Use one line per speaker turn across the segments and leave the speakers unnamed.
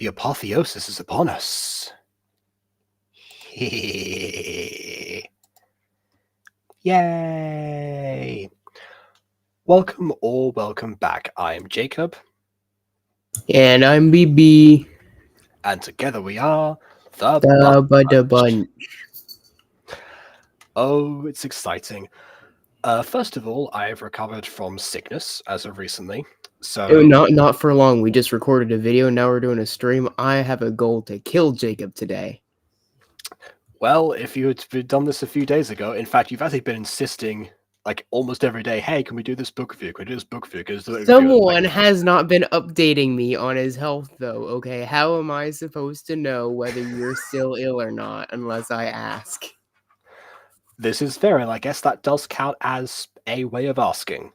The apotheosis is upon us. Yay! Welcome back. I am Jacob.
And I'm BB.
And together we are the
Bunch.
Oh, it's exciting. First of all, I have recovered from sickness as of recently. So
Not for long. We just recorded a video. Now we're doing a stream. I have a goal to kill Jacob today.
Well, if you had done this a few days ago, in fact, you've actually been insisting like almost every day, hey, can we do this book review? Can we do this book review?
Someone has not been updating me on his health, though, okay? How am I supposed to know whether you're still ill or not unless I ask?
This is fair, and I guess that does count as a way of asking.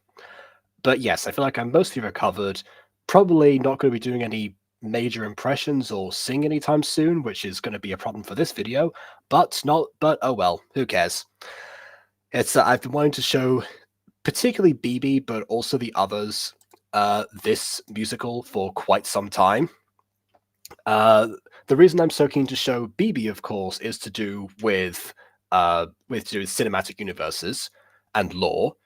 But yes, I feel like I'm mostly recovered. Probably not going to be doing any major impressions or sing anytime soon, which is going to be a problem for this video. But oh well, who cares? It's I've been wanting to show particularly BB, but also the others, this musical for quite some time. The reason I'm so keen to show BB, of course, is to do with cinematic universes and lore.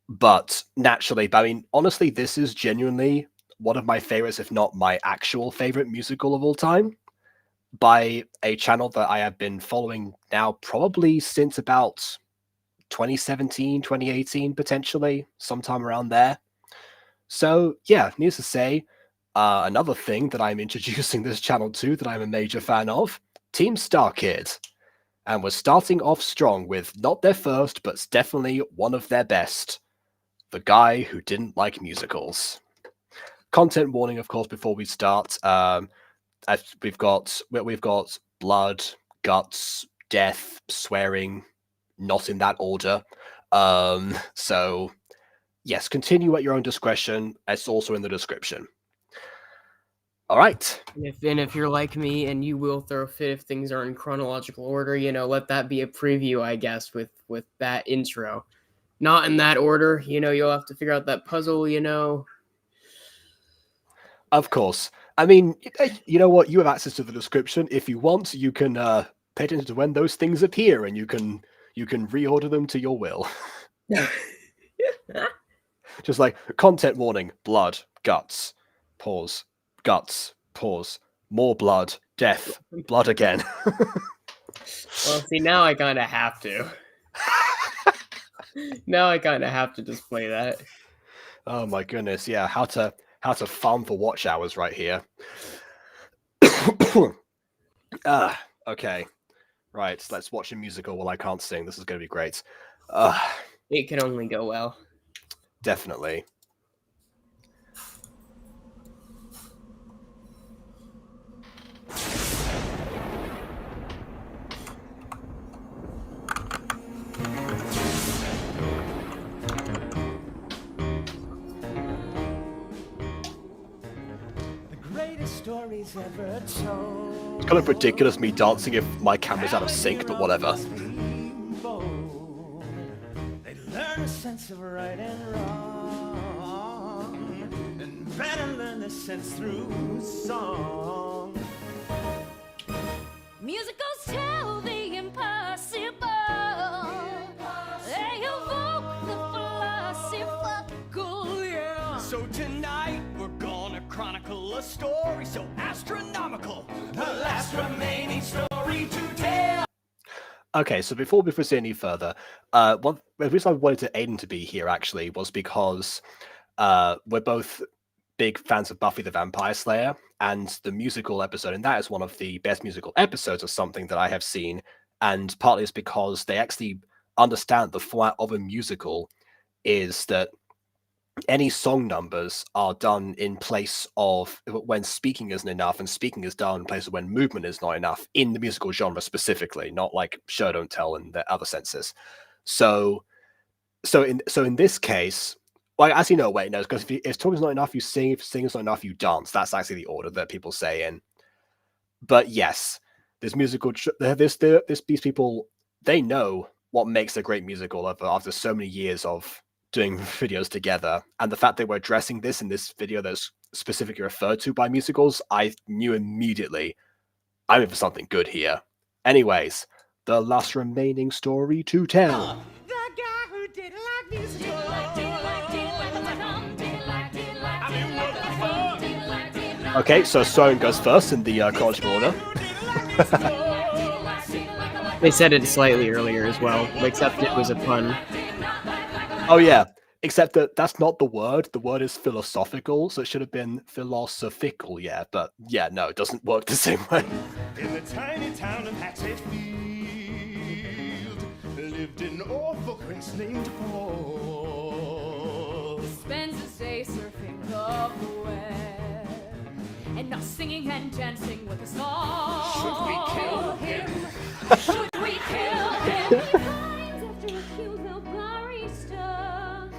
But naturally, I mean, honestly, this is genuinely one of my favorites, if not my actual favorite musical of all time, by a channel that I have been following now probably since about 2017, 2018, potentially, sometime around there. So, yeah, needless to say, another thing that I'm introducing this channel to that I'm a major fan of, Team Star Kid. And we're starting off strong with not their first, but definitely one of their best. The guy who didn't like musicals. Content warning, of course, before we start. We've got blood, guts, death, swearing, not in that order. So, yes, continue at your own discretion. It's also in the description. All right.
And if you're like me and you will throw a fit if things are in chronological order, let that be a preview, I guess, with that intro. Not in that order, you'll have to figure out that puzzle,
Of course. I mean, you know what? You have access to the description. If you want, you can pay attention to when those things appear, and you can reorder them to your will. Just like content warning: blood, guts, pause, guts, pause, more blood, death, blood again.
Well, see, now I kind of have to. Now I kind of have to display that.
Oh my goodness, yeah. How to farm for watch hours right here. Okay. Right, let's watch a musical while I can't sing. This is going to be great.
It can only go well.
Definitely.
Stories ever told.
It's kind of ridiculous me dancing if my camera's out of sync, but whatever.
They learn a sense of right and wrong, and better learn the sense through song.
Musicals tell the impossible. They evoke the philosophical, yeah.
So tonight we're gonna chronicle a story so astronomical, the last remaining story to tell.
Okay, so before we proceed any further, the reason I wanted Aiden to be here actually was because we're both big fans of Buffy the Vampire Slayer, and the musical episode, and that is one of the best musical episodes of something that I have seen, and partly it's because they actually understand the format of a musical is that any song numbers are done in place of when speaking isn't enough, and speaking is done in place of when movement is not enough in the musical genre specifically, not like show don't tell in the other senses. So in this case, like, as you know, Wade knows, because if talking's not enough, you sing. If singing's not enough, you dance. That's actually the order that people say in. But yes, this musical, these people, they know what makes a great musical after so many years of doing videos together, and the fact that we're addressing this in this video that's specifically referred to by musicals, I knew immediately I'm in for something good here. Anyways, the last remaining story to tell.
The guy who didn't like musicals.
Okay, so Soren goes first in the chronological order.
They said it slightly earlier as well, except it was a pun.
Oh yeah, except that that's not the word. The word is philosophical, so it should have been philosophical, yeah. But yeah, no, it doesn't work the same way.
In the tiny town of Hatchetfield lived an awful prince named Paul.
He spends his day surfing the web and not singing and dancing with us all.
Should we kill him?
Should we kill him? He finds after a cute little barista.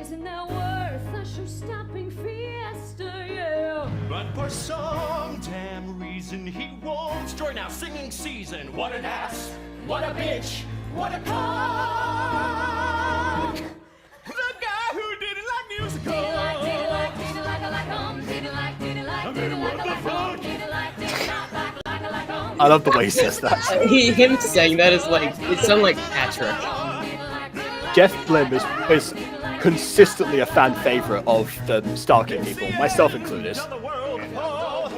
Isn't that worth a show-stopping fiesta? Yeah.
But for some damn reason he won't join our singing season. What an ass! What a bitch! What a cunt! The guy who didn't like musicals.
I love the way he says that.
Him saying that is like, it sounds like Patrick.
Jeff Blim is consistently a fan favorite of the Starkey people, myself included.
Tell the world, Paul,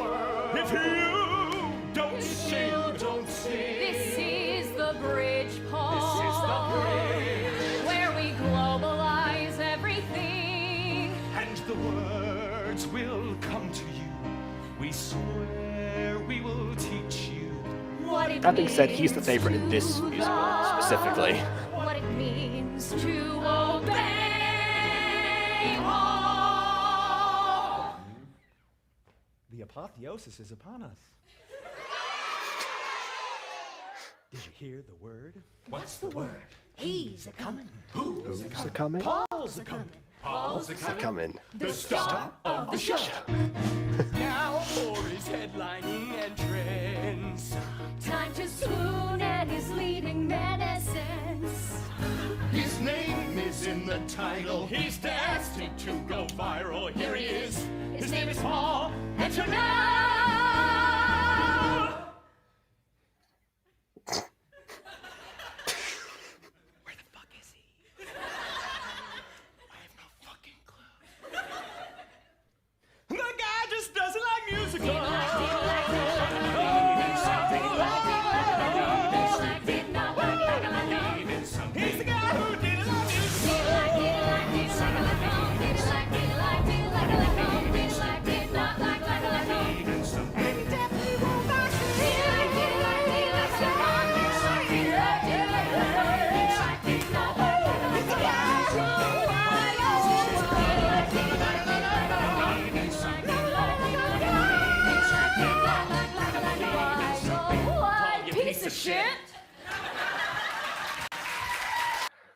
if you don't sing, don't sing.
This is the bridge, Paul.
This is the bridge.
Where we globalize everything.
And the words will come to you. We swear we will teach you.
What it
That being said, he's the
means
favorite in
to
this musical
love,
specifically.
What it means to obey. Paul.
The apotheosis is upon us. Did you hear the word?
What's the word?
He's a coming.
Who's a coming?
Paul's a coming. Paul's a
Who's a coming?
The star of the show. Now for his headlining entrance.
Time to swoon at his leading medicines.
His name is in the title. He's destined to go viral. Here he is. His name is Paul. And tonight. Where the fuck is he? I have no fucking clue. The guy just doesn't like musicals. He's the guy who didn't like
Piece of shit.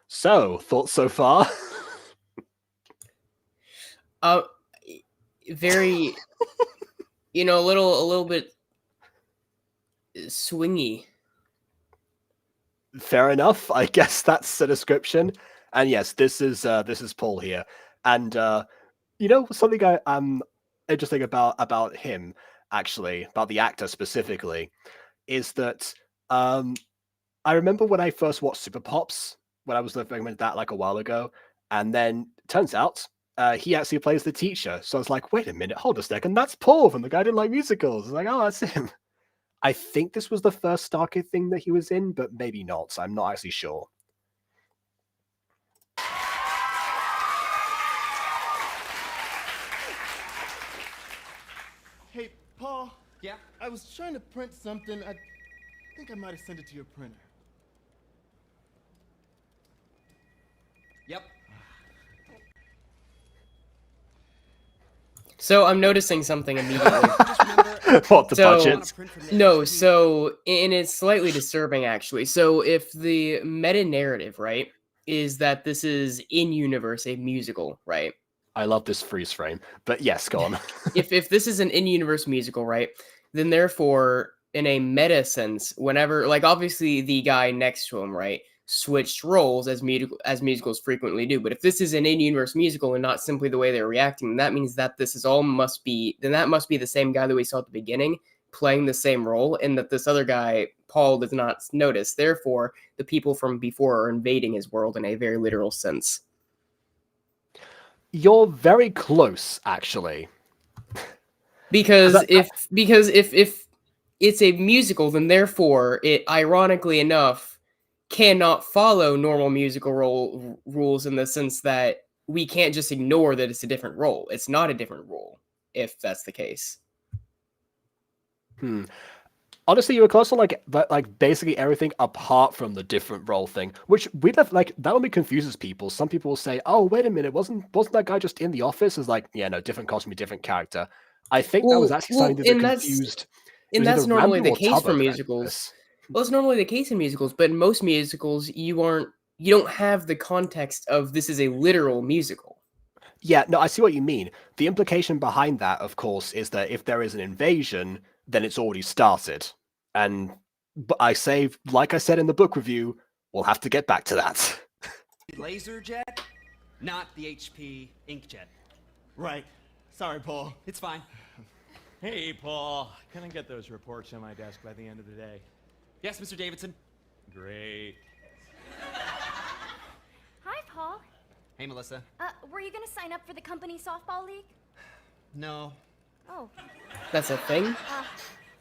So, thoughts so far?
Very, a little bit swingy.
Fair enough. I guess that's the description. And yes, this is Paul here. And something I'm interesting about him, actually, about the actor specifically, is that I remember when I first watched Super Pops, when I was recommended that like a while ago, and then turns out he actually plays the teacher. So I was like, wait a minute, hold a second, that's Paul from The Guy Who Didn't Like Musicals. I was like, oh, that's him. I think this was the first Starkey thing that he was in, but maybe not. I'm not actually sure.
Hey, Paul.
Yeah?
I was trying to print something. I think I might have sent it to your printer.
Yep.
So I'm noticing something immediately.
What, the
So-
budget?
No, so and it's slightly disturbing actually. So if the meta narrative, right, is that this is in universe a musical, right?
I love this freeze frame. But yes, go on.
If this is an in universe musical, right, then therefore in a meta sense, whenever like obviously the guy next to him, right, switched roles as musicals frequently do. But if this is an in-universe musical and not simply the way they're reacting, that means that must be the same guy that we saw at the beginning playing the same role, and that this other guy, Paul, does not notice. Therefore, the people from before are invading his world in a very literal sense.
You're very close, actually.
Because if it's a musical, then therefore it, ironically enough, cannot follow normal musical rules in the sense that we can't just ignore that it's a different role. It's not a different role, if that's the case.
Honestly, you were close to like basically everything apart from the different role thing, which we left like that only confuses people. Some people will say, "Oh, wait a minute, wasn't that guy just in the office?" It's like, yeah, no, different costume, different character. I think that was actually something that confused.
And that's normally the case for
Tubbo
musicals. Well, it's normally the case in musicals, but in most musicals, you don't have the context of this is a literal musical.
Yeah, no, I see what you mean. The implication behind that, of course, is that if there is an invasion, then it's already started. And like I said in the book review, we'll have to get back to that.
Laser jet, not the HP inkjet.
Right. Sorry, Paul.
It's fine.
Hey, Paul. Can I get those reports on my desk by the end of the day?
Yes, Mr. Davidson.
Great.
Hi, Paul.
Hey, Melissa.
Were you gonna sign up for the company softball league?
No.
Oh,
That's a thing?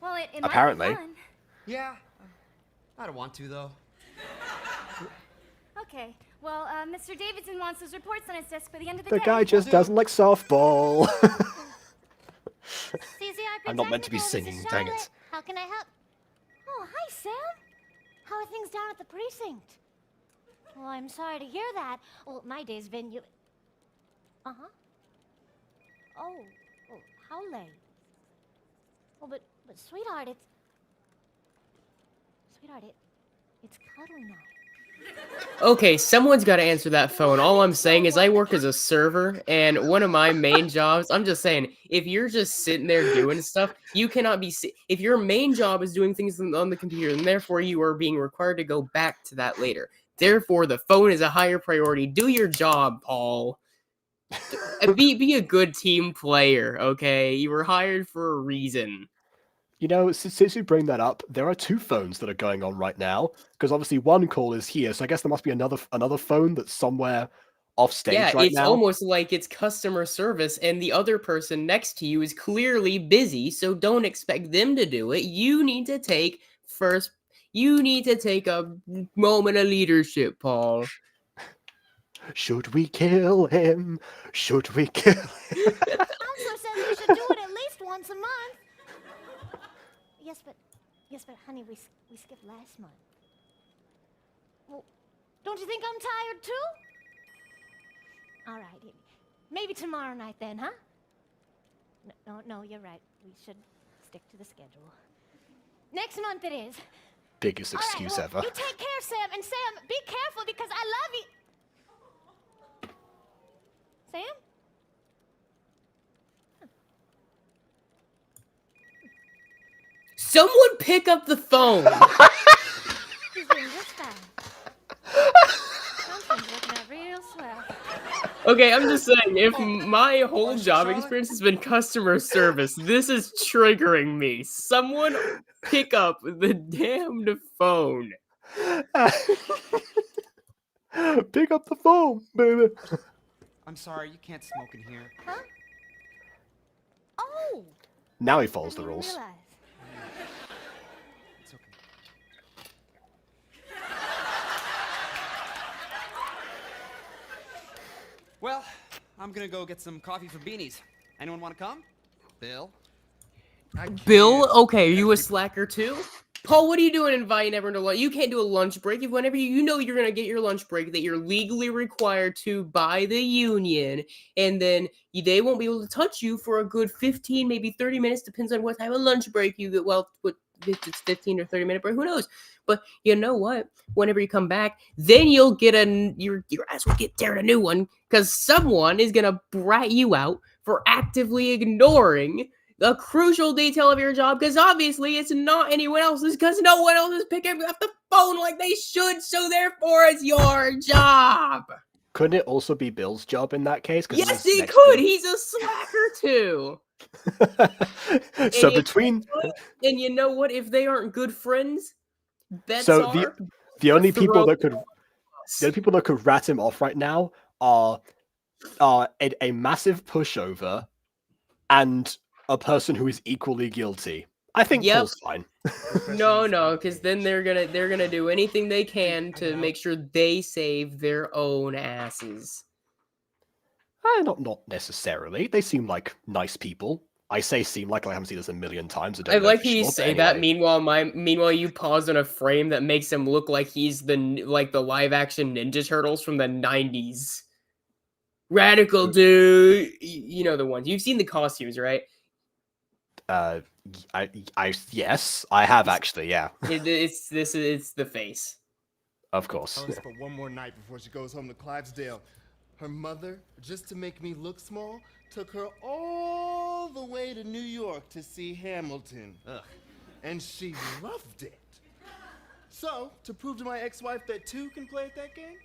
well, it
Apparently.
might be fun.
Yeah. I don't want to, though.
Okay. Well, Mr. Davidson wants those reports on his desk by the end of the
The
day.
guy just doesn't like softball.
CCI
I'm not meant to be
Protectical, this
singing,
is
dang it.
Charlotte. How can I help? Oh, hi, Sam. How are things down at the precinct? Oh, I'm sorry to hear that. Well, my day's venue. Uh-huh. Oh, how late? Oh, but sweetheart, it's cuddle night.
Okay, someone's got to answer that phone. All I'm saying is I work as a server, and one of my main jobs, I'm just saying, if you're just sitting there doing stuff, you cannot be... If your main job is doing things on the computer, then therefore you are being required to go back to that later. Therefore, the phone is a higher priority. Do your job, Paul. Be a good team player, okay? You were hired for a reason.
You know, since you bring that up, there are two phones that are going on right now. Because obviously one call is here, so I guess there must be another phone that's somewhere off stage right now.
Yeah, it's almost like it's customer service, and the other person next to you is clearly busy, so don't expect them to do it. You need to take a moment of leadership, Paul.
Should we kill him? Should we kill him?
Counselor says we should do it at least once a month. Yes, but honey, we skipped last month. Well, don't you think I'm tired too? All right, maybe tomorrow night then, huh? No, you're right. We should stick to the schedule. Next month it is.
Biggest
All right,
excuse
well,
ever.
You take care, Sam, and Sam, be careful because I love you. Sam?
Someone pick up the phone!
He's doing just fine. Something's looking out real swell.
Okay, I'm just saying, if my whole job experience has been customer service, this is triggering me. Someone pick up the damned phone.
Pick up the phone, baby.
I'm sorry, you can't smoke in here.
Huh? Oh!
Now he follows
I
the
didn't
rules.
realize.
It's okay. Well, I'm gonna go get some coffee for beanies. Anyone want to come? Bill?
Bill? Okay, are you a slacker too? Paul, what are you doing inviting everyone to lunch? You can't do a lunch break. If whenever you know you're going to get your lunch break that you're legally required to by the union, and then they won't be able to touch you for a good 15, maybe 30 minutes, depends on what type of lunch break you get. Well, if it's 15 or 30 minute break, who knows? But you know what? Whenever you come back, then you'll get your ass will get dared a new one because someone is going to brat you out for actively ignoring a crucial detail of your job, because obviously it's not anyone else's, because no one else is picking up the phone like they should, so therefore it's your job.
Couldn't it also be Bill's job in that case?
Yes, he could. He's a slacker too.
So
And
between
and you know what? If they aren't good friends, bets
so
are
the only people that
throw
could the only people that could rat him off right now are a massive pushover and a person who is equally guilty. I think
Yep.
Paul's fine.
No, because then they're gonna do anything they can to make sure they save their own asses.
Not necessarily. They seem like nice people. I say seem like I haven't seen this a million times.
I
know
like
for
how you
sure, but
say that.
anyway.
Meanwhile, you pause on a frame that makes him look like he's the live action Ninja Turtles from the 90s. Radical dude, you know the ones. You've seen the costumes, right?
Yes, I have actually. Yeah,
It's the face.
of course.
Hours for one more night before she goes home to Clydesdale. Her mother, just to make me look small, took her all the way to New York to see Hamilton.
Ugh.
And she loved it. So, to prove to my ex-wife that two can play at that game,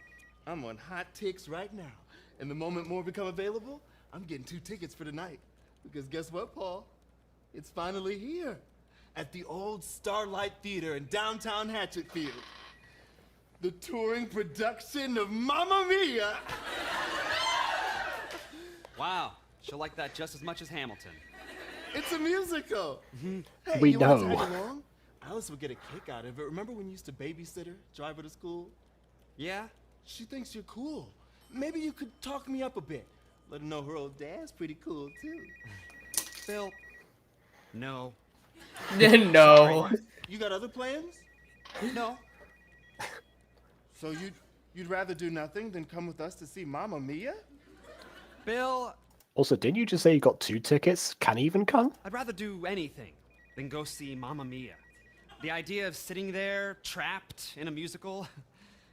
I'm on Hot Ticks right now. And the moment more become available, I'm getting 2 tickets for tonight. Because guess what, Paul? It's finally here. At the old Starlight Theater in downtown Hatchetfield. The touring production of Mamma Mia!
Wow, she'll like that just as much as Hamilton.
It's a musical. Hey,
We
you wanna
know.
tag along? Alice would get a kick out of it. Remember when you used to babysit her, drive her to school?
Yeah?
She thinks you're cool. Maybe you could talk me up a bit. Let her know her old dad's pretty cool, too.
Bill. No.
No.
You got other plans?
No.
So you'd rather do nothing than come with us to see Mamma Mia?
Bill,
Also, didn't you just say you got 2 tickets? Can he even come?
I'd rather do anything than go see Mamma Mia. The idea of sitting there, trapped in a musical,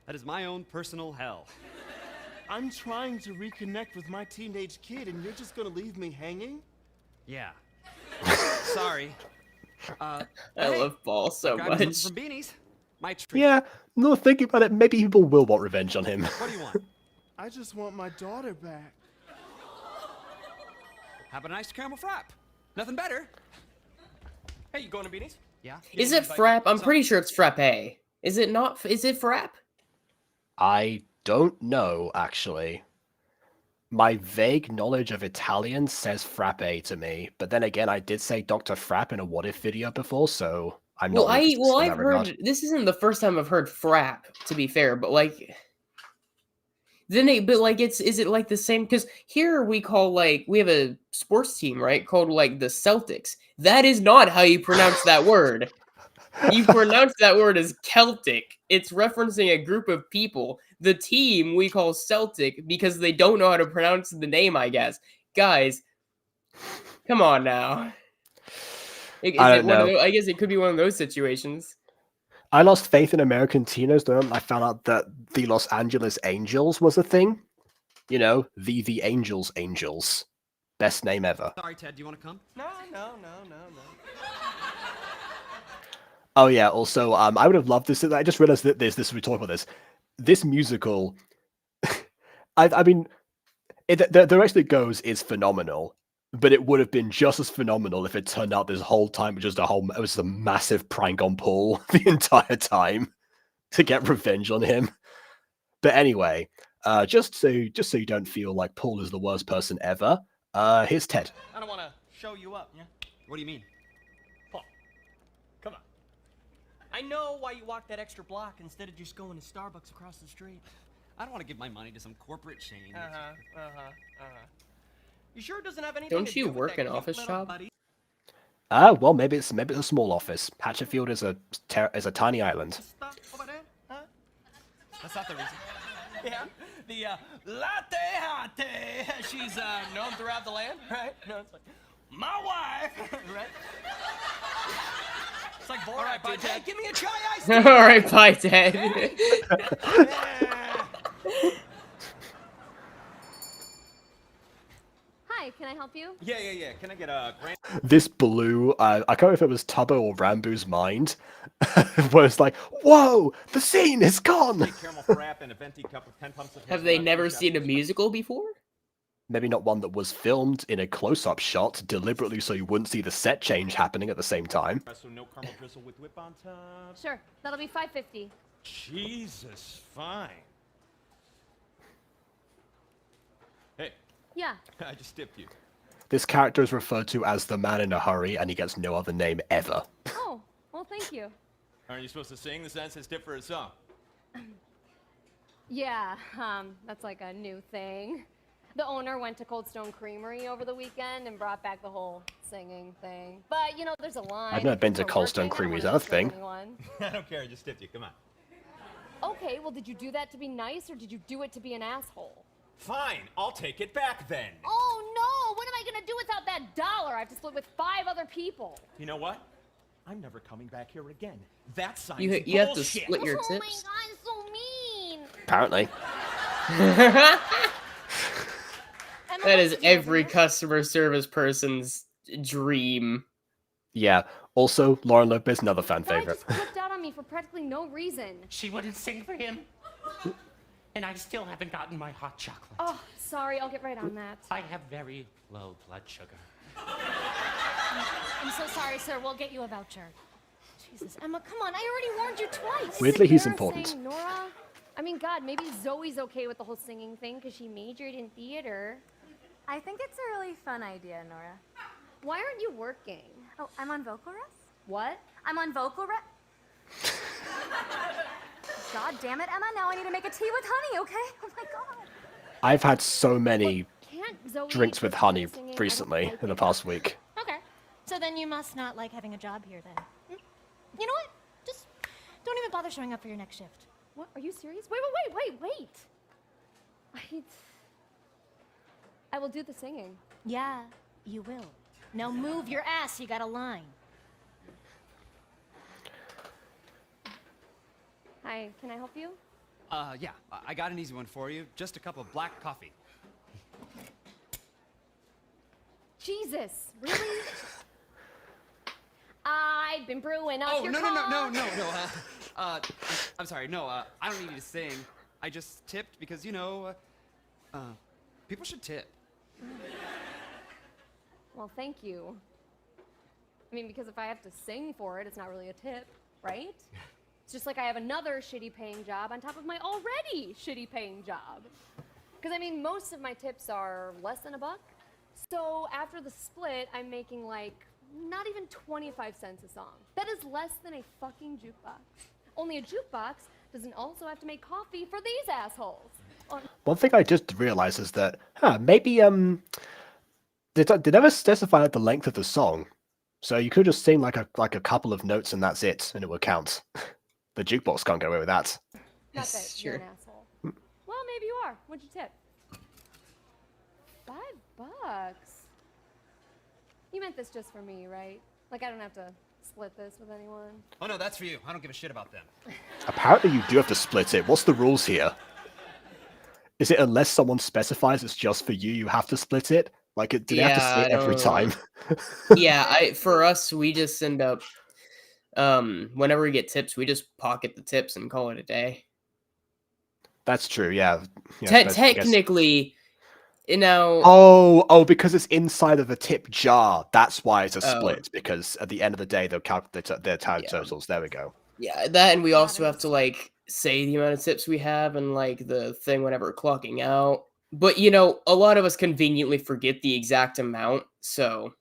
that is my own personal hell.
I'm trying to reconnect with my teenage kid and you're just gonna leave me hanging?
Yeah. Sorry.
I
Hey,
love Paul so
grab me
much.
something from Beanies. My treat.
Yeah. No, thinking about it, maybe people will want revenge on him.
What do you want?
I just want my daughter back.
How about a nice caramel frap? Nothing better.
Hey, you going to Beanies?
Yeah?
Is it frap? I'm pretty sure it's frappe. Is it not? Is it frap?
I don't know, actually. My vague knowledge of Italian says frappe to me, but then again, I did say Dr. Frapp in a What If video before, so I'm not. really consistent in
I've
that
heard.
regard.
This isn't the first time I've heard frap. To be fair, but like, is it like the same? Because here we call we have a sports team, right? Called like the Celtics. That is not how you pronounce that word. You pronounce that word as Celtic. It's referencing a group of people. The team we call Celtic because they don't know how to pronounce the name, I guess. Guys, come on now.
I don't know.
I guess it could be one of those situations.
I lost faith in American teenagers the moment I found out that the Los Angeles Angels was a thing. You know, the Angels. Best name ever.
Sorry, Ted, do you want to come?
No.
Oh yeah, also, I would have loved this. I just realized that we talk about this. This musical, I mean, the rest it goes is phenomenal, but it would have been just as phenomenal if it turned out this whole time it was a massive prank on Paul the entire time to get revenge on him. But anyway, just so you don't feel like Paul is the worst person ever, here's Ted.
I don't want to show you up, yeah?
What do you mean?
Paul, come on. I know why you walked that extra block instead of just going to Starbucks across the street.
I don't want to give my money to some corporate chain.
You sure it doesn't have anything
Don't
to
you
do with
work
that
an
cute
office
little
job?
buddy?
Well, maybe it's a small office. Hatchetfield is a tiny island.
Stop over there, huh? That's not the reason. Yeah, the latte latte. She's known throughout the land, right? No, it's like my wife, right? It's like Borat, all right, dude. Hey, give me a chai iced tea.
All right, bye, Ted.
Yeah.
Hi, can I help you?
Yeah. Can I get a grand
This blew, I can't remember if it was Tubbo or Rambu's mind, where it's like, whoa, the scene is gone!
caramel frap and a venti cup with 10 pumps of
Have they
hazelnut
never
and
seen a
chestnuts?
musical before?
Maybe not one that was filmed in a close-up shot, deliberately so you wouldn't see the set change happening at the same time.
So no caramel drizzle with whip on top.
Sure, that'll be $5.50.
Jesus, fine. Hey,
Yeah.
I just tipped you.
This character is referred to as the man in a hurry, and he gets no other name ever.
Oh, well, thank you.
Aren't you supposed to sing the sentence tip for a song?
Yeah, that's like a new thing. The owner went to Cold Stone Creamery over the weekend and brought back the whole singing thing. But, you know, there's a line.
I've never
If
been
it's
to
for
Cold Stone
working, I don't
Creamery, is
wanna
that a
disturb
thing?
anyone.
I don't care, I just tipped you. Come on.
Okay, well, did you do that to be nice or did you do it to be an asshole?
Fine, I'll take it back then.
Oh, no! What am I gonna do without that dollar? I have to split with 5 other people.
You know what? I'm never coming back here again. That sign's
You have to
bullshit.
split your
Oh my
tips.
god, so mean!
Apparently.
Emma
That
wants
is
to do
every
this.
customer service person's dream.
Yeah. Also, Lauren Lopez, another fan
Guy
favorite.
just flipped out on me for practically no reason.
She wouldn't sing for him. And I still haven't gotten my hot chocolate.
Oh, sorry, I'll get right on that.
I have very low blood sugar.
I'm so sorry, sir. We'll get you a voucher. Jesus, Emma, come on. I already warned you twice.
Weirdly, he's
Embarrassing,
important.
Nora. I mean, God, maybe Zoe's okay with the whole singing thing because she majored in theater.
I think it's a really fun idea, Nora.
Why aren't you working?
Oh, I'm on vocal rest?
What?
I'm on vocal rest. God damn it, Emma. Now I need to make a tea with honey, okay? Oh my god.
I've had so many
Can't Zoe
drinks with
just
honey
keep singing? I don't
recently
like
in the
it.
past week.
Okay. So then you must not like having a job here then. You know what? Just don't even bother showing up for your next shift.
What? Are you serious? Wait. I will do the singing.
Yeah, you will. Now move your ass. You got a line.
Hi, can I help you?
Yeah, I got an easy one for you. Just a cup of black coffee.
Jesus, really? I've been brewing up
Oh,
your
no.
cough.
I'm sorry, no, I don't need you to sing. I just tipped because, you know, people should tip.
Well, thank you. I mean, because if I have to sing for it, it's not really a tip, right? It's just like I have another shitty paying job on top of my already shitty paying job. Because, I mean, most of my tips are less than $1. So after the split, I'm making like not even 25 cents a song. That is less than a fucking jukebox. Only a jukebox doesn't also have to make coffee for these assholes.
One thing I just realized is that, maybe, they never specify the length of the song. So you could just sing like a couple of notes and that's it, and it would count. The jukebox can't get away with that.
Not that you're an
Sure.
asshole. Well, maybe you are. What'd you tip? $5? You meant this just for me, right? Like I don't have to split this with anyone.
Oh, no, that's for you. I don't give a shit about them.
Apparently you do have to split it. What's the rules here? Is it unless someone specifies it's just for you, you have to split it? Like, do they have to say it every time?
Yeah, for us, we just end up, whenever we get tips, we just pocket the tips and call it a day.
That's true, yeah. Yeah, I guess-
Technically, you know.
Oh, because it's inside of a tip jar. That's why it's a split. Because at the end of the day, they'll calculate their time totals. There we go.
Yeah, that, and we also have to like say the amount of tips we have and like the thing whenever we're clocking out. But you know, a lot of us conveniently forget the exact amount, so.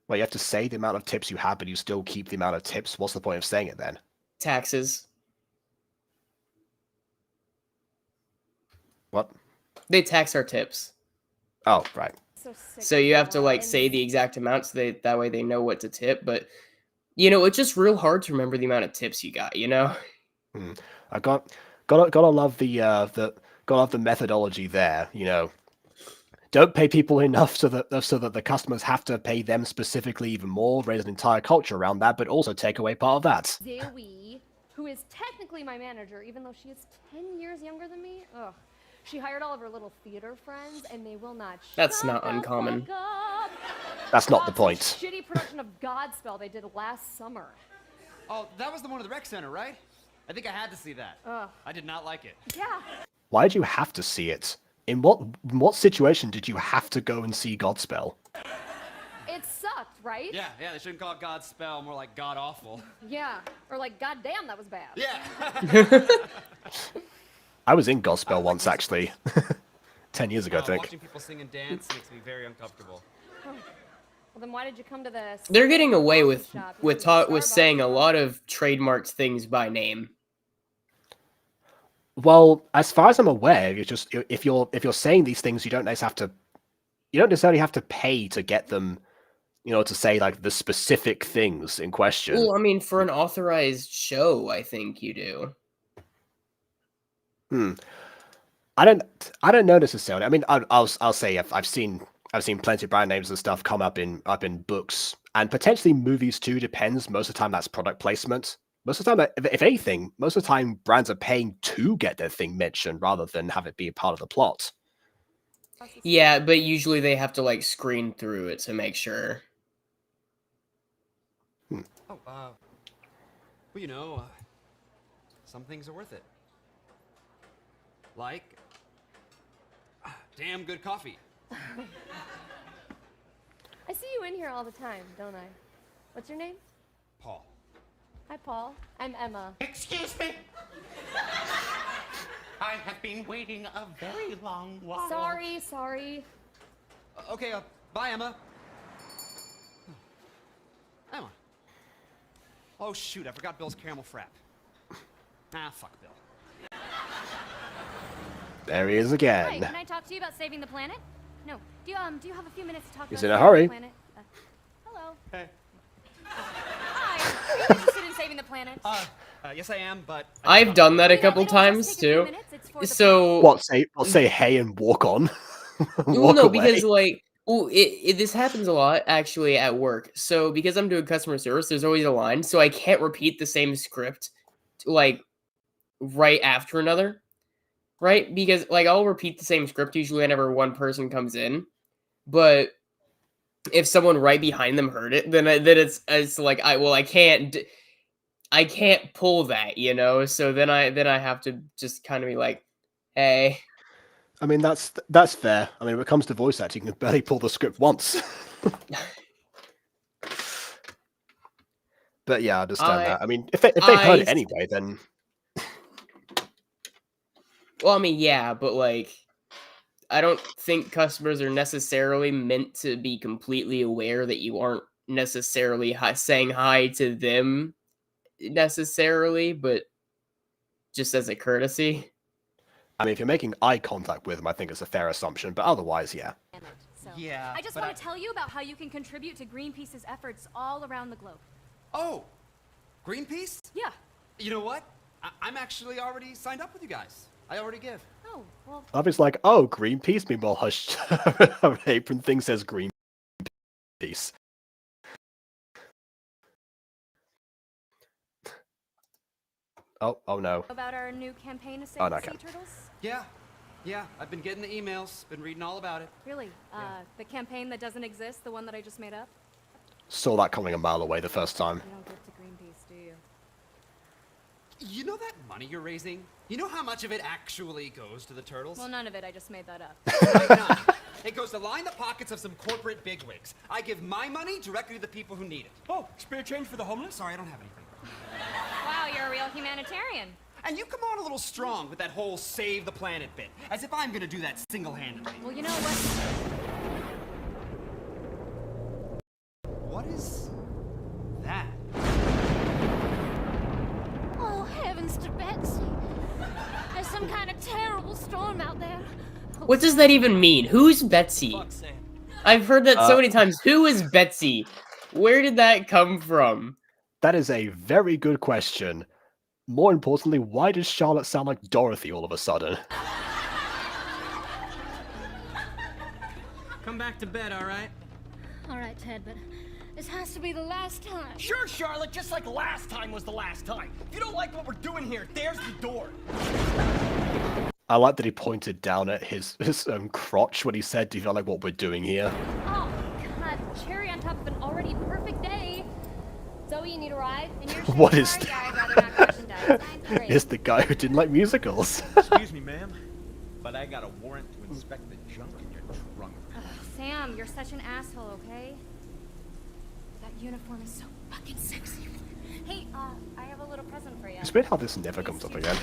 Well, you have to say the amount of tips you have, but you still keep the amount of tips. What's the point of saying it then?
Taxes.
What?
They tax our tips.
Oh, right.
So you have to like say the exact amount so that way they know what to tip. But you know, it's just real hard to remember the amount of tips you got. You know.
I gotta love the methodology there. You know, don't pay people enough so that the customers have to pay them specifically even more. Raise an entire culture around that, but also take away part of that.
Zoe, who is technically my manager, even though she is 10 years younger than me. Ugh. She hired all of her little theater friends, and they will not.
That's
shut
not
the
uncommon.
fuck up.
That's not the
About some
point.
Shitty production of Godspell they did last summer.
Oh, that was the one at the rec center, right? I think I had to see that.
Ugh.
I did not like it.
Yeah.
Why did you have to see it? In what situation did you have to go and see Godspell?
It sucked, right?
Yeah, they shouldn't call it Godspell, more like God awful.
Yeah. Or like, goddamn, that was bad.
Yeah.
I was in Godspell once, actually. 10 years ago, I think.
Watching people sing and dance makes me very uncomfortable.
Oh. Well, then why did you come to this?
They're getting away with
shop?
with saying a lot of trademarked things by name.
Well, as far as I'm aware, if you're saying these things, you don't necessarily have to pay to get them, to say like the specific things in question.
Well, I mean, for an authorized show, I think you do.
I don't know necessarily. I mean, I'll say I've seen plenty of brand names and stuff come up in books and potentially movies too. Depends. Most of the time, that's product placement. Most of the time, if anything, most of the time brands are paying to get their thing mentioned rather than have it be a part of the plot.
Yeah, but usually they have to like screen through it to make sure.
Oh, well, some things are worth it. Like, damn good coffee.
I see you in here all the time, don't I? What's your name?
Paul.
Hi, Paul. I'm Emma.
Excuse me. I have been waiting a very long while.
Sorry.
Okay, bye, Emma. Emma. Oh, shoot, I forgot Bill's caramel frap. Fuck Bill.
There he is
Hi,
again.
can I talk to you about saving the planet? No. Do you have a few minutes to talk
He's
about
in a
saving
hurry.
the planet? Hello.
Hey.
Hi. Are you interested in saving the planet?
Yes, I am, but
I've done that a
You know,
couple
it'll just
times
take a few
too.
minutes, it's for the
So
What say hey and walk on?
well,
Walk
no,
away.
because like, this happens a lot actually at work. So because I'm doing customer service, there's always a line, so I can't repeat the same script, like right after another, right? Because like I'll repeat the same script usually whenever one person comes in, but if someone right behind them heard it, then it's like I can't pull that, So then I have to just kind of be like, hey.
I mean, that's fair. I mean, when it comes to voice acting, you can barely pull the script once. But yeah, I understand that. I mean, if they heard it anyway, then
Well, I mean, yeah, but like, I don't think customers are necessarily meant to be completely aware that you aren't necessarily saying hi to them necessarily, but just as a courtesy.
I mean, if you're making eye contact with them, I think it's a fair assumption. But otherwise, yeah.
So,
Yeah,
I just
but
want to tell you about how you can contribute to Greenpeace's efforts all around the globe.
Oh, Greenpeace?
Yeah.
You know what? I'm actually already signed up with you guys. I already give.
Oh, well,
Obviously, like, oh, Greenpeace. Meanwhile, hush, her apron thing says Greenpeace. Oh no.
about our new campaign to save
Oh, no,
the sea
okay.
turtles?
Yeah, I've been getting the emails, been reading all about it.
Really? The campaign that doesn't exist, the one that I just made up?
Saw that coming a mile away the first time.
You don't give to Greenpeace, do you?
You know that money you're raising? You know how much of it actually goes to the turtles?
Well, none of it. I just made that up.
Right, none. It goes to line the pockets of some corporate bigwigs. I give my money directly to the people who need it.
Oh, spare change for the homeless?
Sorry, I don't have anything.
Wow, you're a real humanitarian.
And you come on a little strong with that whole save the planet bit, as if I'm gonna do that single-handedly.
Well, you know what?
What is that?
Oh, heavens to Betsy. There's some kind of terrible storm out there.
What does that even mean? Who's Betsy?
Fuck's sake.
I've heard that so many times. Who is Betsy? Where did that come from?
That is a very good question. More importantly, why does Charlotte sound like Dorothy all of a sudden?
Come back to bed, all right?
All right, Ted, but this has to be the last time.
Sure, Charlotte, just like last time was the last time. If you don't like what we're doing here, there's the door.
I like that he pointed down at his crotch when he said, "Do you feel like what we're doing here?"
Oh, God, cherry on top of an already perfect day. Zoe, you need a ride? In your
What is
car? Yeah, I'd rather not crash and die. Mine's great.
Is the guy who didn't like musicals?
Excuse me, ma'am, but I got a warrant to inspect the junk in your trunk.
Ugh, Sam, you're such an asshole, okay? That uniform is so fucking sexy. Hey, I have a little present for you.
It's weird how this never comes up again.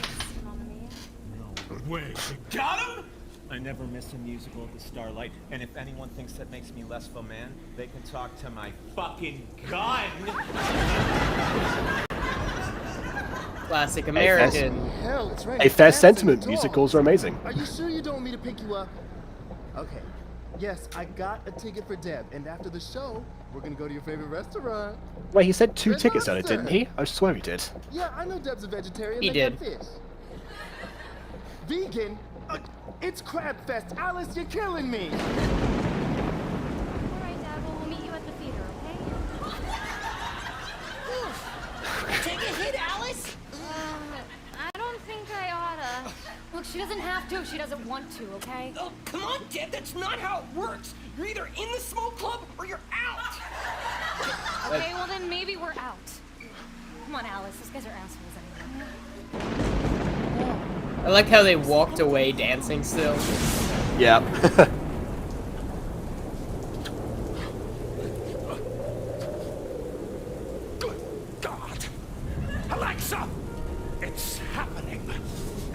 Mama Mia.
Wait, you got him? I never miss a musical at the Starlight, and if anyone thinks that makes me less of a man, they can talk to my fucking gun.
Classic American.
Hell, it's raining
A fair
cats and
sentiment.
dogs.
Musicals are amazing.
Are you sure you don't want me to pick you up? Okay. Yes, I got a ticket for Deb, and after the show, we're gonna go to your favorite restaurant.
Wait, he said 2
Red
tickets on it,
Lobster.
didn't he? I swear he did.
Yeah, I know Deb's a vegetarian.
He
they
did.
got fish. Vegan? It's Crab Fest. Alice, you're killing me.
All right, Dad, well, we'll meet you at the theater, okay?
Take a hit, Alice.
I don't think I oughta. Look, she doesn't have to if she doesn't want to, okay?
Oh, come on, Deb. That's not how it works. You're either in the smoke club or you're out.
Okay, well then maybe we're out. Come on, Alice. Those guys are assholes anyway.
I like how they walked away dancing still.
Yeah.
Good God. Alexa! It's happening.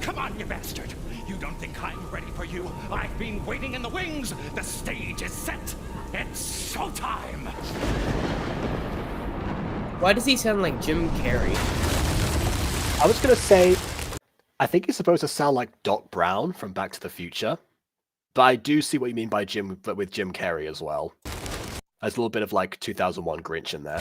Come on, you bastard. You don't think I'm ready for you? I've been waiting in the wings. The stage is set. It's showtime.
Why does he sound like Jim Carrey?
I was gonna say, I think he's supposed to sound like Doc Brown from Back to the Future, but I do see what you mean by Jim, but with Jim Carrey as well. There's a little bit of like 2001 Grinch in there.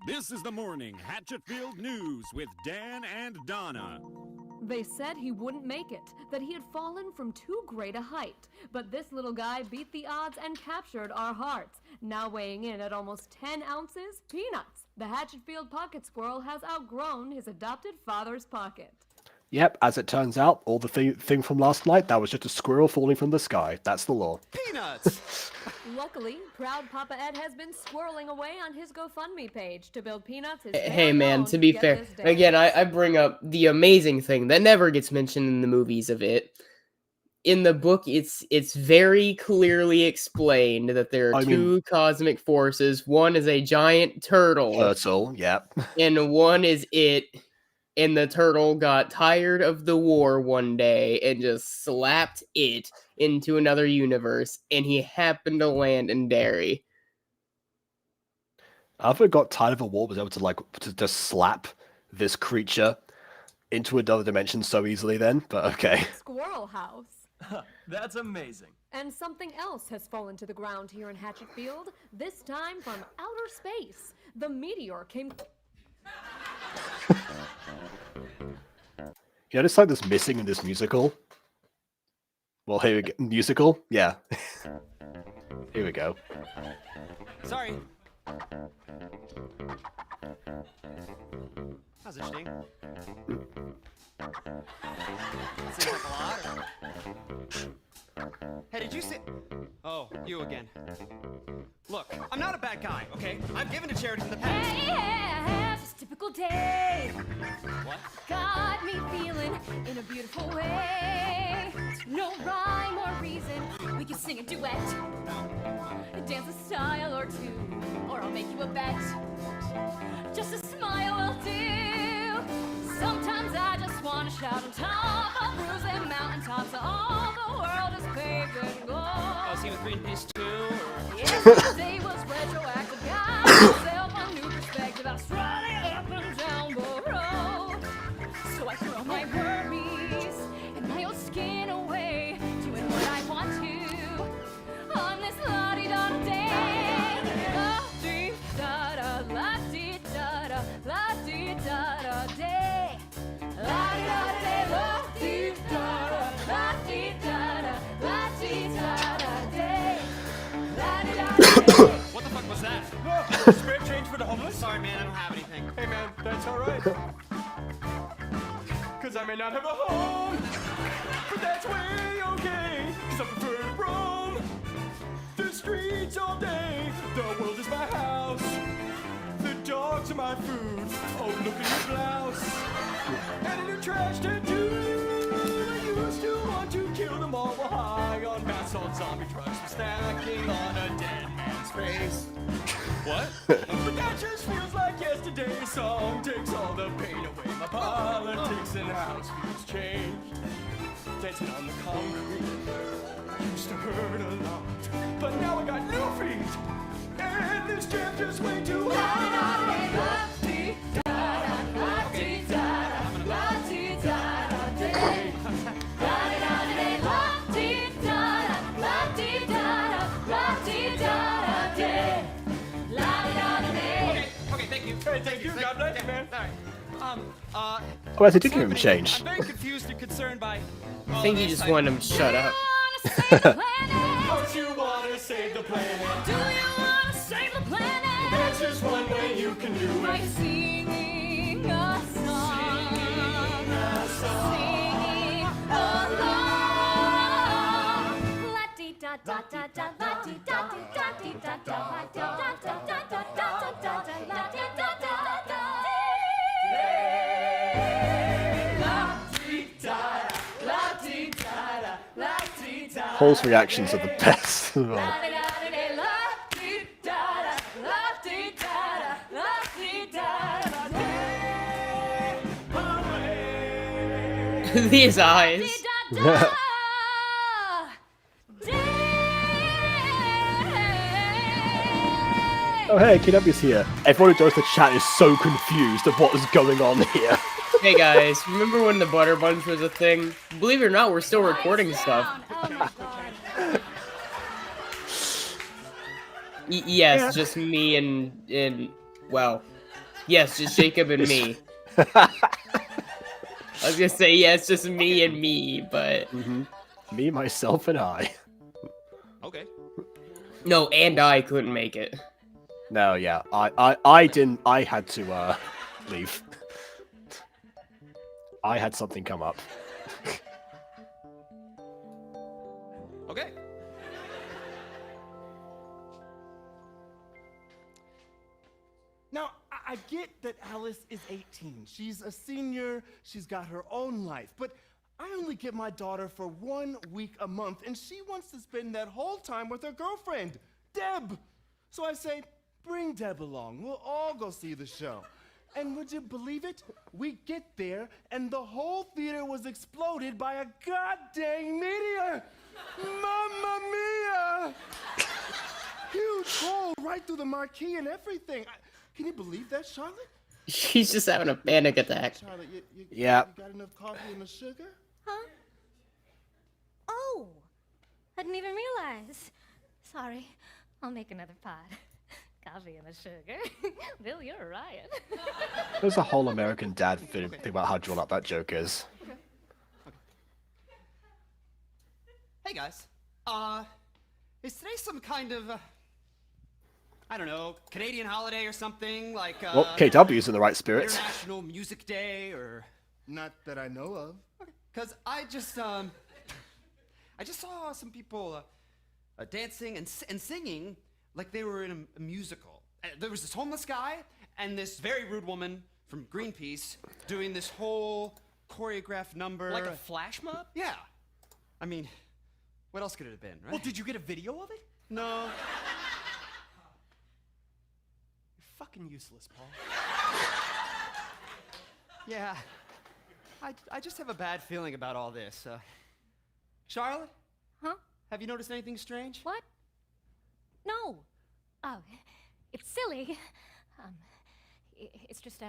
This is the morning Hatchetfield News with Dan and Donna.
They said he wouldn't make it, that he had fallen from too great a height. But this little guy beat the odds and captured our hearts. Now weighing in at almost 10 ounces, Peanuts. The Hatchetfield pocket squirrel has outgrown his adopted father's pocket.
Yep, as it turns out, all the thing from last night, that was just a squirrel falling from the sky. That's the law.
Peanuts!
Luckily, proud Papa Ed has been squirreling away on his GoFundMe page to build Peanuts his
Hey man,
own
to be
get
fair,
this day.
again, I bring up the amazing thing that never gets mentioned in the movies of it. In the book, it's very clearly explained that there are two cosmic forces. One is a giant turtle.
Turtle, yep.
And one is it. And the turtle got tired of the war one day and just slapped it into another universe, and he happened to land in Derry.
After it got tired of a war, was able to to slap this creature into another dimension so easily then, but okay.
Squirrel House.
That's amazing.
And something else has fallen to the ground here in Hatchetfield, this time from outer space. The meteor came...
You notice like this missing in this musical? Well, here we go. Musical? Yeah. Here we go.
Sorry. How's it, Sting? Seems like a lot. Hey, did you see? Oh, you again. Look, I'm not a bad guy, okay? I've given to charity in the past.
Yeah, just typical day.
What?
Got me feeling in a beautiful way. No rhyme or reason, we can sing a duet. Dance a style or two, or I'll make you a bet. Just a smile will do. Sometimes I just want to shout on top of bruising mountaintops. All the world is paved in gold.
Oh, see with Greenpeace too?
Yesterday was retroactive. Got myself a new perspective. I was running up and down the road. So I threw all my worries and my old skin away, doing what I want to on this la-di-da day. La-di-da-da, la-di-da-da, la-di-da-da day. La-di-da-da day, la-di-da-da, la-di-da-da, la-di-da-da day. La-di-da-da day.
What's that?
No, spare change for the homeless?
Sorry, man, I don't have anything.
Hey, man, that's alright. Cause I may not have a home, but that's way okay. Cause I prefer to roam the streets all day. The world is my house. The dogs are my food. Oh, look at your blouse. And a new trash tattoo. I used to want to kill them all while high on bath salt zombie trucks. Snacking on a dead man's face. What? But that just feels like yesterday's song. Takes all the pain away. My politics and house feels changed. Dancing on the concrete used to hurt a lot. But now I got new feet. And this jam just way too high.
Okay, thank you.
Hey, thank you. God bless you, man.
Alright.
Oh, I did give him change.
I'm very confused and concerned by.
I think you just wanted him to shut up.
Don't you wanna save the planet?
Do you wanna save the planet?
There's just one way you can do
By
it.
singing a song.
Singing a song.
Singing along. La di da da da da, la di da di da di da da, la di da da da da da da da, la di da da da da.
Paul's reactions are the best as well.
These eyes.
Oh hey, KW's here. Everyone who joins the chat is so confused at what is going on here.
Hey guys, remember when the butter bunch was a thing? Believe it or not, we're still recording stuff. Yes, just me and well, yes, just Jacob and me. I was gonna say yes, just me and me, but
Me, myself, and I.
Okay.
no, and I couldn't make it.
No, yeah, I didn't. I had to leave. I had something come up.
Okay.
Now, I get that Alice is 18. She's a senior, she's got her own life, but I only get my daughter for 1 week a month, and she wants to spend that whole time with her girlfriend, Deb. So I say, bring Deb along. We'll all go see the show. And would you believe it? We get there, and the whole theater was exploded by a goddamn meteor! Mamma mia! Huge hole right through the marquee and everything. Can you believe that, Charlotte?
She's just having a panic attack.
Charlotte,
Yeah.
You got enough coffee and the sugar?
Huh? Oh, I didn't even realize. Sorry, I'll make another pot. Coffee and the sugar. Bill, you're a riot.
There's a whole American dad thing about how drawn up that joke is.
Hey guys. Is today some kind of I don't know, Canadian holiday or something like
Well, KW's in the right spirits.
International Music Day or
Not that I know of.
cuz I just saw some people dancing and singing like they were in a musical. There was this homeless guy and this very rude woman from Greenpeace doing this whole choreographed number.
Like a flash mob?
Yeah. I mean, what else could it have been, right?
Well, did you get a video of it?
No.
You're fucking useless, Paul.
Yeah. I just have a bad feeling about all this. Charlotte?
Huh?
Have you noticed anything strange?
What? No. Oh, it's silly. It's just,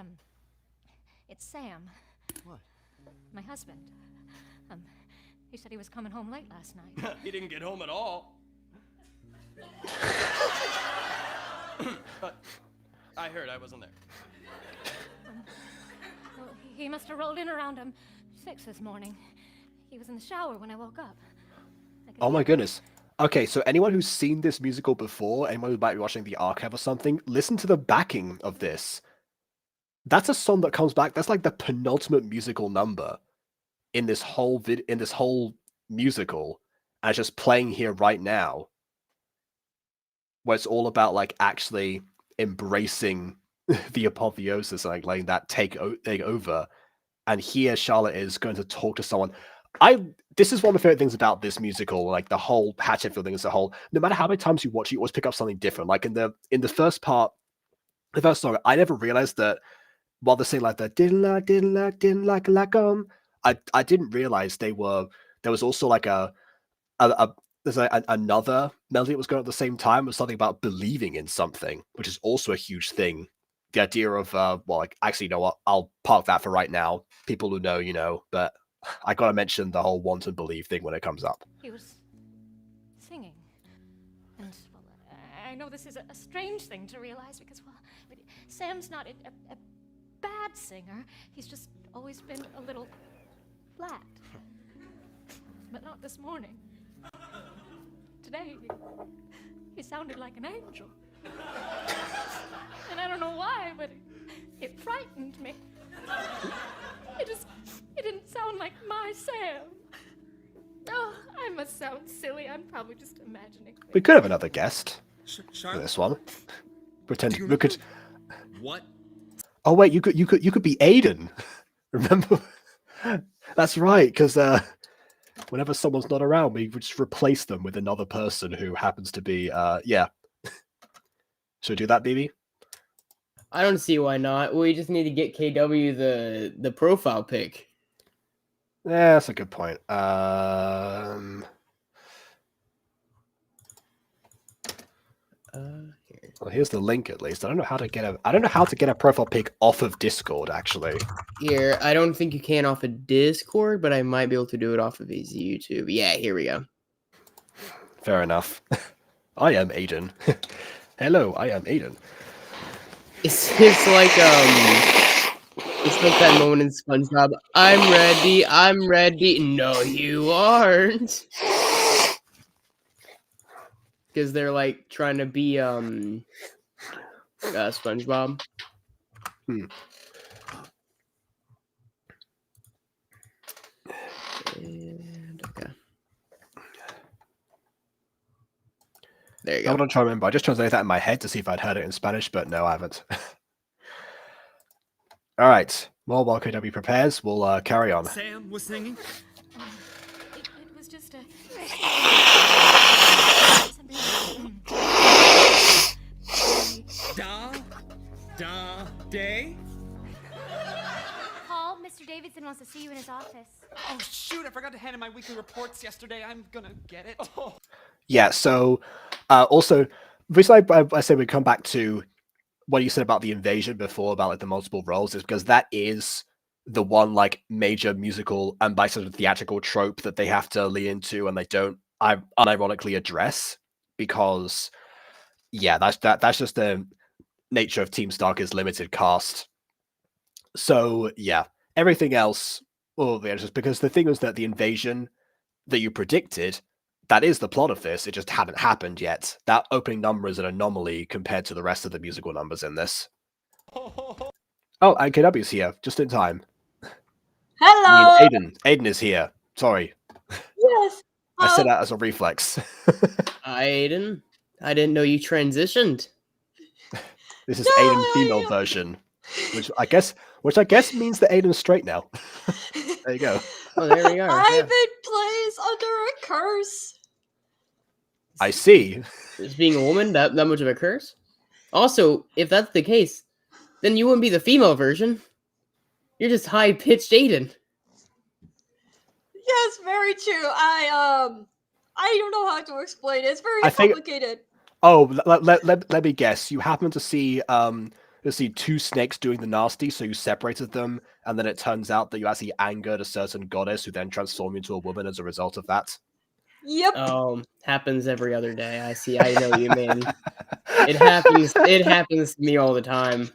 it's Sam.
What?
My husband. He said he was coming home late last night.
He didn't get home at all. I heard, I wasn't there.
Well, he must have rolled in around 6 this morning. He was in the shower when I woke up.
Oh my goodness. Okay, so anyone who's seen this musical before, anyone who might be watching the archive or something, listen to the backing of this. That's a song that comes back. That's like the penultimate musical number in this whole musical, and it's just playing here right now, where it's all about like actually embracing the apotheosis and like letting that take over. And here Charlotte is going to talk to someone. This is one of my favorite things about this musical, like the whole Hatchetfield thing as a whole. No matter how many times you watch it, you always pick up something different. Like in the first part, the first song, I never realized that while they're saying like the didn't like I didn't realize there was also like there's another melody that was going on at the same time. It was something about believing in something, which is also a huge thing. The idea of like actually, you know what? I'll park that for right now. People who know, you know, but I gotta mention the whole want and believe thing when it comes up.
He was singing. And, well, I know this is a strange thing to realize because, well, but Sam's not a bad singer. He's just always been a little flat. But not this morning. Today, he sounded like an angel. And I don't know why, but it frightened me. It didn't sound like my Sam. Oh, I must sound silly. I'm probably just imagining.
We could have another guest for
Charlotte,
this one. Pretend we could.
what?
Oh wait, you could be Aiden. Remember? That's right, because whenever someone's not around, we would just replace them with another person who happens to be yeah. Should we do that, BB?
I don't see why not. We just need to get KW the profile pic.
Yeah, that's a good point. Well, here's the link at least. I don't know how to get a profile pic off of Discord actually.
Here, I don't think you can off of Discord, but I might be able to do it off of his YouTube. Yeah, here we go.
Fair enough. I am Aiden. Hello, I am Aiden.
It's like that moment in SpongeBob. I'm ready. No, you aren't. Because they're like trying to be SpongeBob. And, okay. There you go.
I'm gonna try to remember. I just translated that in my head to see if I'd heard it in Spanish, but no, I haven't. All right. Well, while KW prepares, we'll carry on.
Sam was singing?
It was just a...
Day?
Paul, Mr. Davidson wants to see you in his office.
Oh, shoot, I forgot to hand in my weekly reports yesterday. I'm gonna get it.
Yeah, so also, recently I said we'd come back to what you said about the invasion before, about like the multiple roles, is because that is the one like major musical and by sort of theatrical trope that they have to lean into and they don't unironically address, because yeah, that's just the nature of Team Starker's limited cast. So yeah, everything else, well, yeah, just because the thing was that the invasion that you predicted, that is the plot of this. It just hadn't happened yet. That opening number is an anomaly compared to the rest of the musical numbers in this. Oh, and KW's here, just in time.
Hello!
I mean, Aiden is here. Sorry.
Yes!
I said that as a reflex.
Aiden, I didn't know you transitioned.
This is Aiden's female version, which I guess means that Aiden's straight now. There you go.
Oh, there we are.
I've been placed under a curse.
I see.
Is being a woman that much of a curse? Also, if that's the case, then you wouldn't be the female version. You're just high-pitched Aiden.
Yes, very true. I don't know how to explain it. It's very complicated.
Oh, let me guess. You happen to see two snakes doing the nasty, so you separated them, and then it turns out that you actually angered a certain goddess who then transformed you into a woman as a result of that.
Yep.
Oh, happens every other day. I see. I know what you mean. It happens to me all the time.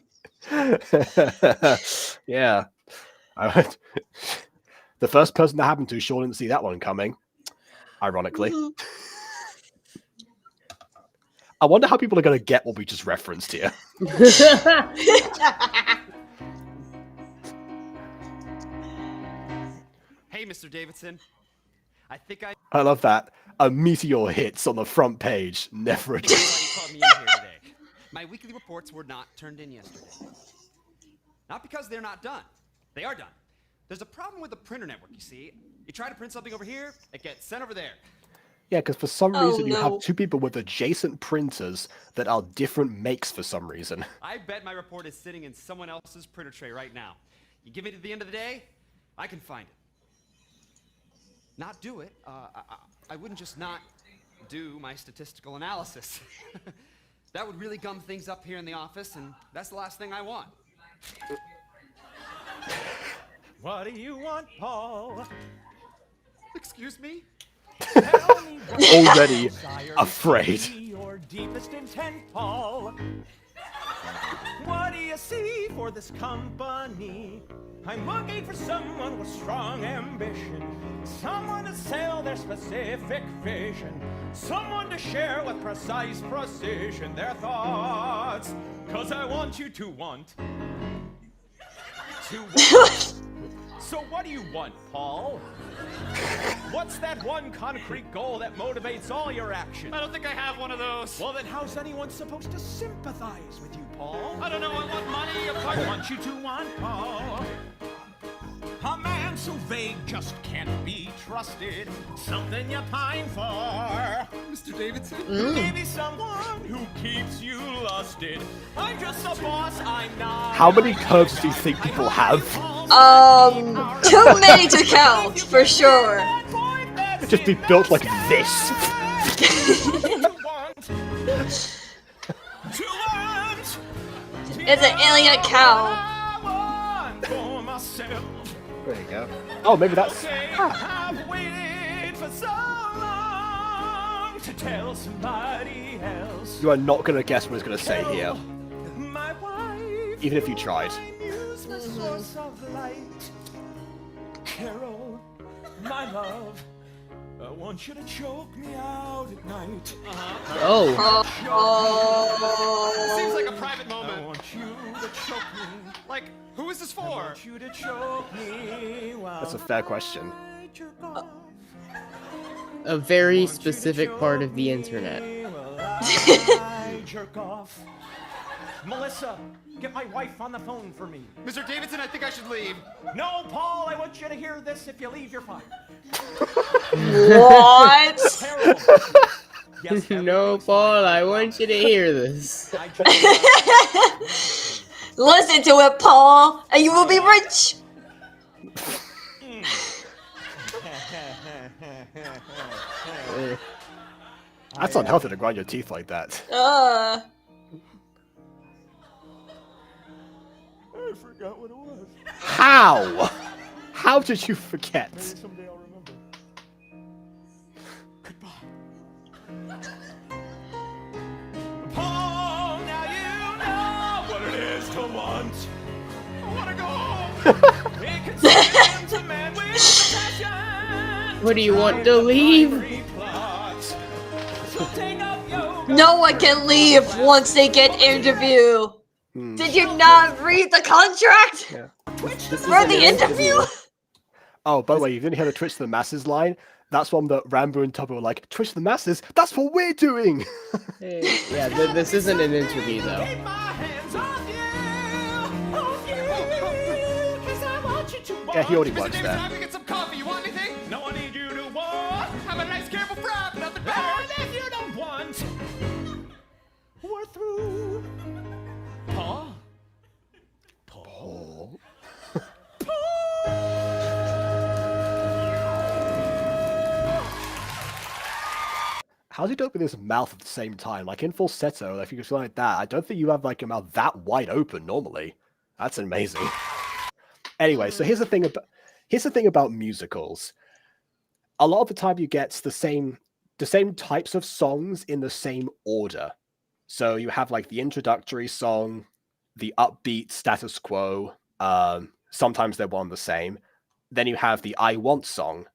Yeah. The first person that happened to sure didn't see that one coming. Ironically. I wonder how people are going to get what we just referenced here.
Hey, Mr. Davidson. I think
I love that. A meteor hits on the front page. Never again.
you called me in here today. My weekly reports were not turned in yesterday. Not because they're not done. They are done. There's a problem with the printer network, you see. You try to print something over here, it gets sent over there.
Yeah, because for some
Oh,
reason you have
no.
two people with adjacent printers that are different makes for some reason.
I bet my report is sitting in someone else's printer tray right now. You give me to the end of the day, I can find it. Not do it. I wouldn't just not do my statistical analysis. That would really gum things up here in the office, and that's the last thing I want.
What do you want, Paul?
Excuse me?
Tell me what
Already
desire
afraid.
to be your deepest intent, Paul. What do you see for this company? I'm looking for someone with strong ambition, someone to sell their specific vision, someone to share with precise precision their thoughts. 'Cause I want you to want. To want. So what do you want, Paul? What's that one concrete goal that motivates all your actions?
I don't think I have one of those.
Well, then how's anyone supposed to sympathize with you, Paul?
I don't know. I want money.
I want you to want Paul. A man so vague just can't be trusted. Something you pine for.
Mr. Davidson?
Maybe someone who keeps you lusted. I'm just a boss, I'm not.
How many curves do you think people have?
Too many to count, for sure.
Just be built like this.
It's an alien cow.
There you go. Oh, maybe that's...
I've waited for so long to tell somebody else.
You are not going to guess what it's going to say here.
My wife,
Even if you tried.
the source of light. Carol, my love, I want you to choke me out at night.
Oh.
Seems like a private moment.
I want you to choke me.
Like, who is this for?
I want you to choke me while
That's a fair question.
I jerk off.
A very specific part of the internet.
While I jerk off. Melissa, get my wife on the phone for me.
Mr. Davidson, I think I should leave.
No, Paul, I want you to hear this. If you leave, you're fired.
What?
Terrible. Yes,
No, Paul, I want you to hear this.
Listen to it, Paul, and you will be rich.
That's unhealthy to grind your teeth like that.
I forgot what it was.
How? How did you forget?
Maybe someday I'll remember. Goodbye. Paul, now you know what it is to want. I want to go home. It can stand to man with passion.
What do you want to leave?
No one can leave once they get interview. Did you not read the contract?
Yeah.
For the interview?
Oh, by the way, you didn't hear the Twitch to the Masses line? That's one that Rambo and Tubbo were like, Twitch to the Masses? That's what we're doing!
Yeah, this isn't an interview, though.
Yeah, he already
Mr.
works
Davidson,
there.
I'm gonna get some coffee. You want anything?
No, I need you to want.
Have a nice careful frap. Nothing better.
And if you don't want, we're through. Paul?
Paul? How's he do it with his mouth at the same time? Like in falsetto, if you go like that, I don't think you have like your mouth that wide open normally. That's amazing. Anyway, so here's the thing about musicals. A lot of the time you get the same types of songs in the same order. So you have like the introductory song, the upbeat status quo, sometimes they're one and the same. Then you have the I Want song.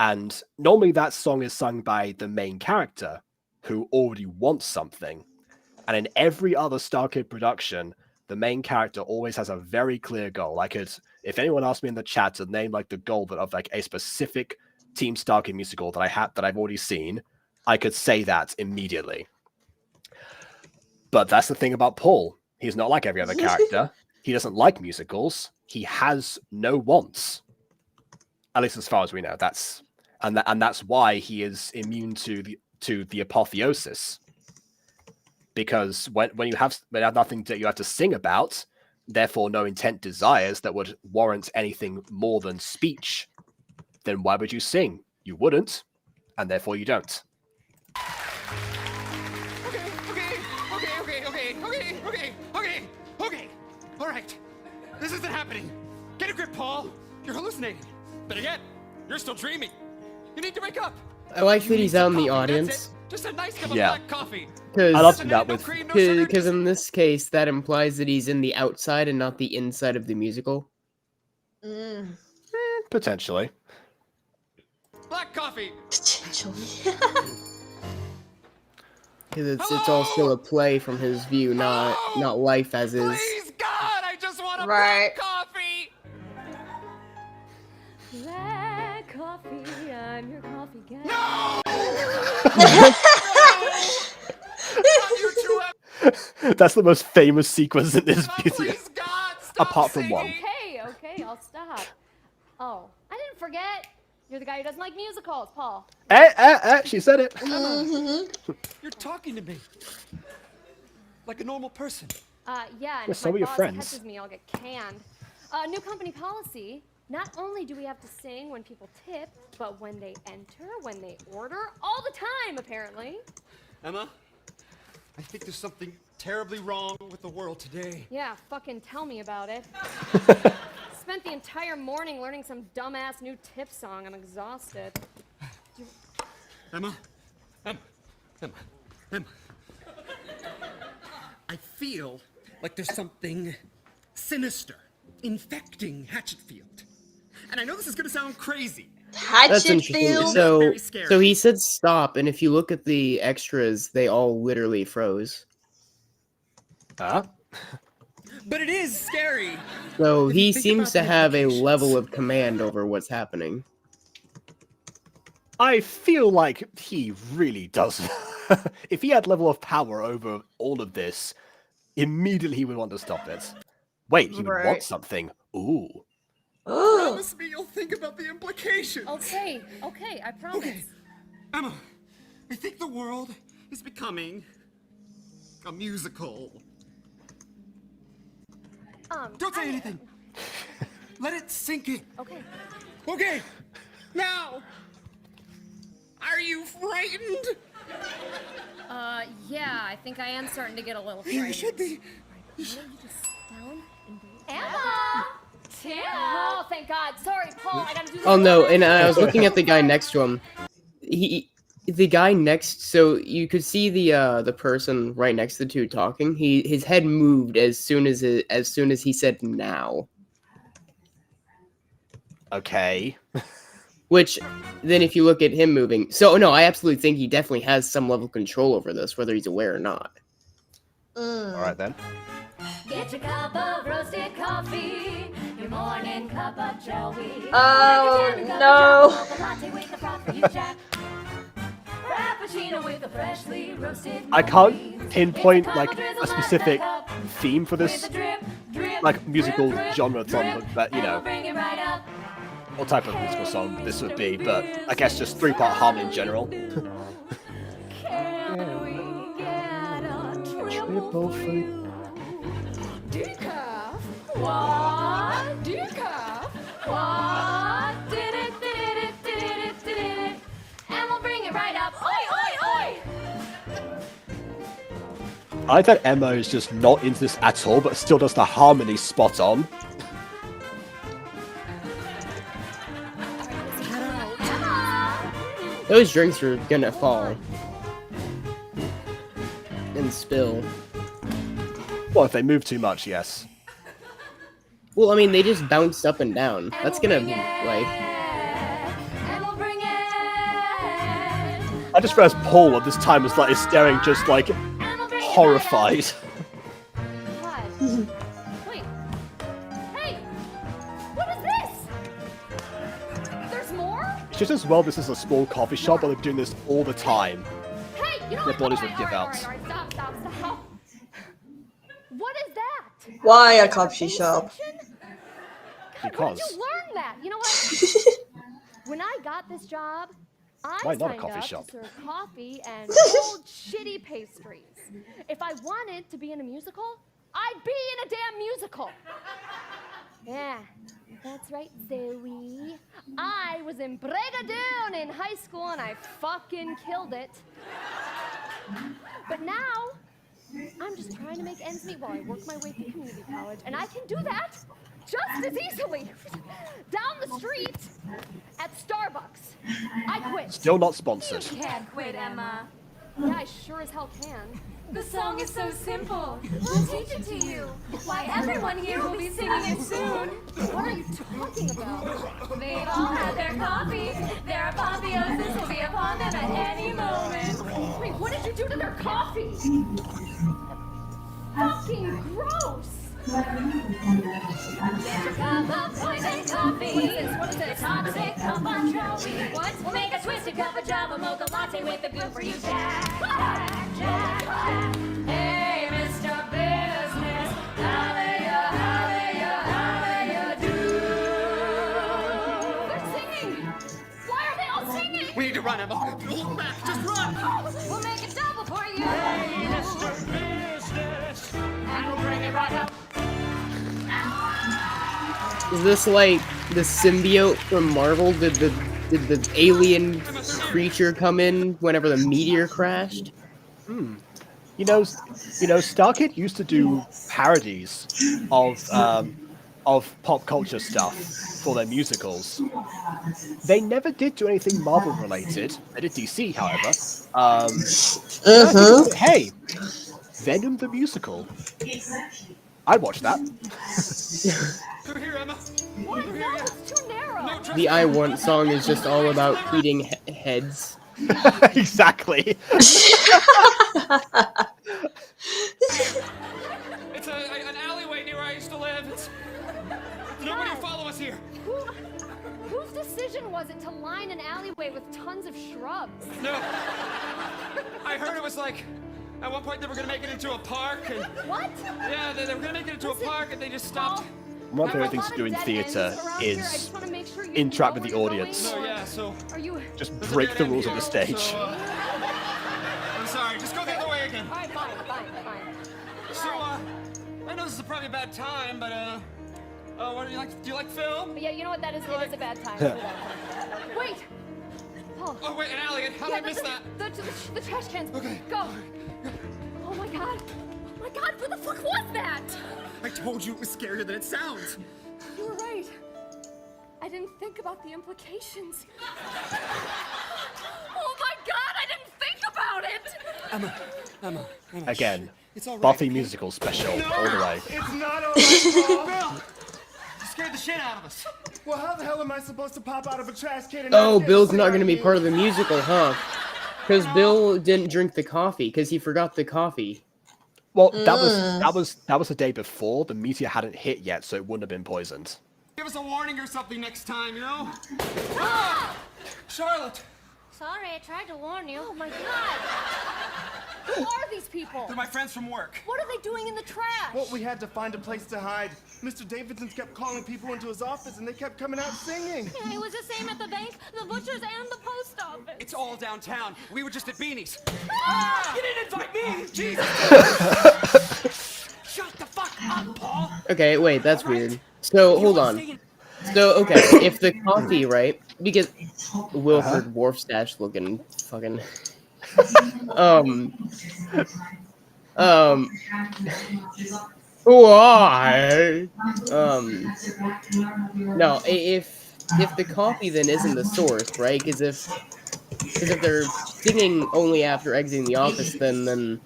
And normally that song is sung by the main character, who already wants something. And in every other Star Kid production, the main character always has a very clear goal. If anyone asked me in the chat to name like the goal of like a specific Team Star Kid musical that I've already seen, I could say that immediately. But that's the thing about Paul. He's not like every other character. He doesn't like musicals. He has no wants. At least as far as we know. That's why he is immune to the apotheosis. Because when you have nothing that you have to sing about, therefore no intent desires that would warrant anything more than speech, then why would you sing? You wouldn't, and therefore you don't.
Okay. All right. This isn't happening. Get a grip, Paul. You're hallucinating. Better yet, you're still dreaming. You need to wake up.
I like that he's out in the audience.
Just a nice cup of black coffee.
I love that
because in this case, that implies that he's in the outside and not the inside of the musical.
Potentially.
Black coffee.
Because it's all still a play from his view, not life as is.
Please, God, I just want a
Right.
black coffee.
Black coffee, I'm your coffee guy.
No!
That's the most famous sequence in this video.
Please, God, stop
Apart from one.
Okay, I'll stop. Oh, I didn't forget. You're the guy who doesn't like musicals, Paul.
She said it.
You're talking to me like a normal person.
Yeah, and
Well,
if
so
my
are your
boss
friends.
catches me, I'll get canned. New company policy. Not only do we have to sing when people tip, but when they enter, when they order, all the time, apparently.
Emma, I think there's something terribly wrong with the world today.
Yeah, fucking tell me about it. Spent the entire morning learning some dumbass new tip song. I'm exhausted.
Emma. I feel like there's something sinister infecting Hatchetfield. And I know this is gonna sound crazy.
That's interesting.
Hatchetfield.
So he said stop, and if you look at the extras, they all literally froze.
But it is scary.
So he seems to have a level of command over what's happening.
I feel like he really does. If he had level of power over all of this, immediately he would want to stop it. Wait, he would want something. Ooh.
Promise me you'll think about the implications.
Okay, I promise.
Okay. Emma, I think the world is becoming a musical. Don't say anything. Let it sink in.
Okay.
Okay. Now, are you frightened?
Yeah, I think I am starting to get a little
You
frightened.
should be.
You should just sit down and breathe. Emma! Tim! Oh, thank God. Sorry, Paul, I gotta do this.
Oh no, and I was looking at the guy next to him. The guy next, so you could see the person right next to the two talking. His head moved as soon as he said now.
Okay.
Which then, if you look at him moving, so no, I absolutely think he definitely has some level of control over this, whether he's aware or not.
All right then.
Get your cup of roasted coffee, your morning cup of Joey.
Oh no!
Latte with the frothy jack. Frappuccino with a freshly roasted.
I can't pinpoint like a specific theme for this like musical genre song, but you know, what type of musical song this would be. But I guess just 3-part harmony in general. Triple fruit.
Decaf? What? Decaf? What? Did it. And we'll bring it right up. Oi!
I like that Emma is just not into this at all, but still does the harmony spot on.
Those drinks are gonna fall and spill.
Well, if they move too much, yes.
Well, I mean, they just bounced up and down. That's gonna like.
I I just realized Paul at this time is like staring just like horrified.
What? Wait. Hey! What is this? There's more?
It's just as well this is a small coffee shop, but they're doing this all the time.
Hey, you know
Their
what?
bodies
Alright,
would give out.
alright, stop. What is that?
Why a coffee shop?
Where
Because.
did you learn that? You know what? When I got this job, I
Why not a
signed
coffee
up
shop?
to serve coffee and old shitty pastries. If I wanted to be in a musical, I'd be in a damn musical. Yeah, that's right, Zoe. I was in Brigadoon in high school and I fucking killed it. But now, I'm just trying to make ends meet while I work my way through community college, and I can do that just as easily down the street at Starbucks. I quit.
Still not sponsored.
You can't quit, Emma. Yeah, I sure as hell can.
The song is so simple. We'll teach it to you. Why, everyone here will be singing it soon.
What are you talking about?
They've all had their coffee. Their apotheosis will be upon them at any moment.
Wait, what did you do to their coffee? Fucking gross!
Get your cup of poison coffee.
What is this?
Toxic cup on trophy. What? We'll make a twisted cup of Java mocha latte with a view for you, Jack. Jack. Hey, Mr. Business. How do you do?
They're singing! Why are they all singing?
We need to run, Emma. Pull back, just run.
We'll make it double for you.
Hey, Mr. Business.
And we'll bring it right up.
Is this like the symbiote from Marvel? Did the alien creature come in whenever the meteor crashed?
You know, Starkid used to do parodies of pop culture stuff for their musicals. They never did do anything Marvel related. They did DC, however. Hey, Venom the musical. I'd watch that.
Over here, Emma.
What? No, it's too narrow.
The I Want song is just all about eating heads.
Exactly.
It's an alleyway near where I used to live. Nobody will follow us here.
Whose decision was it to line an alleyway with tons of shrubs?
No. I heard it was like, at one point they were going to make it into a park. And
What?
yeah, they were going to make it into a park and they just stopped.
One of the favorite things to do in theatre is interact with the audience.
No, yeah, so...
Are you...
Just break the rules of the stage.
So, I'm sorry, just go the other way again.
Alright, fine.
So, I know this is probably a bad time, but, what do you like film?
Yeah, you know what? It is a bad time. Wait! Paul.
Oh, wait, an alley. How did I miss that?
The trash cans.
Okay.
Go. Oh my god. What the fuck was that?
I told you it was scarier than it sounds.
You were right. I didn't think about the implications. Oh my god, I didn't think about it!
Emma.
Again,
It's all right,
Buffy
okay?
musical special all the way.
It's not alright,
Bill! You scared the shit out of us.
Well, how the hell am I supposed to pop out of a trash can and
Oh,
not get
Bill's
shit
not
on
going to be
me?
part of the musical, huh? Because Bill didn't drink the coffee because he forgot the coffee.
Well, that was the day before. The meteor hadn't hit yet, so it wouldn't have been poisoned.
Give us a warning or something next time, you know? Ah! Charlotte!
Sorry, I tried to warn you.
Oh my god! Who are these people?
They're my friends from work.
What are they doing in the trash?
Well, we had to find a place to hide. Mr. Davidson kept calling people into his office, and they kept coming out singing.
Yeah, it was the same at the bank, the butcher's, and the post office.
It's all downtown. We were just at Beanie's.
Ah! You didn't invite me! Jesus!
Shut the fuck up, Paul!
Okay, wait, that's weird. So, hold on. So, okay, if the coffee, right? Because Wilford Wharfstash looking fucking... Why? No, if the coffee then isn't the source, right? Because if they're singing only after exiting the office, then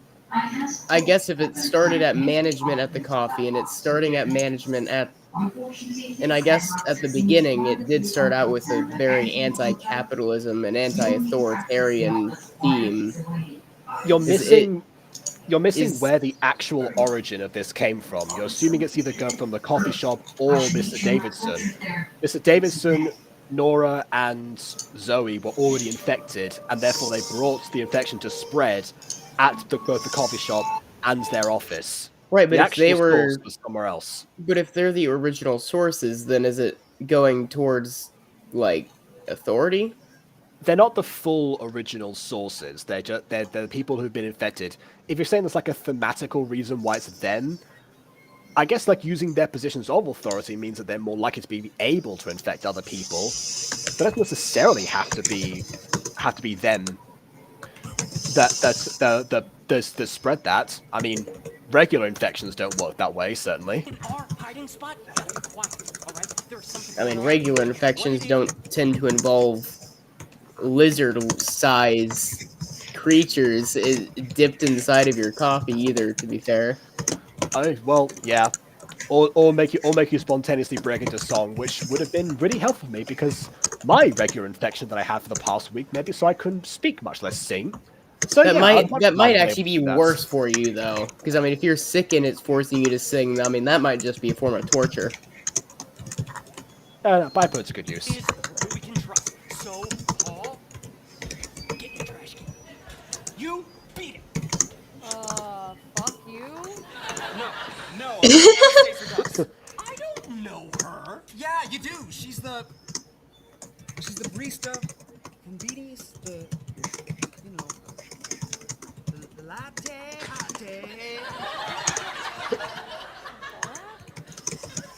I guess if it started at management at the coffee and it's starting at management at And I guess at the beginning, it did start out with a very anti-capitalism and anti-authoritarian theme.
You're
Is it
missing you're missing
is
where the actual origin of this came from. You're assuming it's either come from the coffee shop or Mr. Davidson. Mr. Davidson, Nora, and Zoe were already infected, and therefore they brought the infection to spread at both the coffee shop and their office.
right, but
The
if they
actual
were,
source was somewhere else.
but if they're the original sources, then is it going towards like authority?
They're not the full original sources. They're just they're the people who've been infected. If you're saying there's like a thematical reason why it's them, I guess like using their positions of authority means that they're more likely to be able to infect other people. But it doesn't necessarily have to be them that spread that. I mean, regular infections don't work that way, certainly.
I mean, regular infections don't tend to involve lizard-size creatures dipped inside of your coffee either, to be fair.
Well, yeah. Or make you spontaneously break into song, which would have been really helpful for me because my regular infection that I had for the past week, maybe so I couldn't speak, much less sing. So
that
yeah,
might actually be worse for you though, because I mean, if you're sick and it's forcing you to sing, I mean that might just be a form of torture.
Bipode's a good use.
We can trust. So, Paul, get in the trash can. You beat it.
Fuck you.
No. I don't know her.
Yeah, you do. She's the barista from Beanie's, the latte.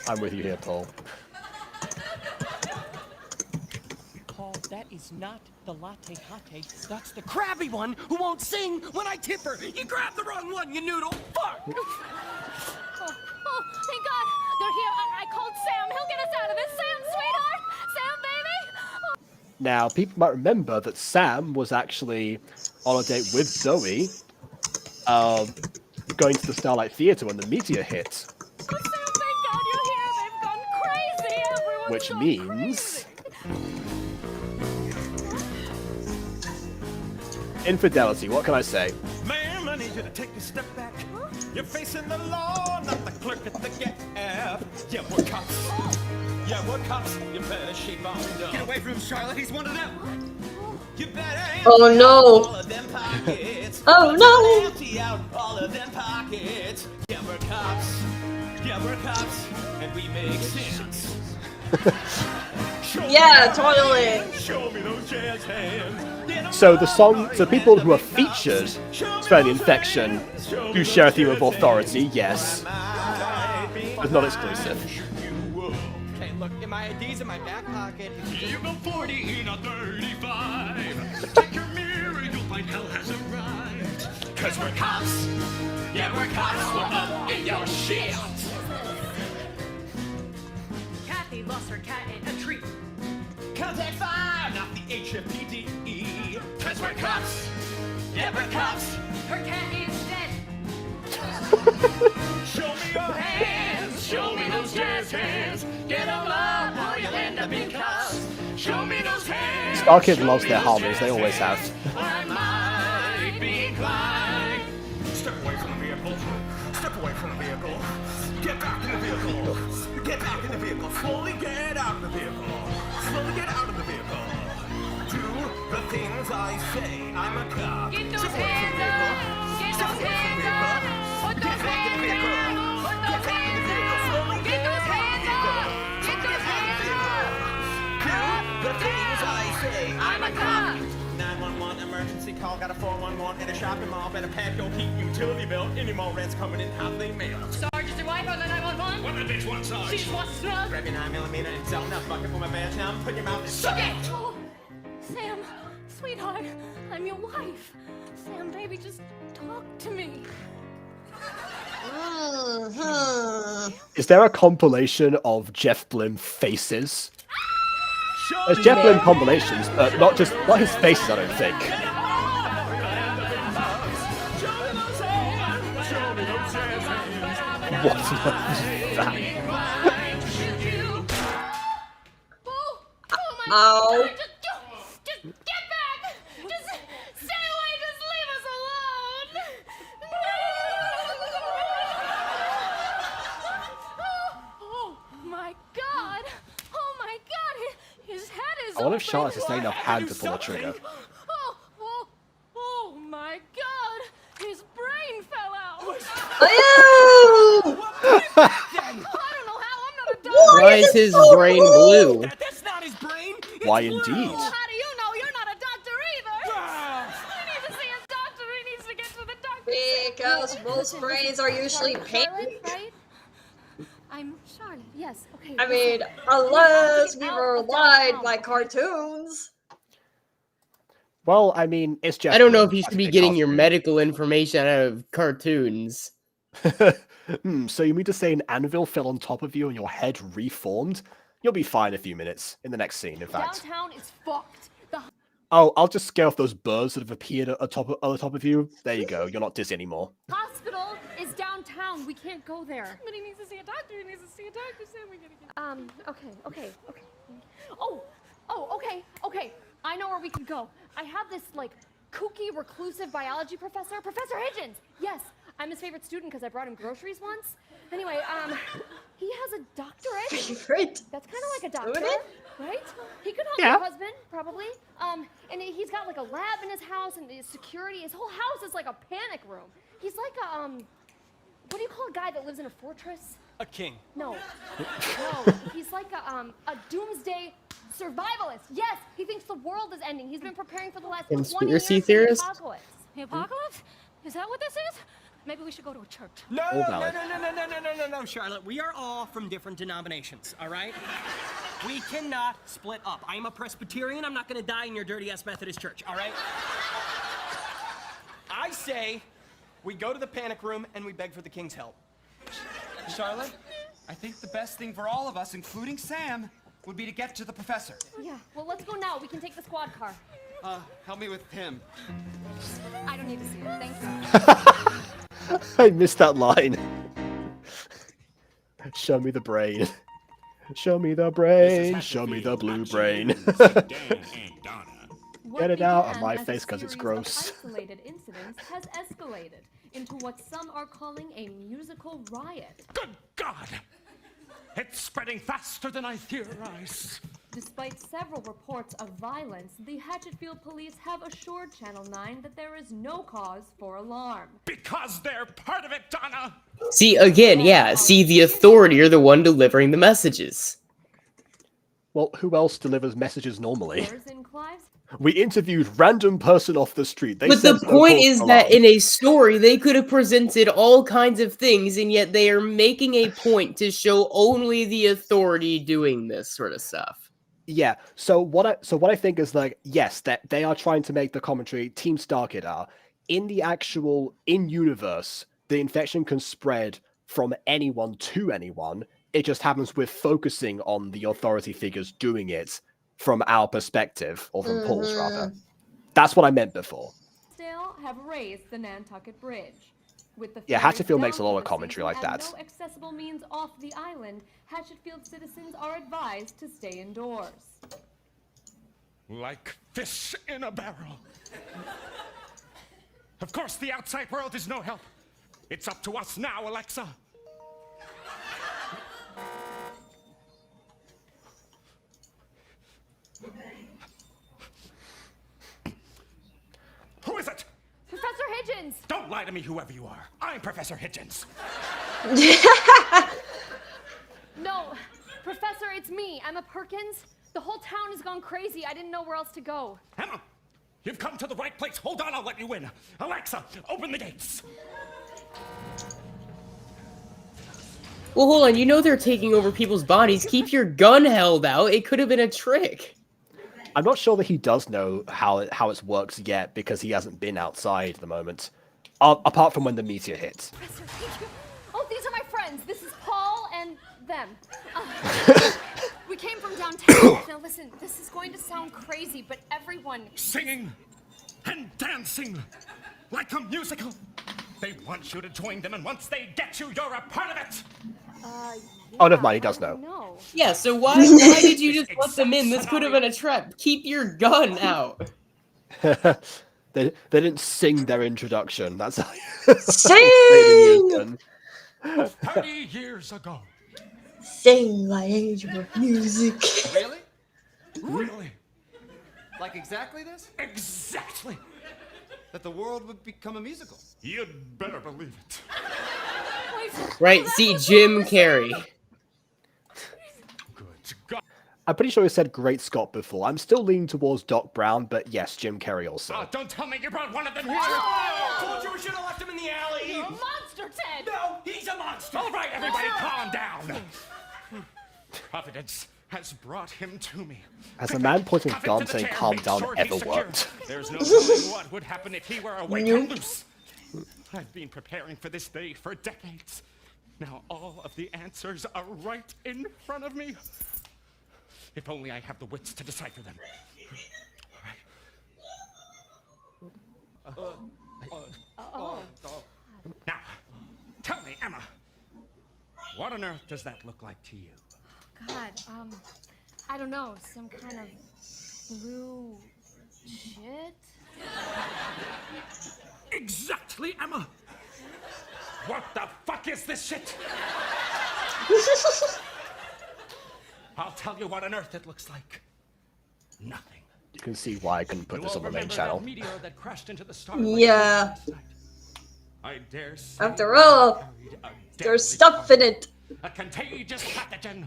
I'm with you here, Paul.
Paul, that is not the latte hate. That's the crabby one who won't sing when I tip her. You grabbed the wrong one, you noodle. Fuck!
Oh, thank God. They're here. I called Sam. He'll get us out of this. Sam, sweetheart. Sam, baby.
Now, people might remember that Sam was actually on a date with Zoe, going to the Starlight Theatre when the meteor hit.
Oh, Sam, thank God you're here. They've gone crazy. Everyone's
Which
gone
means... Infidelity, what can I say?
Ma'am, I need you to take a step back. You're facing the law, not the clerk at the gap. Yeah, we're cops. Yeah, we're cops. You better shape on up.
Get away from him, Charlotte. He's one of them.
You better
Oh no.
all of them pockets.
Oh no.
Empty out all of them pockets. Yeah, we're cops. Yeah, we're cops. And we make sense.
Yeah, totally.
Show me those jazz hands.
So the people who are featured spread the infection do share a theme of authority, yes. But not exclusive.
Okay, look, my ID's in my back pocket.
You go 40 in a 35. Check your mirror, you'll find hell has arrived. Cause we're cops. Yeah, we're cops. We're up in your shit.
Kathy lost her cat in a tree.
Contact fire, not the HFPD.
Cause we're cops. Yeah, we're cops.
Her cat is dead.
Show me your hands.
Show me those jazz hands. Get them up or you'll end up in cuffs. Show me those hands.
Star Kid loves their harmonies, they always have.
I might be inclined.
Step away from the vehicle. Step away from the vehicle. Get back in the vehicle. Get back in the vehicle. Slowly get out of the vehicle. Slowly get out of the vehicle. Do the things I say. I'm a cop.
Get those
Step away from the
hands
vehicle.
up. Get
Step
those
away from the
hands
vehicle.
up. Put
Get
those
back in the
hands
vehicle.
down. Put
Get
those
back in the
hands
vehicle.
down.
Slowly
Get those hands up. Get those hands up.
Do the things I say.
I'm a cop.
911 emergency call. Got a 411 in a shopping mall. Better pack your heat utility bill. Any more rents coming in hotly mailed.
Sarge, is your wife on the 911?
What the bitch wants Sarge?
She's wants snug.
Grab your 9mm and zone up bucket for my badge. Now put your mouth and suck it.
Oh, Sam, sweetheart, I'm your wife. Sam, baby, just talk to me.
Is there a compilation of Jeff Blim faces? There's Jeff Blim compilations, but not his faces, I don't think. What was that?
Ow.
Just get back! Just stay away! Just leave us alone! Oh my god! Oh my god! His head is
I wonder
open!
if Charlotte has enough hand to pull the trigger.
Oh my god! His brain fell out!
Ew!
I don't know how, I'm not a doctor!
Why is his brain blue?
That's not his brain.
Why
It's blue.
indeed?
Well, how do you know? You're not a doctor either! We need to see a doctor! He needs to get to the doctor!
Because most brains are usually pink.
Charlotte, right? I'm Charlotte. Yes. Okay.
I mean,
listen.
unless
We
we
have to get
were
out of
lied
downtown.
by cartoons.
Well, I mean, it's just.
I don't know if you should be getting your medical information out of cartoons.
So you mean to say an anvil fell on top of you and your head reformed? You'll be fine in a few minutes. In the next scene, in fact.
Downtown is fucked.
Oh, I'll just scare off those birds that have appeared at the top of you. There you go. You're not dizzy anymore.
Hospital is downtown. We can't go there.
But he needs to see a doctor, he needs to see a doctor, Sam, we gotta get...
Okay. Okay. I know where we can go. I have this, like, kooky, reclusive biology professor, Professor Higgins. Yes, I'm his favorite student because I brought him groceries once. Anyway, he has a doctorate.
Favorite?
That's kind of like a doctor,
Student?
right? He could help
Yeah.
your husband, probably. And he's got, like, a lab in his house and his security. His whole house is like a panic room. He's like a, what do you call a guy that lives in a fortress?
A king.
No, he's like a doomsday survivalist. Yes, he thinks the world is ending. He's been preparing for the last 20 years
Conspiracy
for
theorist?
the apocalypse.
The apocalypse? Is that what this is? Maybe we should go to a church.
No,
All
no,
valid.
no, Charlotte. We are all from different denominations, all right? We cannot split up. I'm a Presbyterian. I'm not going to die in your dirty-ass Methodist church, all right? I say we go to the panic room and we beg for the king's help.
Charlotte, I think the best thing for all of us, including Sam, would be to get to the professor.
Yeah, well, let's go now. We can take the squad car.
Help me with him.
I don't need to see it. Thank you.
I missed that line. Show me the brain. Show me the brain. Show me the blue brain. Get it out of my face because it's gross.
Isolated incidents has escalated into what some are calling a musical riot.
Good God! It's spreading faster than I theorized.
Despite several reports of violence, the Hatchetfield police have assured Channel 9 that there is no cause for alarm.
Because they're part of it, Donna!
See, again, yeah, see, the authority are the one delivering the messages.
Well, who else delivers messages normally?
Where's in Clive's?
We interviewed random person off the street. They
But
said
the
no
point
cause
is
for
that
alarm.
in a story, they could have presented all kinds of things, and yet they are making a point to show only the authority doing this sort of stuff.
Yeah. So what I think is like, yes, that they are trying to make the commentary Team Starkid are in the actual in-universe, the infection can spread from anyone to anyone. It just happens we're focusing on the authority figures doing it from our perspective, or from Paul's rather. That's what I meant before.
Still have raised the Nantucket Bridge. With the
Yeah,
ferries
Hatchetfield makes a
down
lot
for
of
the
commentary
season
like
and
that.
no accessible means off the island, Hatchetfield citizens are advised to stay indoors.
Like fish in a barrel. Of course, the outside world is no help. It's up to us now, Alexa. Who is it?
Professor Higgins!
Don't lie to me, whoever you are. I'm Professor Higgins.
No, Professor, it's me. Emma Perkins. The whole town has gone crazy. I didn't know where else to go.
Emma, you've come to the right place. Hold on, I'll let you in. Alexa, open the gates.
Well, hold on, you know they're taking over people's bodies. Keep your gun held out. It could have been a trick.
I'm not sure that he does know how it works yet because he hasn't been outside at the moment. Apart from when the meteor hit.
Professor, thank you. Oh, these are my friends. This is Paul and them. We came from downtown. Now listen, this is going to sound crazy, but everyone...
Singing and dancing like a musical. They want you to join them, and once they get you, you're a part of it.
Oh, never mind. He does know.
No.
Yeah, so why did you just let them in? This could have been a trap. Keep your gun out.
They didn't sing their introduction. That's how
Sing!
30 years ago.
Sing my angel of music.
Really?
Really?
Like exactly this?
Exactly.
That the world would become a musical.
You'd better believe it.
Right, see, Jim Carrey.
I'm pretty sure he said Great Scott before. I'm still leaning towards Doc Brown, but yes, Jim Carrey also.
Oh, don't tell me you brought one of them here.
Told you we should have left him in the alley.
You're a monster, Ted.
No, he's a monster.
All right, everybody, calm down. Providence has brought him to me.
Has a man pointing a
Cuff
gun
into the
saying
chair,
calm
make
down
sure
ever
he's secure.
worked?
There's no telling what would happen if he were awake and loose. I've been preparing for this day for decades. Now all of the answers are right in front of me. If only I have the wits to decipher them. Now, tell me, Emma, what on earth does that look like to you?
God, I don't know, some kind of blue shit?
Exactly, Emma! What the fuck is this shit? I'll tell you what on earth it looks like. Nothing.
You can see why I couldn't put this on the main channel.
That meteor that crashed into the star
Yeah.
I dare say
After all, there's stuff in it.
a contagious pathogen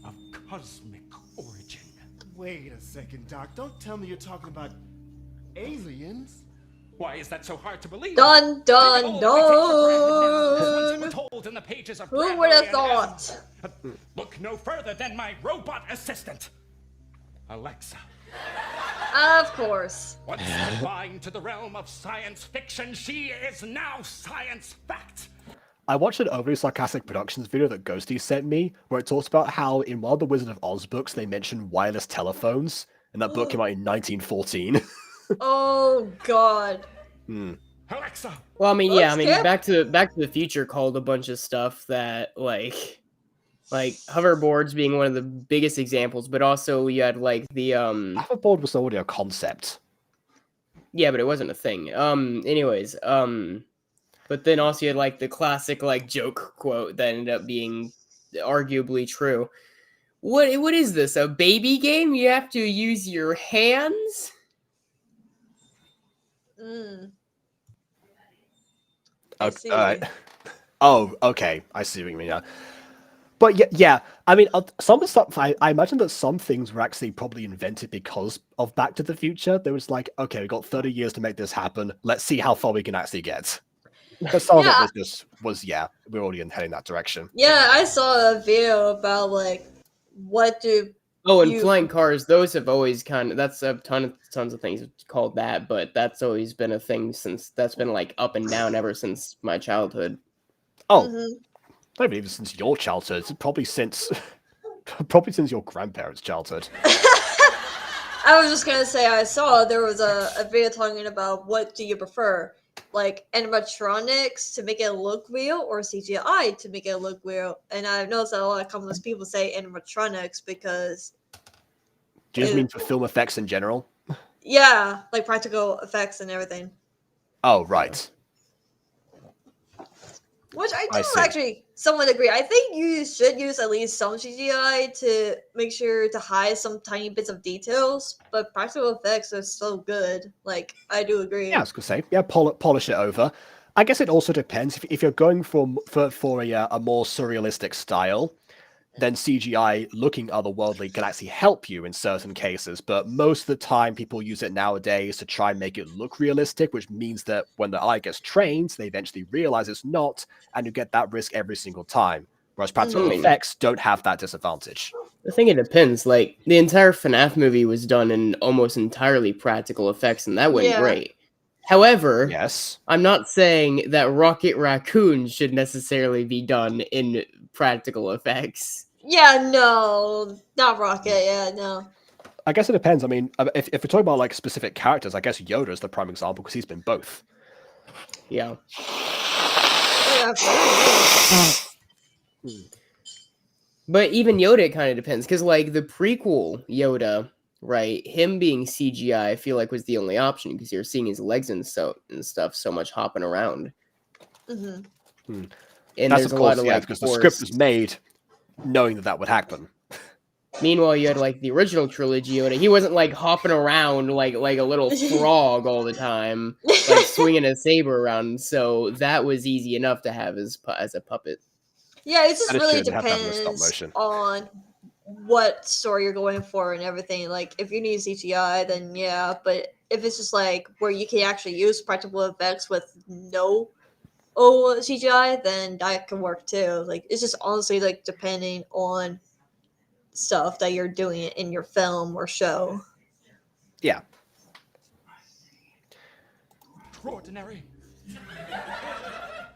of cosmic origin.
Wait a second, Doc. Don't tell me you're talking about aliens.
Why is that so hard to believe?
Dun dun
Dun!
dun!
Told in the pages of
Who would have
Bradbury and
thought?
Aidan. Look no further than my robot assistant, Alexa.
Of course.
Once confined to the realm of science fiction, she is now science fact.
I watched an overly sarcastic productions video that Ghosty sent me, where it talks about how in one of the Wizard of Oz books they mentioned wireless telephones, and that book came out in 1914.
Oh God.
Alexa.
Well, I mean, yeah, I mean,
Skip.
Back to the Future called a bunch of stuff that like hoverboards being one of the biggest examples, but also you had like the
Hoverboard was already a concept.
Yeah, but it wasn't a thing. Anyways, but then also you had like the classic like joke quote that ended up being arguably true. What is this? A baby game? You have to use your hands?
Okay, alright. Oh, okay. I see what you mean now. But yeah, I mean, some of the stuff, I imagine that some things were actually probably invented because of Back to the Future. There was like, okay, we got 30 years to make this happen. Let's see how far we can actually get. Because some of it we're already heading that direction.
Yeah, I saw a video about like what do.
Oh, and flying cars, those have always that's a tons of things called that, but that's always been a thing that's been like up and down ever since my childhood.
Oh, not even since your childhood. Probably since your grandparents' childhood.
I was just gonna say I saw there was a video talking about what do you prefer, like animatronics to make it look real or CGI to make it look real, and I've noticed that a lot of common people say animatronics because.
Do you just mean for film effects in general?
Yeah, like practical effects and everything.
Oh, right.
Which I do actually somewhat agree. I think you should use at least some CGI to make sure to hide some tiny bits of details, but practical effects are so good. Like, I do agree.
Yeah, I was going to say, yeah, polish it over. I guess it also depends. If you're going for a more surrealistic style, then CGI looking otherworldly can actually help you in certain cases, but most of the time people use it nowadays to try and make it look realistic, which means that when the eye gets trained, they eventually realize it's not, and you get that risk every single time. Whereas practical effects don't have that disadvantage.
I think it depends. Like, the entire FNAF movie was done in almost entirely practical effects, and that went great. However, I'm not saying that Rocket Raccoon should necessarily be done in practical effects.
Yeah, no, not Rocket. Yeah, no.
I guess it depends. I mean, if we're talking about like specific characters, I guess Yoda is the prime example because he's been both.
Yeah. But even Yoda, it kind of depends, because like the prequel Yoda, right? Him being CGI, I feel like was the only option because you're seeing his legs and stuff so much hopping around.
Mhm.
And
That's
there's
of
a
course,
lot of
yeah,
like
because the script was
forced-
made knowing that would happen.
Meanwhile, you had like the original trilogy Yoda. He wasn't like hopping around like a little frog all the time, like swinging a saber around. So that was easy enough to have as a puppet.
Yeah, it just
That is
really
true, they have to have it in stop
depends
motion.
on what story you're going for and everything. Like, if you need CGI, then yeah. But if it's just like where you can actually use practical effects with no CGI, then that can work too. Like, it's just honestly like depending on stuff that you're doing in your film or show.
Yeah.
Extraordinary.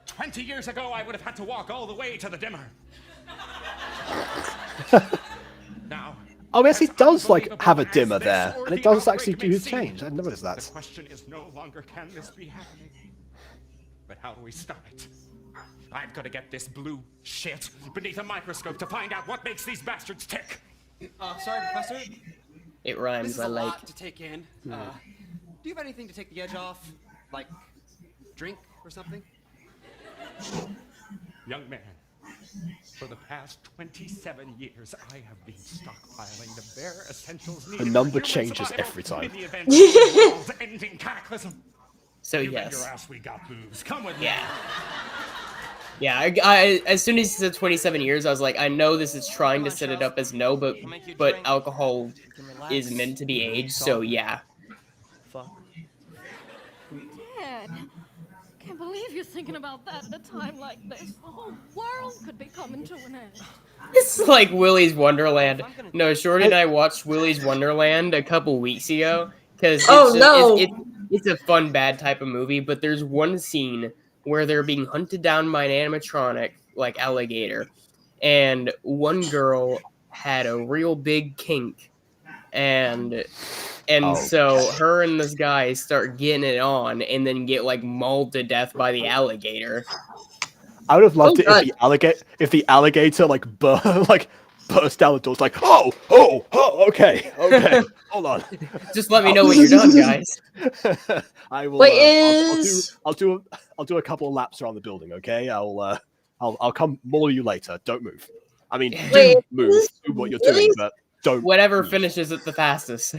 20 years ago, I would have had to walk all the way to the dimmer. Now,
Oh, yes, it
as
does like
unbelievable
have a
as
dimmer
this
there,
or
and it
the
does
outbreak
actually
may
do
seem,
change. I noticed
The
that.
question is no longer can this be happening, but how do we stop it? I've got to get this blue shit beneath a microscope to find out what makes these bastards tick.
Sorry, Professor.
It
This
rhymes.
is
I
a
like.
lot to take in. Do you have anything to take the edge off? Like, drink or something?
Young man, for the past 27 years, I have been stockpiling the bare essentials needed
The number
for human
changes
survival
every time.
in the event of a world-ending cataclysm.
So
You bet
yes.
your ass we got boobs. Come with me.
Yeah. Yeah, I as soon as he said 27 years, I was like, I know this is trying to set it up as no, but alcohol is meant to be aged, so yeah.
Fuck.
Dad, can't believe you're thinking about that at a time like this. The whole world could be coming to an end.
It's like Willy's Wonderland. No, Shorty and I watched Willy's Wonderland a couple weeks ago because it's a fun bad type of movie. But there's one scene where they're being hunted down by an animatronic like alligator, and one girl had a real big kink, and so her and this guy start getting it on, and then get like mauled to death by the alligator.
I would have loved it if the alligator like burst down the doors like okay hold on.
Just let me know when you're done, guys.
I will.
Wait,
I'll do a couple of laps around the building. Okay, I'll come maul you later. Don't move. I mean, do move. Do what you're doing, but don't.
Whatever finishes it the fastest.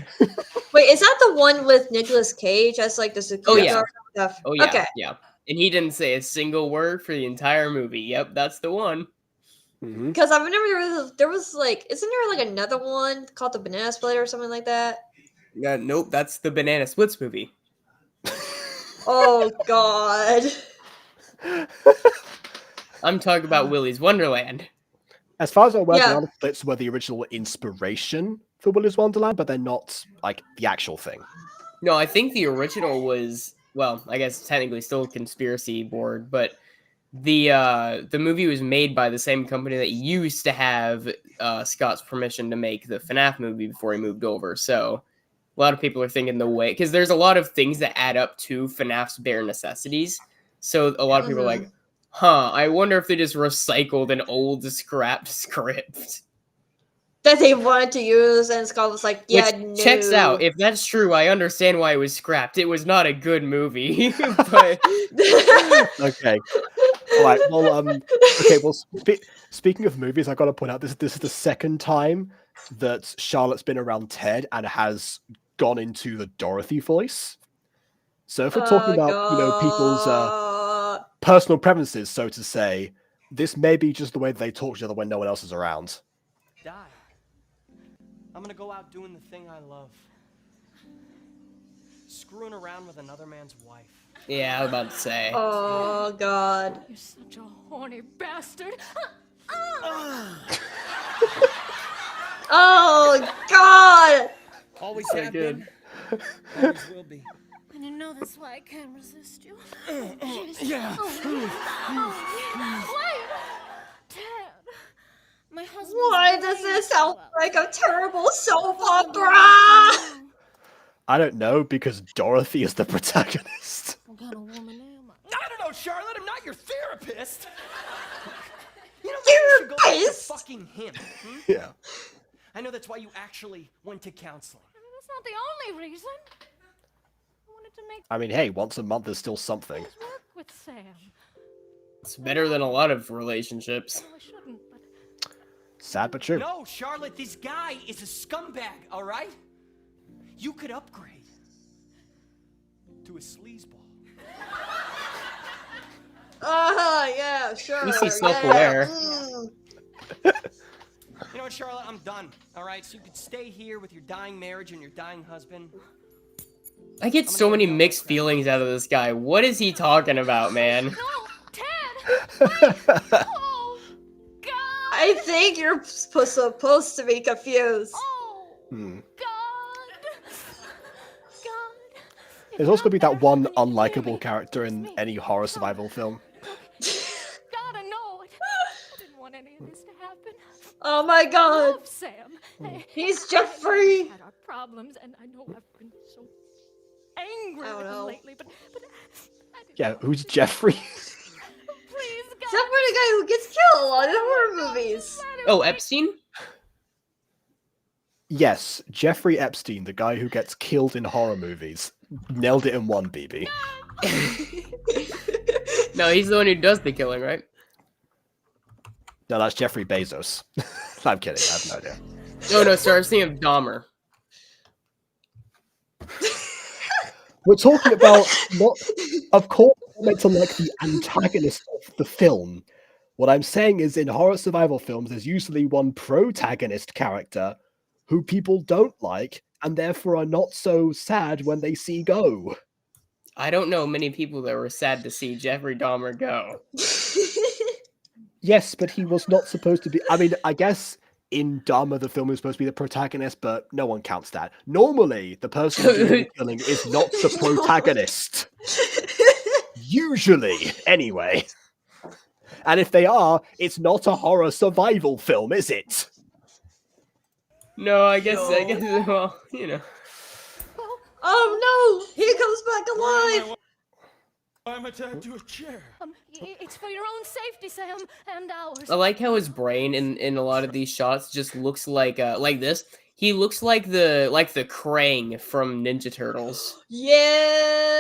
Wait, is that the one with Nicolas Cage as like the security guard stuff?
Oh yeah.
Okay.
Yeah. And he didn't say a single word for the entire movie. Yep, that's the one.
Because I remember there was like, isn't there like another one called the Banana Split or something like that?
Nope, that's the Banana Splits movie.
Oh God.
I'm talking about Willy's Wonderland.
As far as I'm aware, Banana Splits were the original inspiration for Willy's Wonderland, but they're not like the actual thing.
No, I think the original was, well, I guess technically still a conspiracy board, but the movie was made by the same company that used to have Scott's permission to make the FNAF movie before he moved over. So a lot of people are thinking the way, because there's a lot of things that add up to FNAF's bare necessities. So a lot of people are like, I wonder if they just recycled an old scrapped script
that they wanted to use, and Scott was like, yeah, no.
Checks out. If that's true, I understand why it was scrapped. It was not a good movie. But
okay. All right. Well, okay. Well, speaking of movies, I got to point out this is the second time that Charlotte's been around Ted and has gone into the Dorothy voice. So if we're talking about people's personal preferences, so to say, this may be just the way they talk to each other when no one else is around.
Die. I'm gonna go out doing the thing I love. Screwing around with another man's wife.
yeah, I was about to say.
Oh God.
You're such a horny bastard.
Oh God.
Always
So
have
good.
been. Always will be.
And you know that's why I can't resist you.
Yeah.
Wait! Ted! My husband.
Why does this sound like a terrible soap opera?
I don't know, because Dorothy is the protagonist.
What kind of woman am I?
I don't know, Charlotte. I'm not your therapist. You know,
You're Christ!
Fucking him. Hmm?
Yeah.
I know that's why you actually went to counseling.
That's not the only reason. I wanted to make
I mean, hey, once a month is still something.
things work with Sam.
It's better than a lot of relationships.
I shouldn't, but
Sad but true.
No, Charlotte, this guy is a scumbag, all right? You could upgrade to a sleazeball.
Yeah, sure.
At least he's self-aware.
Mm.
You know what, Charlotte? I'm done, all right? So you could stay here with your dying marriage and your dying husband.
I get so many mixed feelings out of this guy. What is he talking about, man?
no, Ted. Oh, God.
I think you're supposed to be confused.
Oh,
Hmm.
God.
There's also going to be that one unlikable character in any horror survival film.
God, I know it. I didn't want any of this to happen.
Oh my
I
god.
love Sam.
He's Jeffrey.
We had our problems, and I know I've been so angry
I don't
with him
know.
lately, but
Yeah, who's Jeffrey?
please, God.
Except for the guy who gets killed in horror movies.
Oh, Epstein?
Yes, Jeffrey Epstein, the guy who gets killed in horror movies. Nailed it in one, BB.
No, he's the one who does the killing, right?
No, that's Jeffrey Bezos. I'm kidding, I have no idea.
No, sorry, I was thinking of Dahmer.
We're talking about, not, of course, we're meant to like the antagonist of the film. What I'm saying is, in horror survival films, there's usually one protagonist character who people don't like, and therefore are not so sad when they see go.
I don't know many people that were sad to see Jeffrey Dahmer go.
Yes, but he was not supposed to be. I mean, I guess in Dahmer, the film is supposed to be the protagonist, but no one counts that. Normally, the person doing the killing is not the protagonist. Usually, anyway. And if they are, it's not a horror survival film, is it?
No, I guess, well, you know.
Oh no! He comes back alive!
I'm attached to a chair.
It's for your own safety, Sam, and ours.
I like how his brain in a lot of these shots just looks like this. He looks like the Krang from Ninja Turtles.
Yes!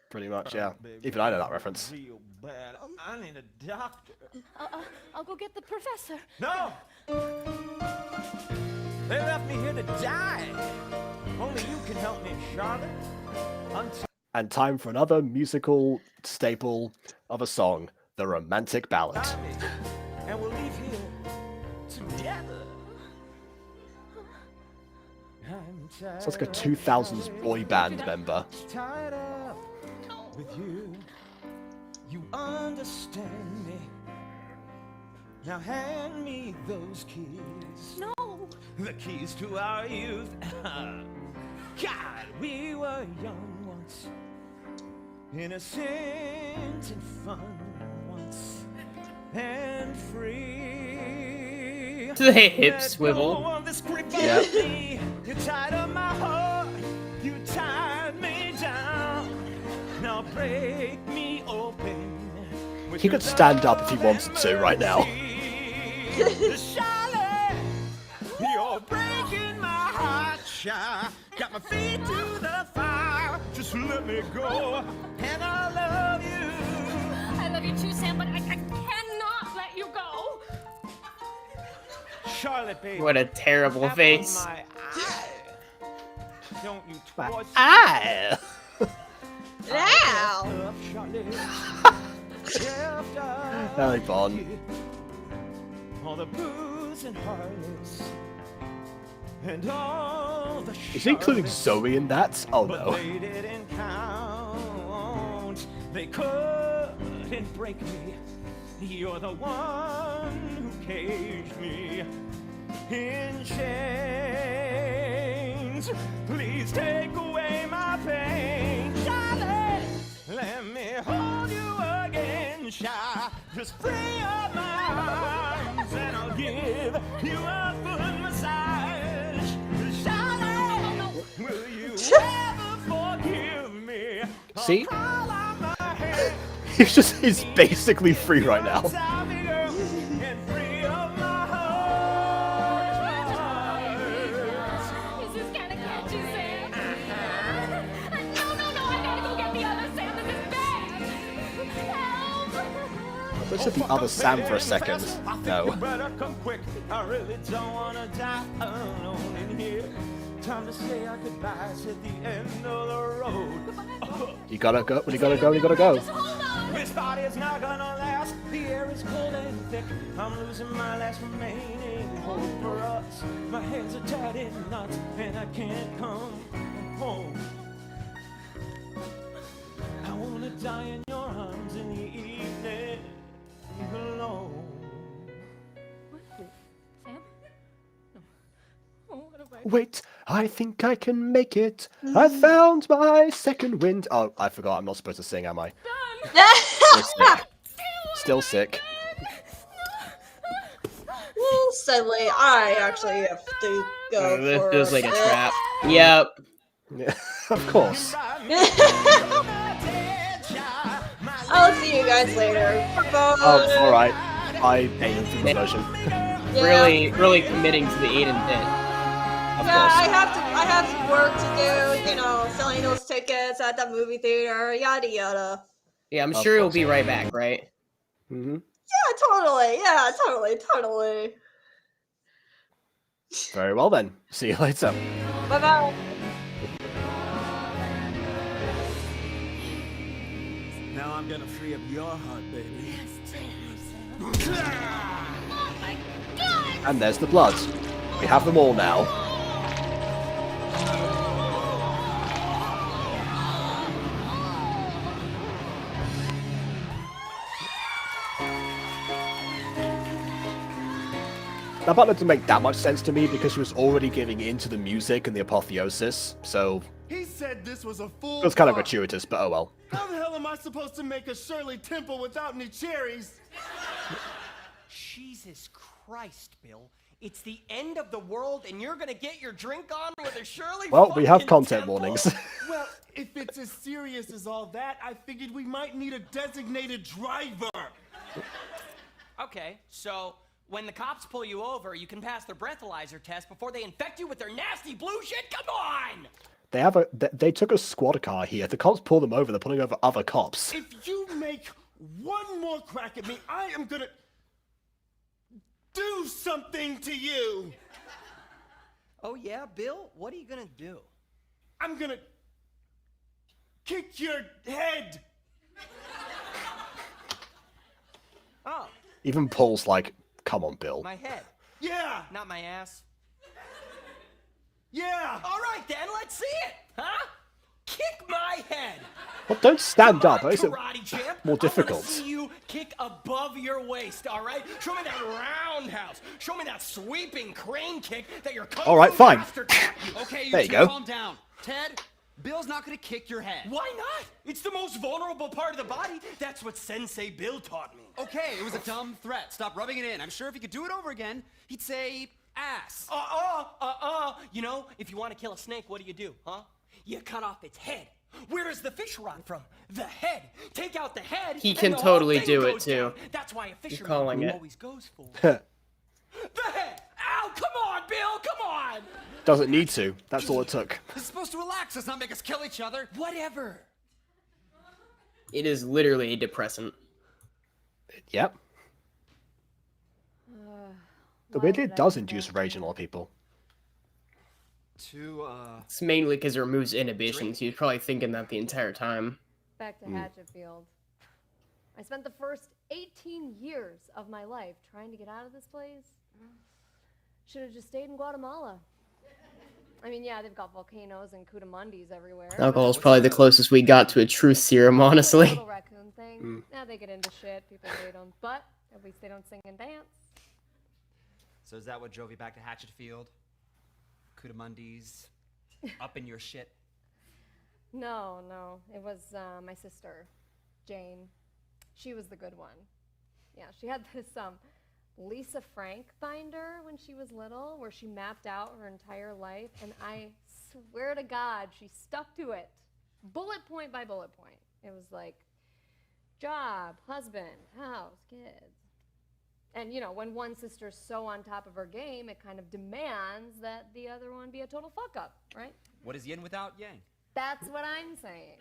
Pretty much, yeah. Even I know that reference.
Real bad. I need a doctor.
I'll go get the professor.
No! They left me here to die. Only you can help me, Charlotte.
And time for another musical staple of a song, the romantic ballad.
And we'll leave here together.
Sounds like a 2000s boy band member.
Tied up with you. You understand me. Now hand me those keys.
No.
The keys to our youth. God, we were young once. Innocent and fun once. And free.
The hip swivel.
Yeah. You tied up my heart. You tied me down. Now break me open.
He could stand up if he wanted to right now.
Charlotte, you're breaking my heart, child. Got my feet to the fire. Just let me go, and I love you.
I love you too, Sam, but I cannot let you go.
Charlotte, baby.
What a terrible
apple
face.
my eye. Don't you twist
Eye.
Now.
Ellie Bond.
All the booze and harlots and all the
Is he including
charlats,
Zoe in that? Oh
but
no.
they didn't count. They couldn't break me. You're the one who caged me in chains. Please take away my pain, Charlotte. Let me hold you again, child. Just free up my arms and I'll give you a full massage. Charlotte, will you ever forgive me?
See? He's basically free right now. Let's hit the other Sam for a second. No.
Better come quick. I really don't wanna die alone in here. Time to say our goodbyes at the end of the road.
You gotta go. When you gotta go, you gotta go.
This party is not gonna last. The air is cold and thick. I'm losing my last remaining hope for us. My hands are tied in knots and I can't come home. I wanna die in your arms in the evening alone.
Sam? No. Oh, what have I...
Wait, I think I can make it. I found my second wind. Oh, I forgot. I'm not supposed to sing, am I? Still sick. Still sick.
Well, sadly, I actually have to go
This
for
feels like a
it.
trap. Yep.
Yeah, of course.
I'll see you guys later. Bye.
Oh, alright. I Aiden for the version.
Yeah.
Really committing to the Aiden bit.
Of
Yeah,
course.
I have some work to do, you know, selling those tickets at the movie theater, yada yada.
Yeah, I'm
Of
sure you'll
course.
be right back, right?
Mm-hmm.
Yeah, totally.
Very well then. See you later.
Bye bye.
Now I'm gonna free up your heart, baby.
And there's the blood. We have them all now. That part doesn't make that much sense to me because she was already giving in to the music and the apotheosis, so
He said this was a full
it was kind of
bar.
gratuitous, but oh well.
How the hell am I supposed to make a Shirley Temple without any cherries?
Jesus Christ, Bill. It's the end of the world and you're gonna get your drink on with a Shirley
Well, we have
fucking
content
Temple?
warnings.
Well, if it's as serious as all that, I figured we might need a designated driver.
Okay, so when the cops pull you over, you can pass their breathalyzer test before they infect you with their nasty blue shit? Come on!
They took a squad car here. The cops pull them over. They're pulling over other cops.
If you make one more crack at me, I am gonna do something to you.
Oh yeah, Bill? What are you gonna do?
I'm gonna kick your head.
Oh,
Even Paul's like, come on, Bill.
my head.
Yeah,
Not my ass.
yeah.
All right then, let's see it, huh? Kick my head.
Well, don't stand up.
Come on,
It's
karate champ.
more
I
difficult.
wanna see you kick above your waist, all right? Show me that roundhouse. Show me that sweeping crane kick that you're
All right, fine.
Okay,
There you
two,
go.
calm down. Ted, Bill's not gonna kick your head.
Why not? It's the most vulnerable part of the body. That's what Sensei Bill taught me.
Okay, it was a dumb threat. Stop rubbing it in. I'm sure if he could do it over again, he'd say ass.
You know, if you want to kill a snake, what do? Huh? You cut off its head. Where does the fish rot from? The head. Take out the head.
He
and
can
the whole
totally
thing
do it,
goes
too.
down. That's why a
You're calling
fisherman
it.
always goes for the head. Ow! Come on, Bill. Come on.
Doesn't need to. That's all it took.
This is supposed to relax us, not make us kill each other.
Whatever.
It is literally a depressant.
Yep. The weirdly it does induce rage in a lot of people.
It's mainly because it removes inhibitions. He was probably thinking that the entire time.
Back to Hatchetfield. I spent the first 18 years of my life trying to get out of this place. Should have just stayed in Guatemala. I mean, yeah, they've got volcanoes and cutamundis everywhere.
Alcohol is probably the closest we got to a truth serum, honestly.
Little raccoon thing. Yeah, they get into shit. People hate them, but at least they don't sing and dance.
So is that what drove you back to Hatchetfield? Cutamundis, up in your shit?
No, it was my sister, Jane. She was the good one. Yeah, she had this Lisa Frank binder when she was little, where she mapped out her entire life, and I swear to God, she stuck to it, bullet point by bullet point. It was like job, husband, house, kids. And you know, when one sister's so on top of her game, it kind of demands that the other one be a total fuck up, right?
What is yin without yang?
That's what I'm saying.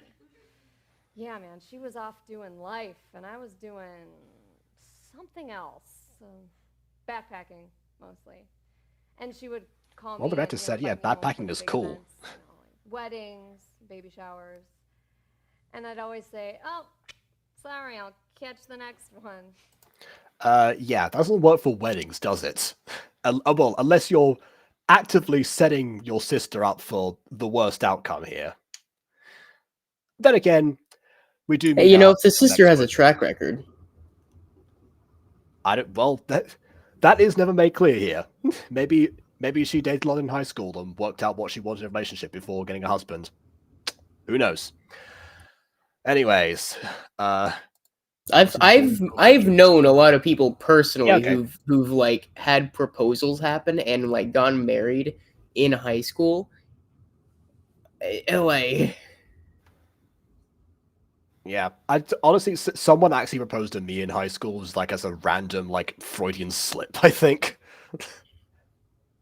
Yeah, man, she was off doing life, and I was doing something else. Backpacking, mostly. And she would call
Well,
me
the
and,
director said, yeah,
invite me along
backpacking
to
is
big
cool.
events, weddings, baby showers. And I'd always say, oh, sorry, I'll catch the next one.
Yeah, it doesn't work for weddings, does it? Well, unless you're actively setting your sister up for the worst outcome here. Then again, we do.
Hey, if the sister has a track record,
I don't. Well, that is never made clear here. Maybe she dated a lot in high school and worked out what she wanted in a relationship before getting a husband. Who knows? Anyways,
I've known a lot of people personally
Yeah, okay.
who've like had proposals happen and like gotten married in high school. Like,
yeah, honestly, someone actually proposed to me in high school was like as a random like Freudian slip. I think.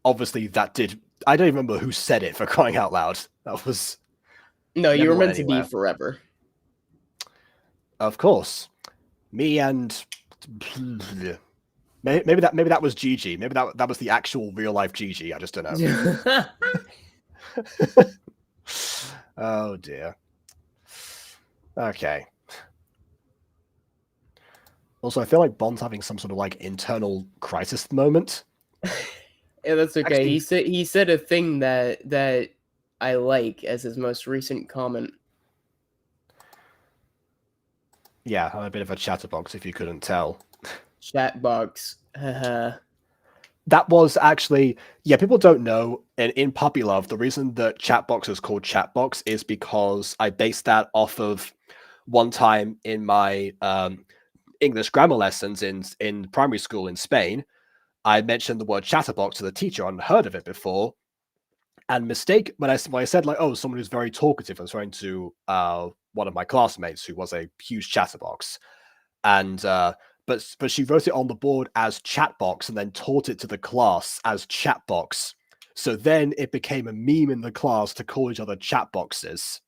Obviously, that did. I don't even remember who said it, for crying out loud. That was.
no, you
never
were
went
meant to be
anywhere.
forever.
Of course, me and maybe that was Gigi. Maybe that was the actual real life Gigi. I just don't know. Oh dear. Okay. Also, I feel like Bond's having some sort of like internal crisis moment.
Yeah, that's okay.
Actually-
He said a thing that I like as his most recent comment.
Yeah, I'm a bit of a chatterbox if you couldn't tell.
Chatbox.
That was actually, yeah, people don't know. In Puppy Love, the reason that Chatbox is called Chatbox is because I based that off of one time in my English grammar lessons in primary school in Spain. I mentioned the word chatterbox to the teacher. I hadn't heard of it before. And when I said like, oh, someone who's very talkative, I was referring to one of my classmates who was a huge chatterbox. And but she wrote it on the board as chatbox and then taught it to the class as chatbox. So then it became a meme in the class to call each other chatboxes.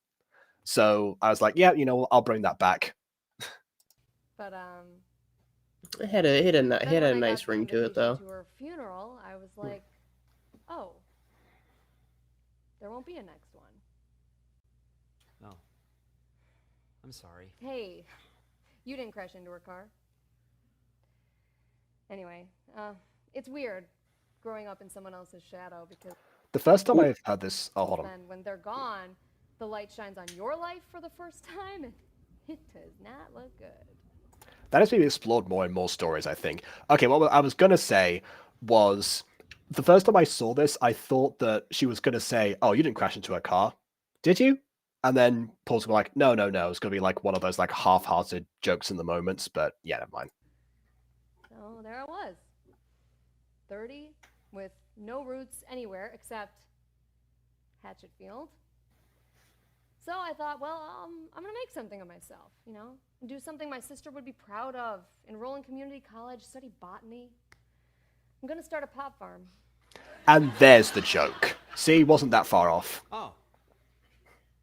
So I was like, yeah, I'll bring that back.
But
It had a
then
nice
when I got the
ring to it though.
invitation to her funeral, I was like, oh, there won't be a next one.
No. I'm sorry.
Hey, you didn't crash into her car. Anyway, it's weird growing up in someone else's shadow because
The first time I've had this, oh, hold on.
then when they're gone, the light shines on your life for the first time, and it does not look good.
That has to be explored more in more stories, I think. Okay, what I was going to say was, the first time I saw this, I thought that she was going to say, oh, you didn't crash into her car, did you? And then Paul's going to be like, no. It's going to be like one of those like half-hearted jokes in the moments, but yeah, never mind.
So there I was, 30, with no roots anywhere except Hatchetfield. So I thought, well, I'm gonna make something of myself, and do something my sister would be proud of. Enroll in community college, study botany. I'm gonna start a pot farm.
And there's the joke. See, wasn't that far off.
Oh.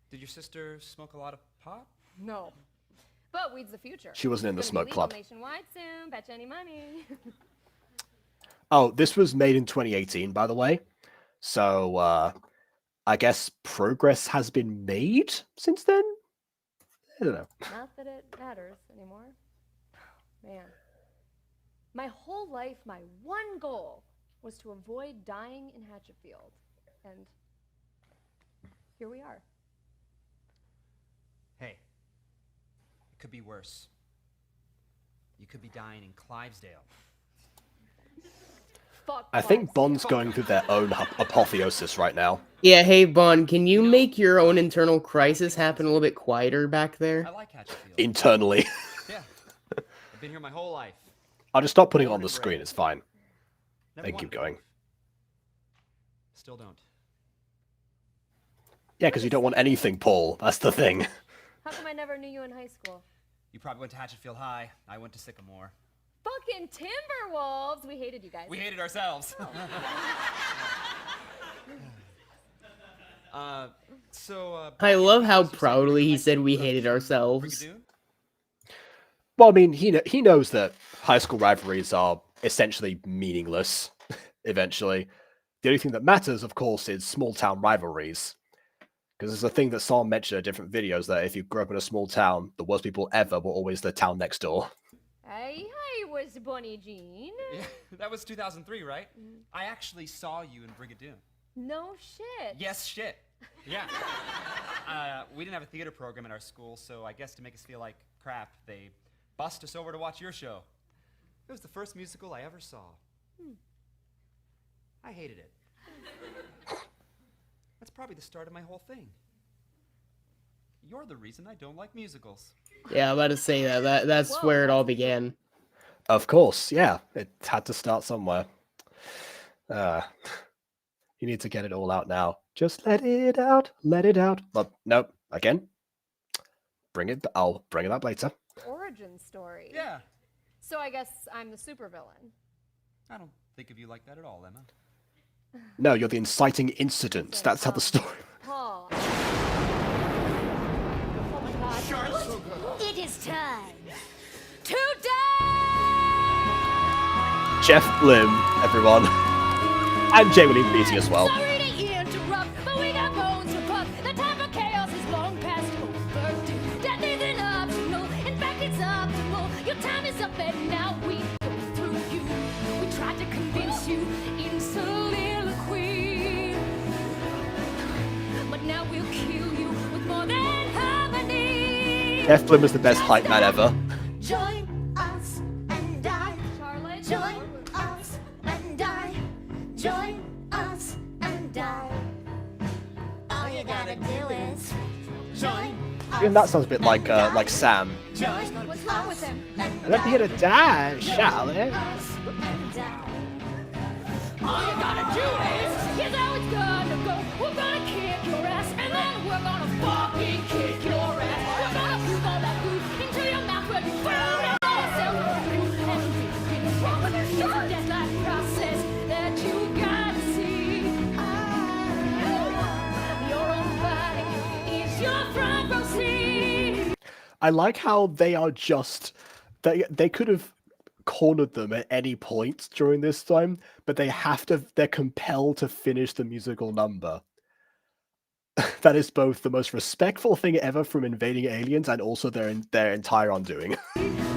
Did your sister smoke a lot of pot?
No. But weed's the future.
She wasn't in the
It's gonna
smoke
be legal
club.
nationwide soon. Bet you any money.
Oh, this was made in 2018, by the way. So, I guess progress has been made since then? I don't know.
Not that it matters anymore. Man. My whole life, my one goal was to avoid dying in Hatchetfield. And here we are.
Hey, it could be worse. You could be dying in Clivesdale.
Fuck
I think Bond's going through their own apotheosis right now.
Yeah, hey Bond, can you make your own internal crisis happen a little bit quieter back there?
I like Hatchetfield.
Internally.
Yeah. I've been here my whole life.
I'll just stop putting it on the screen, it's fine.
Never
Then
wanted
keep
to
going.
leave. Still don't.
Yeah, because you don't want anything, Paul. That's the thing.
How come I never knew you in high school?
You probably went to Hatchetfield High. I went to Sycamore.
Fucking Timberwolves! We hated you guys.
We hated ourselves.
I love how proudly he said we hated ourselves.
Well, I mean, he knows that high school rivalries are essentially meaningless eventually. The only thing that matters, of course, is small town rivalries. Because there's a thing that someone mentioned in different videos that if you grew up in a small town, the worst people ever were always the town next door.
Hey, was Bunny Jean?
Yeah, that was 2003, right? I actually saw you in Brigadoon.
No shit.
Yes, shit. Yeah. We didn't have a theater program in our school, so I guess to make us feel like crap, they bussed us over to watch your show. It was the first musical I ever saw. I hated it. That's probably the start of my whole thing. You're the reason I don't like musicals.
Yeah, I'm about to say that's where it all began.
Of course, yeah. It had to start somewhere. You need to get it all out now. Just let it out, let it out. Well, nope, again. I'll bring it up later.
Origin story.
Yeah.
So I guess I'm the supervillain.
I don't think of you like that at all, Emma.
No, you're the inciting incident. That's how the story...
Paul.
Oh my God. Charlotte? It is time to
Jeff Blim, everyone. And J. William Beatty as well.
Sorry to interrupt, but we got bones to buck. The time for chaos is long past over. Death isn't optional, in fact it's optimal. Your time is up and now we go through you. We tried to convince you in soliloquy, but now we'll kill you with more than harmony.
Jeff Blim is the best hype man ever.
Join us and die, Charlotte. Join us and die. Join us and die. All you gotta do is join.
Even that sounds a bit like Sam.
What's wrong with him?
I'm here to die, Charlotte.
All you gotta do is, here's how it's gonna go. We're gonna kick your ass, and then we're gonna fucking kick your ass. We're gonna move all that food into your mouth when you burn it yourself through. And it's wrong with your short deadline process that you gotta see. Your own body is your front row seat.
I like how they are just... They could have cornered them at any point during this time, but they're compelled to finish the musical number. That is both the most respectful thing ever from invading aliens and also their entire undoing.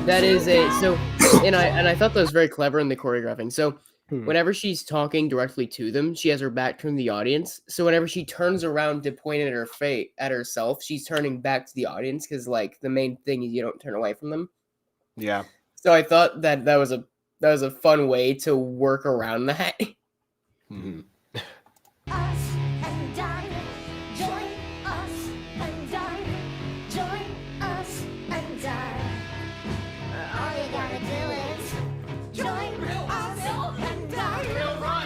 That is and I thought that was very clever in the choreographing. So whenever she's talking directly to them, she has her back turned to the audience. So whenever she turns around to point at her face at herself, she's turning back to the audience because like the main thing is you don't turn away from them.
Yeah.
So I thought that was a fun way to work around that.
Mm-hmm.
Us and die. Join us and die. Join us and die. All you gotta do is join us and die.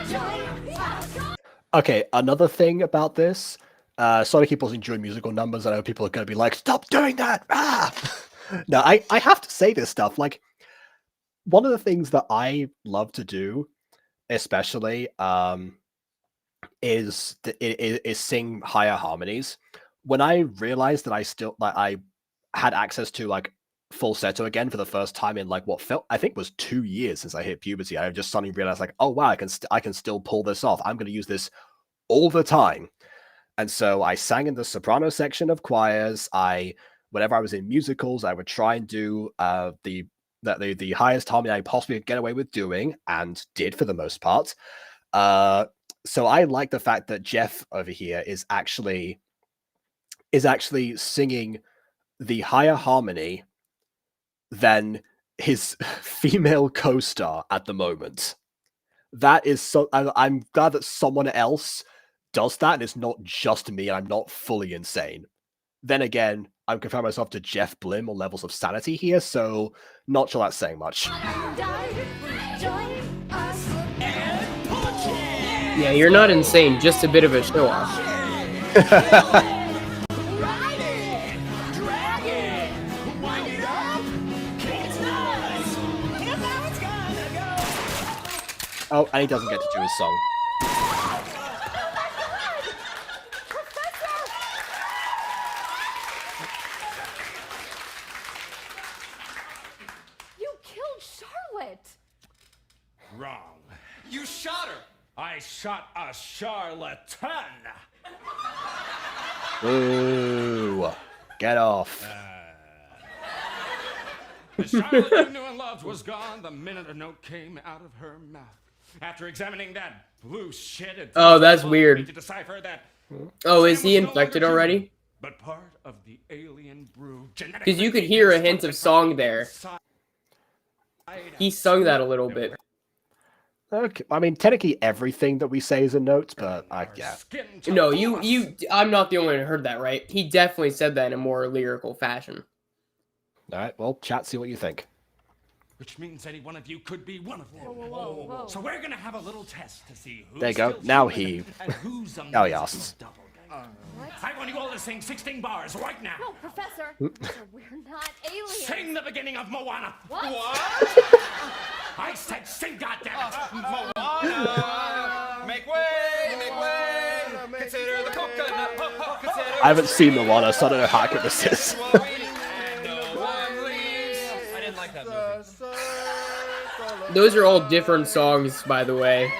Join us.
Okay, another thing about this, sorry to keep us enjoying musical numbers. I know people are going to be like, stop doing that! Ah! No, I have to say this stuff. Like, one of the things that I love to do, especially, is sing higher harmonies. When I realized that I had access to like falsetto again for the first time in like what felt I think was 2 years since I hit puberty, I just suddenly realized like, oh wow, I can still pull this off. I'm going to use this all the time. And so I sang in the soprano section of choirs. Whenever I was in musicals, I would try and do the highest harmony I possibly could get away with doing, and did for the most part. So I like the fact that Jeff over here is actually singing the higher harmony than his female co-star at the moment. That is so. I'm glad that someone else does that, and it's not just me, and I'm not fully insane. Then again, I'm comparing myself to Jeff Blim on levels of sanity here, so not sure that's saying much.
Yeah, you're not insane, just a bit of a show off.
Oh, and he doesn't get to do his song.
Wrong.
You shot her.
I shot a charlatan.
Ooh, get off.
The Charlotte you knew and loved was gone the minute a note came out of her mouth. After examining that blue shit, it
Oh, that's
me
weird.
to decipher that
Oh, is
Sam
he
was no
infected
longer
already?
human, but part of the alien brew.
Because you could hear a hint of song there. He sung that a little bit.
Okay, I mean, technically everything that we say is a note, but yeah.
No, I'm not the only one who heard that, right? He definitely said that in a more lyrical fashion.
All right, well, chat, see what you think.
Which means any one of you could be one of them.
Whoa.
So we're gonna have a little test to see who's
There you go.
still
Now
human
he.
and who's a
Now he asks.
I want you all to sing 16 bars right now.
No, Professor. We're not aliens.
Sing the beginning of Moana.
What?
I said sing, goddammit.
Moana. Make way. Consider the coconut. Consider
I haven't seen the one, so I don't know how accurate this is.
I didn't like that movie.
Those are all different songs, by the way.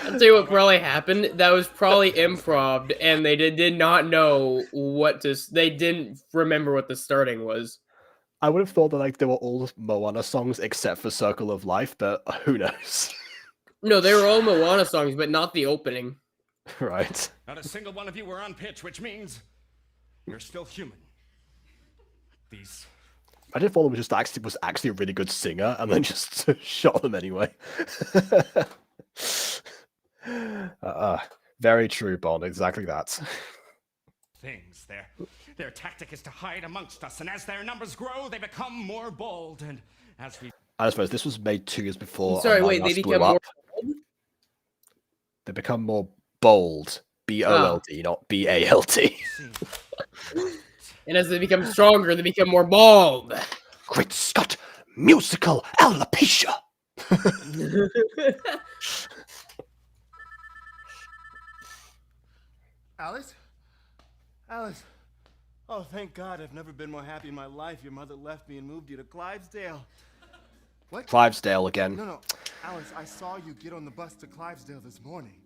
I'll tell you what probably happened. That was probably improv, and they did not know what to. They didn't remember what the starting was.
I would have thought that like they were all Moana songs except for Circle of Life, but who knows?
No, they were all Moana songs, but not the opening.
Right.
Not a single one of you were on pitch, which means you're still human. These.
I did thought it was actually a really good singer, and then just shot them anyway. Very true, Bond. Exactly that.
Things. Their tactic is to hide amongst us, and as their numbers grow, they become more bold. And as we,
I suppose this was made 2 years before.
Sorry,
Among
wait, they
Us
become
blew
more
up. They become more bold. B-O-L-D, not B-A-L-T.
And as they become stronger, they become more bold.
Great Scott! Musical alopecia!
Alice? Alice. Oh, thank God, I've never been more happy in my life. Your mother left me and moved you to Clivesdale. What?
Clivesdale again.
No. Alice, I saw you get on the bus to Clivesdale this morning.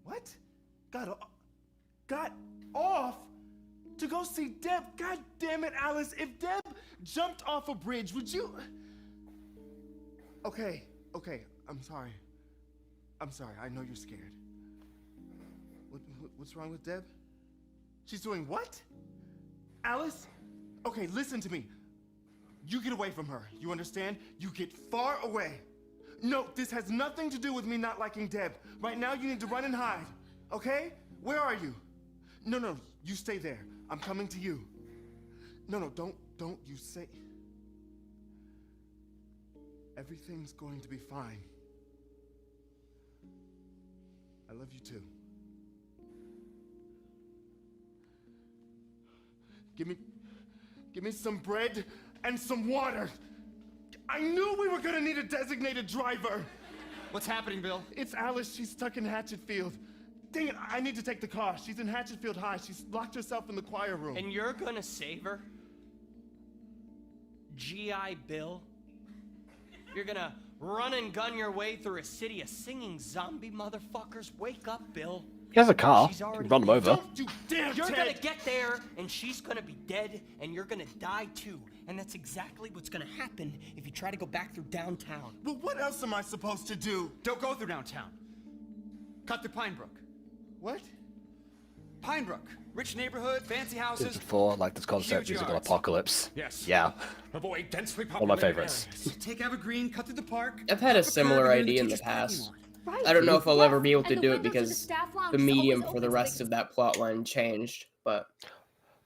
What? Got off to go see Deb? God damn it, Alice. If Deb jumped off a bridge, would you... Okay. I'm sorry. I know you're scared. What's wrong with Deb? She's doing what? Alice? Okay, listen to me. You get away from her. You understand? You get far away. No, this has nothing to do with me not liking Deb. Right now, you need to run and hide. Okay? Where are you? No, you stay there. I'm coming to you. No, don't you say... Everything's going to be fine. I love you too. Give me some bread and some water. I knew we were gonna need a designated driver.
What's happening, Bill?
It's Alice. She's stuck in Hatchetfield. Dang it, I need to take the car. She's in Hatchetfield High. She's locked herself in the choir room.
And you're gonna save her? G.I. Bill? You're gonna run and gun your way through a city of singing zombie motherfuckers? Wake up, Bill.
He has a car.
She's already
Run him over.
Don't you dare,
You're
Ted.
gonna get there, and she's gonna be dead, and you're gonna die too. And that's exactly what's gonna happen if you try to go back through downtown.
Well, what else am I supposed to do?
Don't go through downtown. Cut through Pinebrook.
What?
Pinebrook. Rich neighborhood, fancy houses.
Before, like this concept,
Huge
musical
yards.
apocalypse.
Yes.
Yeah.
Avoid densely
One of my
populated
favorites.
areas.
Take Evergreen, cut through the park.
I've had a similar idea in the past. I don't know if I'll ever be able to do it because the medium for the rest of that plot line changed, but...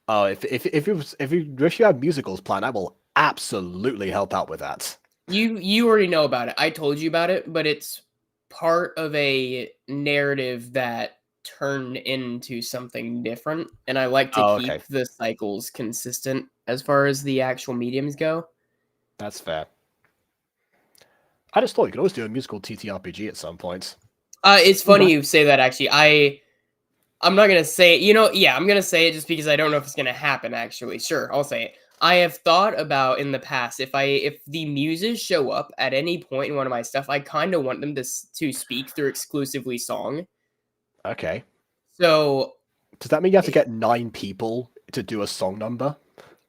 Oh, if you have musicals planned, I will absolutely help out with that.
You already know about it. I told you about it, but it's part of a narrative that turned into something different, and I like to keep the cycles consistent as far as the actual mediums go.
That's fair. I just thought you could always do a musical TTRPG at some point.
It's funny you say that, actually. I'm not going to say it. I'm going to say it just because I don't know if it's going to happen, actually. Sure, I'll say it. I have thought about in the past if the muses show up at any point in one of my stuff, I kind of want them to speak through exclusively song.
Okay.
So
does that mean you have to get 9 people to do a song number?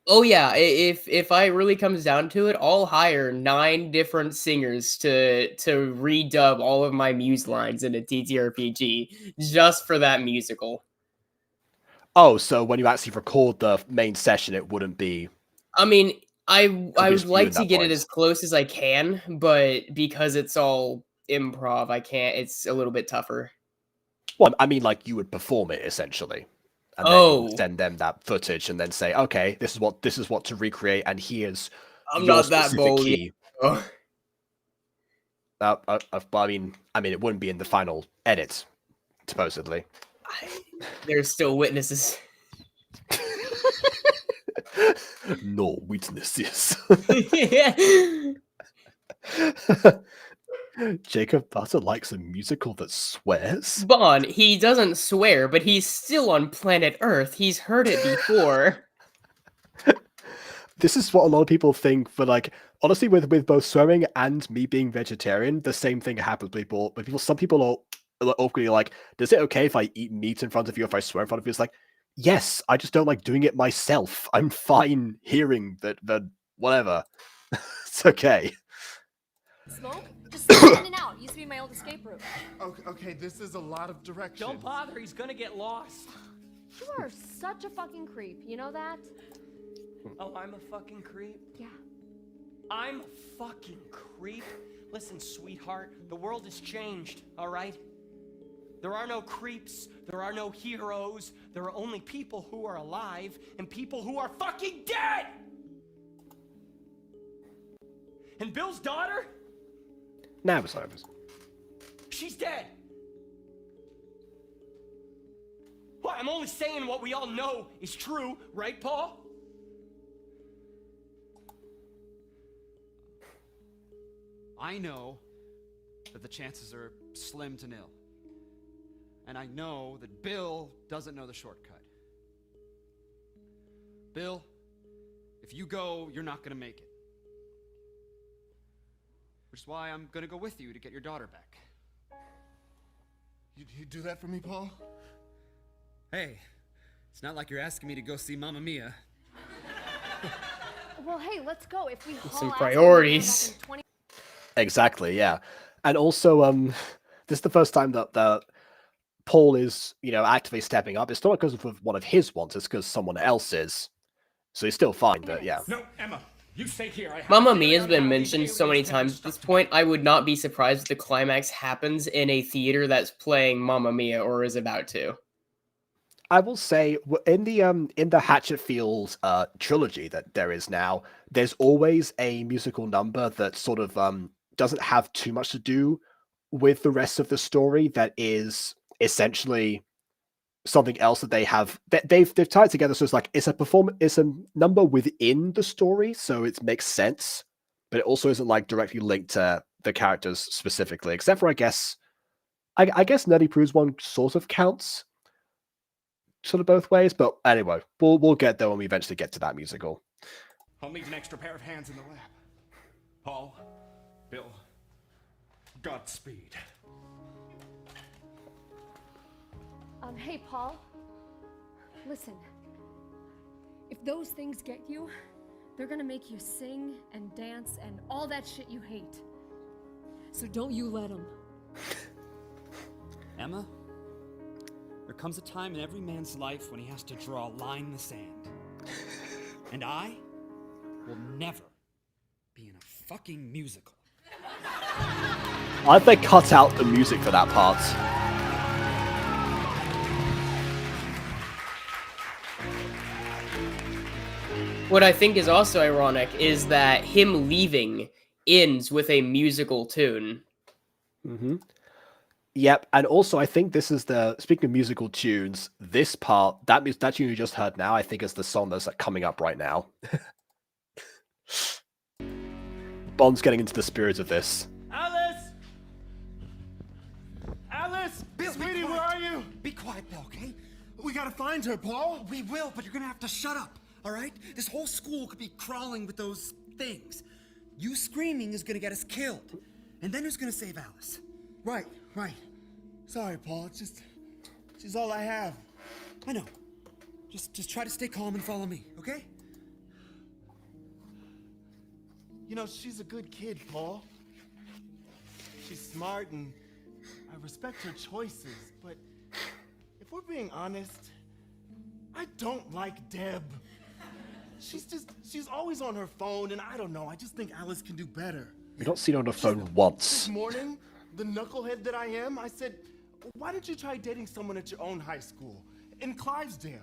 Oh yeah, if I really comes down to it, I'll hire 9 different singers to redub all of my muse lines in a TTRPG just for that musical.
Oh, so when you actually record the main session, it wouldn't be.
I mean, I would
just you
like
in
to
that
get it
voice.
as close as I can, but because it's all improv, I can't. It's a little bit tougher.
Well, I mean, like you would perform it essentially, and then you would send them that footage, and then say, "Okay, this is what to recreate, and here's
I'm
your
not that
specific
bold
key."
yet.
I mean, it wouldn't be in the final edit, supposedly.
There's still witnesses.
No witnesses. Jacob Butter likes a musical that swears.
Bon, he doesn't swear, but he's still on planet Earth. He's heard it before.
This is what a lot of people think, but like honestly, with both swearing and me being vegetarian, the same thing happens. Some people are awkwardly like, "Is it okay if I eat meat in front of you? If I swear in front of you?" It's like, yes, I just don't like doing it myself. I'm fine hearing that whatever. It's okay.
Smoke? Just slide in and out. Used to be my old escape route.
Okay, this is a lot of direction.
Don't bother, he's gonna get lost.
You are such a fucking creep. You know that?
Oh, I'm a fucking creep?
Yeah.
I'm a fucking creep? Listen, sweetheart, the world has changed, alright? There are no creeps, there are no heroes, there are only people who are alive and people who are fucking dead! And Bill's daughter?
Nervous.
She's dead! Well, I'm only saying what we all know is true, right, Paul?
I know that the chances are slim to nil. And I know that Bill doesn't know the shortcut. Bill, if you go, you're not gonna make it. Which is why I'm gonna go with you to get your daughter back.
You do that for me, Paul?
Hey, it's not like you're asking me to go see Mamma Mia.
Well, hey, let's go. If we
Some priorities.
Exactly, yeah. And also, this is the first time that Paul is, actively stepping up. It's not because of one of his wants, it's because someone else is. So he's still fine, but yeah.
No, Emma, you stay here.
Mamma Mia has been mentioned so many times at this point, I would not be surprised if the climax happens in a theater that's playing Mamma Mia or is about to.
I will say, in the Hatchetfield trilogy that there is now, there's always a musical number that sort of doesn't have too much to do with the rest of the story. That is essentially something else that they have. They've tied together, so it's like it's a number within the story, so it makes sense, but it also isn't like directly linked to the characters specifically. Except for I guess Nerdy Prue's one sort of counts. Sort of both ways, but anyway, we'll get there when we eventually get to that musical.
I'll need an extra pair of hands in the lab. Paul, Bill, Godspeed.
Hey, Paul. Listen. If those things get you, they're gonna make you sing and dance and all that shit you hate. So don't you let them.
Emma? There comes a time in every man's life when he has to draw a line in the sand. And I will never be in a fucking musical.
I think they cut out the music for that part.
What I think is also ironic is that him leaving ends with a musical tune.
Mm-hmm. Yep, and also I think this is speaking of musical tunes, this part, that tune you just heard now, I think is the song that's coming up right now. Bond's getting into the spirit of this.
Alice! Alice!
Bill,
Sweetie, where are you?
Be quiet, Bill, okay?
We gotta find her, Paul.
We will, but you're gonna have to shut up, all right? This whole school could be crawling with those things. You screaming is gonna get us killed. And then who's gonna save Alice?
Right. Sorry, Paul. She's all I have.
I know. Just try to stay calm and follow me, okay?
You know, she's a good kid, Paul. She's smart and I respect her choices, but if we're being honest, I don't like Deb. She's always on her phone, and I don't know, I just think Alice can do better.
We've not seen her on the phone once.
This morning, the knucklehead that I am, I said, why don't you try dating someone at your own high school, in Clivesdale?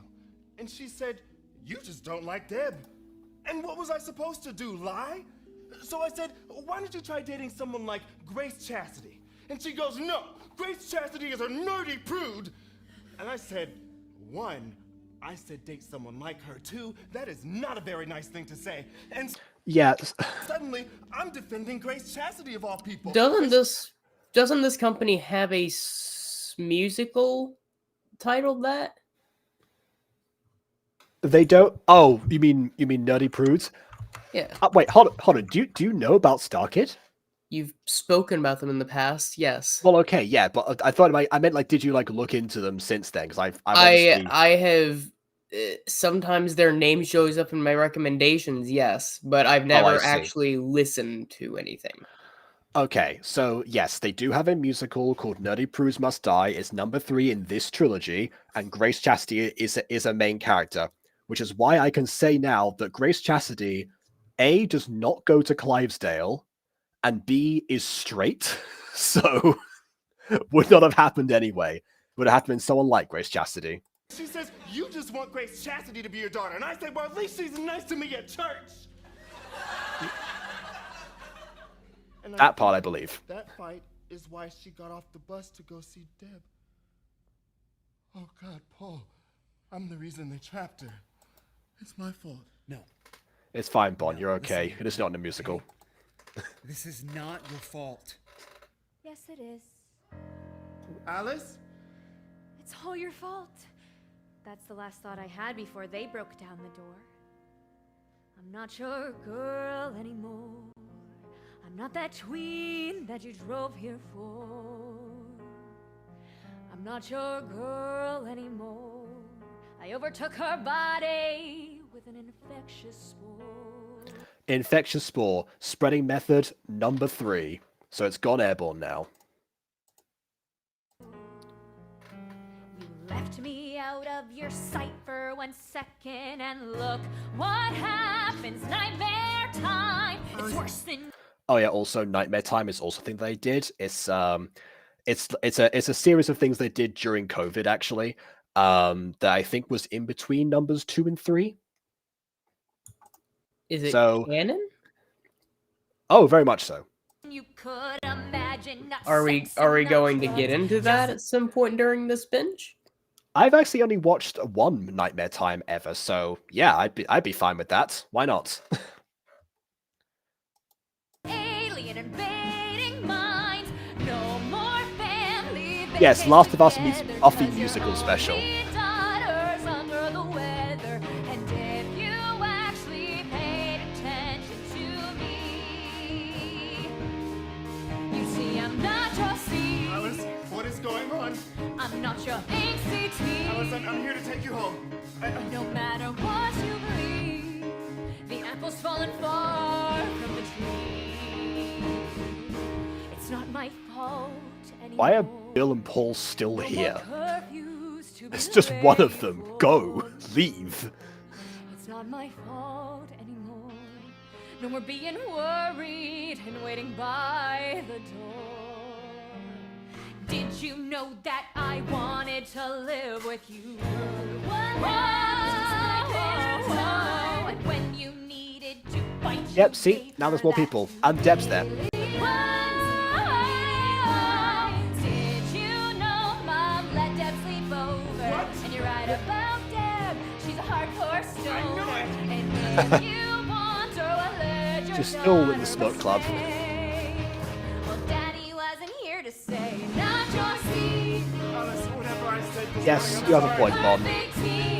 And she said, you just don't like Deb. And what was I supposed to do, lie? So I said, why don't you try dating someone like Grace Chastity? And she goes, no, Grace Chastity is a nerdy prude. And I said, one, I said date someone like her. Two, that is not a very nice thing to say. And
yeah,
suddenly I'm defending Grace Chastity of all people.
Doesn't this company have a musical titled that?
They don't. Oh, you mean Nerdy Prudes?
Yeah.
Wait, hold on. Do you know about StarKid?
You've spoken about them in the past, yes.
Well, okay, yeah, but I thought I meant like, did you like look into them since then? Because I've
I have. Sometimes their name shows up in my recommendations, yes, but I've never actually listened to anything.
Okay, so yes, they do have a musical called Nerdy Prudes Must Die. It's number 3 in this trilogy, and Grace Chastity is a main character, which is why I can say now that Grace Chastity, A, does not go to Clivesdale, and B, is straight, so would not have happened anyway. Would have happened to someone like Grace Chastity.
She says, you just want Grace Chastity to be your daughter. And I say, well, at least she's nice to me at church. And
That part I believe.
That fight is why she got off the bus to go see Deb. Oh, God, Paul. I'm the reason they trapped her. It's my fault.
No.
It's fine, Bon. You're okay. It is not in a musical.
This is not your fault.
Yes, it is.
Alice?
It's all your fault. That's the last thought I had before they broke down the door. I'm not your girl anymore. I'm not that tween that you drove here for. I'm not your girl anymore. I overtook her body with an infectious spore.
Infectious spore, spreading method number 3. So it's gone airborne now.
You left me out of your sight for 1 second, and look what happens. Nightmare time. It's worse than.
Oh yeah, also Nightmare Time is also a thing they did. It's a series of things they did during COVID actually. That I think was in between numbers 2 and 3.
Is it canon?
Oh, very much so.
You could imagine.
Are we going to get into that at some point during this binge?
I've actually only watched one Nightmare Time ever, so yeah, I'd be fine with that. Why not?
Alien invading minds. No more family.
Yes, Last of Us meets Buffy musical special.
Daughters under the weather. And if you actually paid attention to me, you see I'm not your seed.
Alice, what is going on?
I'm not your angsty teen.
Alice, I'm here to take you home.
No matter what you believe, the apple's fallen far from the tree. It's not my fault anymore.
Why are Bill and Paul still here? It's just one of them. Go. Leave.
It's not my fault anymore. No more being worried and waiting by the door. Did you know that I wanted to live with you? Whoa, and when you needed to fight,
Yep, see? Now there's more people. And Deb's there.
did you know Mom let Deb sleep over?
What?
And you're right about Deb. She's a hardcore stoner.
I know it.
And if you want her, let your
She's still in the smoke club.
Well, Daddy wasn't here to say not your seed.
Alice, whatever I said was
Yes,
wrong.
you have a point, Bon.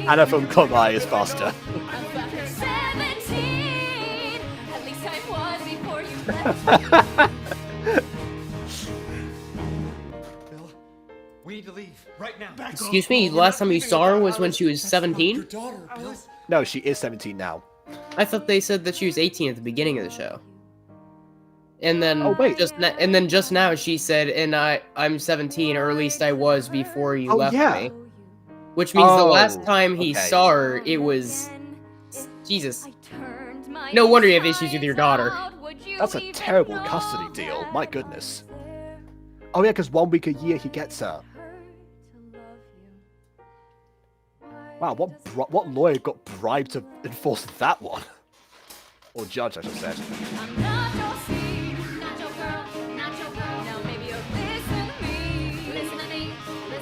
Anna from Komai is faster.
I'm back
Bill, we need to leave right now.
Excuse me, the last time you saw her was when she was 17?
No, she is 17 now.
I thought they said that she was 18 at the beginning of the show. And then
Oh, wait.
just now she said, and I'm 17, or at least I was before you left me. Which means the last time he saw her, it was... Jesus. No wonder you have issues with your daughter.
That's a terrible custody deal. My goodness. Oh yeah, because 1 week a year he gets her. Wow, what lawyer got bribed to enforce that one? Or judge, I should say.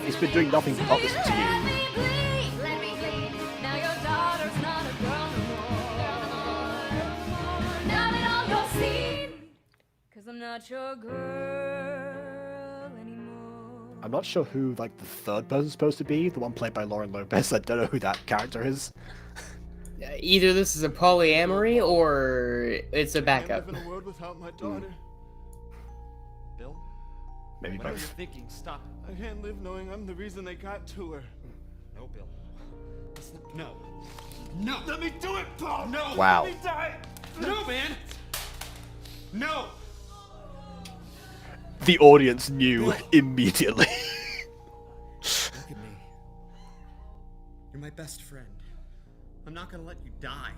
He's been doing nothing but listen to you.
I'm not your girl anymore.
I'm not sure who like the third person's supposed to be. The one played by Lauren Lopez. I don't know who that character is.
Either this is a polyamory or it's a backup.
I can't live in a world without my daughter.
Bill?
Maybe
Whatever
both.
you're thinking, stop it.
I can't live knowing I'm the reason they got to her.
No, Bill. No. No.
Let me do it, Paul!
No!
Wow.
Let me die!
No, man! No!
The audience knew immediately.
Look at me. You're my best friend. I'm not gonna let you die.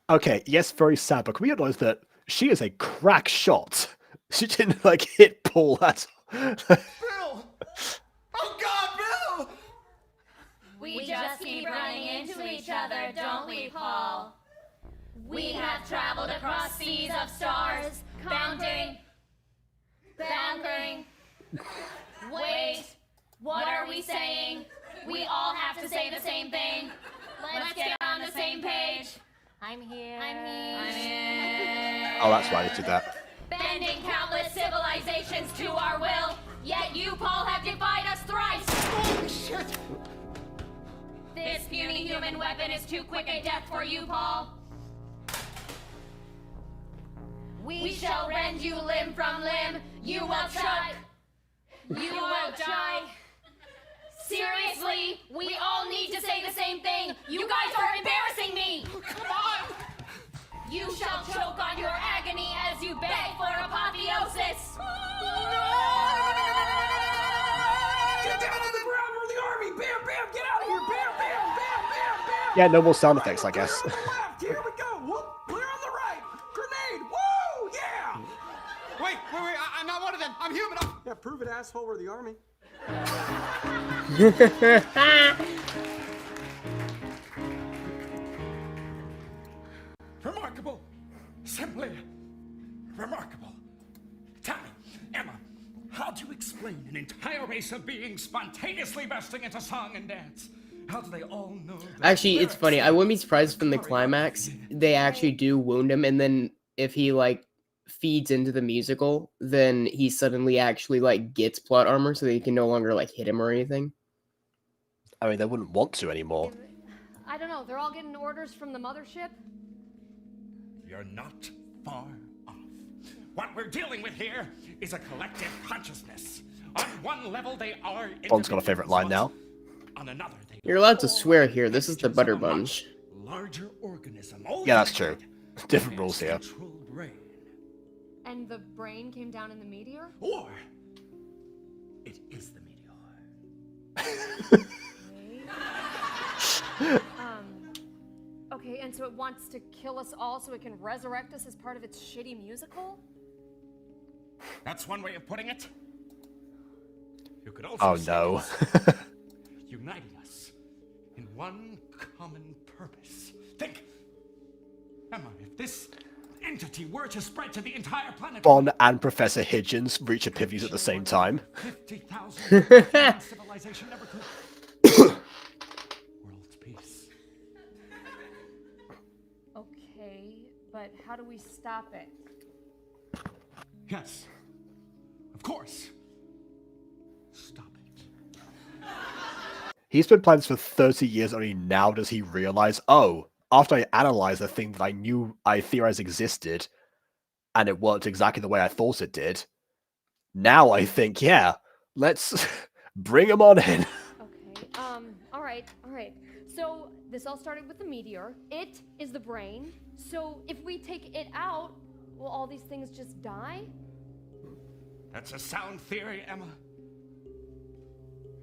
Okay, yes, very sad, but can we acknowledge that she is a crack shot? She didn't like hit Paul at all.
Bill! Oh God, Bill!
We just keep running into each other, don't we, Paul? We have traveled across seas of stars, counting. Wait, what are we saying? We all have to say the same thing. Let's get on the same page.
I'm here.
Oh, that's why I did that.
Bending countless civilizations to our will, yet you, Paul, have defied us thrice.
Holy shit!
This puny human weapon is too quick a death for you, Paul. We shall rend you limb from limb. You will choke. You will die. Seriously, we all need to say the same thing. You guys are embarrassing me. Come on. You shall choke on your agony as you beg for apotheosis.
Get down on the ground, we're the army! Bam, bam, get out of here! Bam, bam, bam, bam, bam!
Yeah, no more sound effects, I guess.
Clear on the left, here we go! Whoop, clear on the right! Grenade! Woo! Yeah!
Wait, I'm not one of them. I'm human.
Yeah, prove it, asshole, we're the army.
Remarkable. Simply remarkable. Tell me, Emma, how do you explain an entire race of beings spontaneously bursting into song and dance? How do they all know?
Actually, it's funny. I wouldn't be surprised if in the climax they actually do wound him, and then if he like feeds into the musical, then he suddenly actually like gets plot armor, so they can no longer like hit him or anything.
I mean, they wouldn't want to anymore.
I don't know. They're all getting orders from the mothership.
You're not far off. What we're dealing with here is a collective consciousness. On one level, they are.
Bond's got a favorite line now.
On another, they
You're allowed to swear here. This is the Butter Bunch.
larger organism.
Yeah, that's true. Different rules here.
And the brain came down in the meteor?
Or it is the meteor.
Okay, and so it wants to kill us all so it can resurrect us as part of its shitty musical?
That's one way of putting it. You could also
Oh
say
no.
it's uniting us in one common purpose. Think, Emma, if this entity were to spread to the entire planet.
Bond and Professor Higgins reach epiphanies at the same time.
50,000 civilization never could. World's peace.
Okay, but how do we stop it?
Yes, of course. Stop it.
He's been planning this for 30 years, only now does he realize, oh, after I analyzed the thing that I theorized existed, and it worked exactly the way I thought it did, now I think, yeah, let's bring him on in.
Okay. All right. So this all started with the meteor. It is the brain. So if we take it out, will all these things just die?
That's a sound theory, Emma.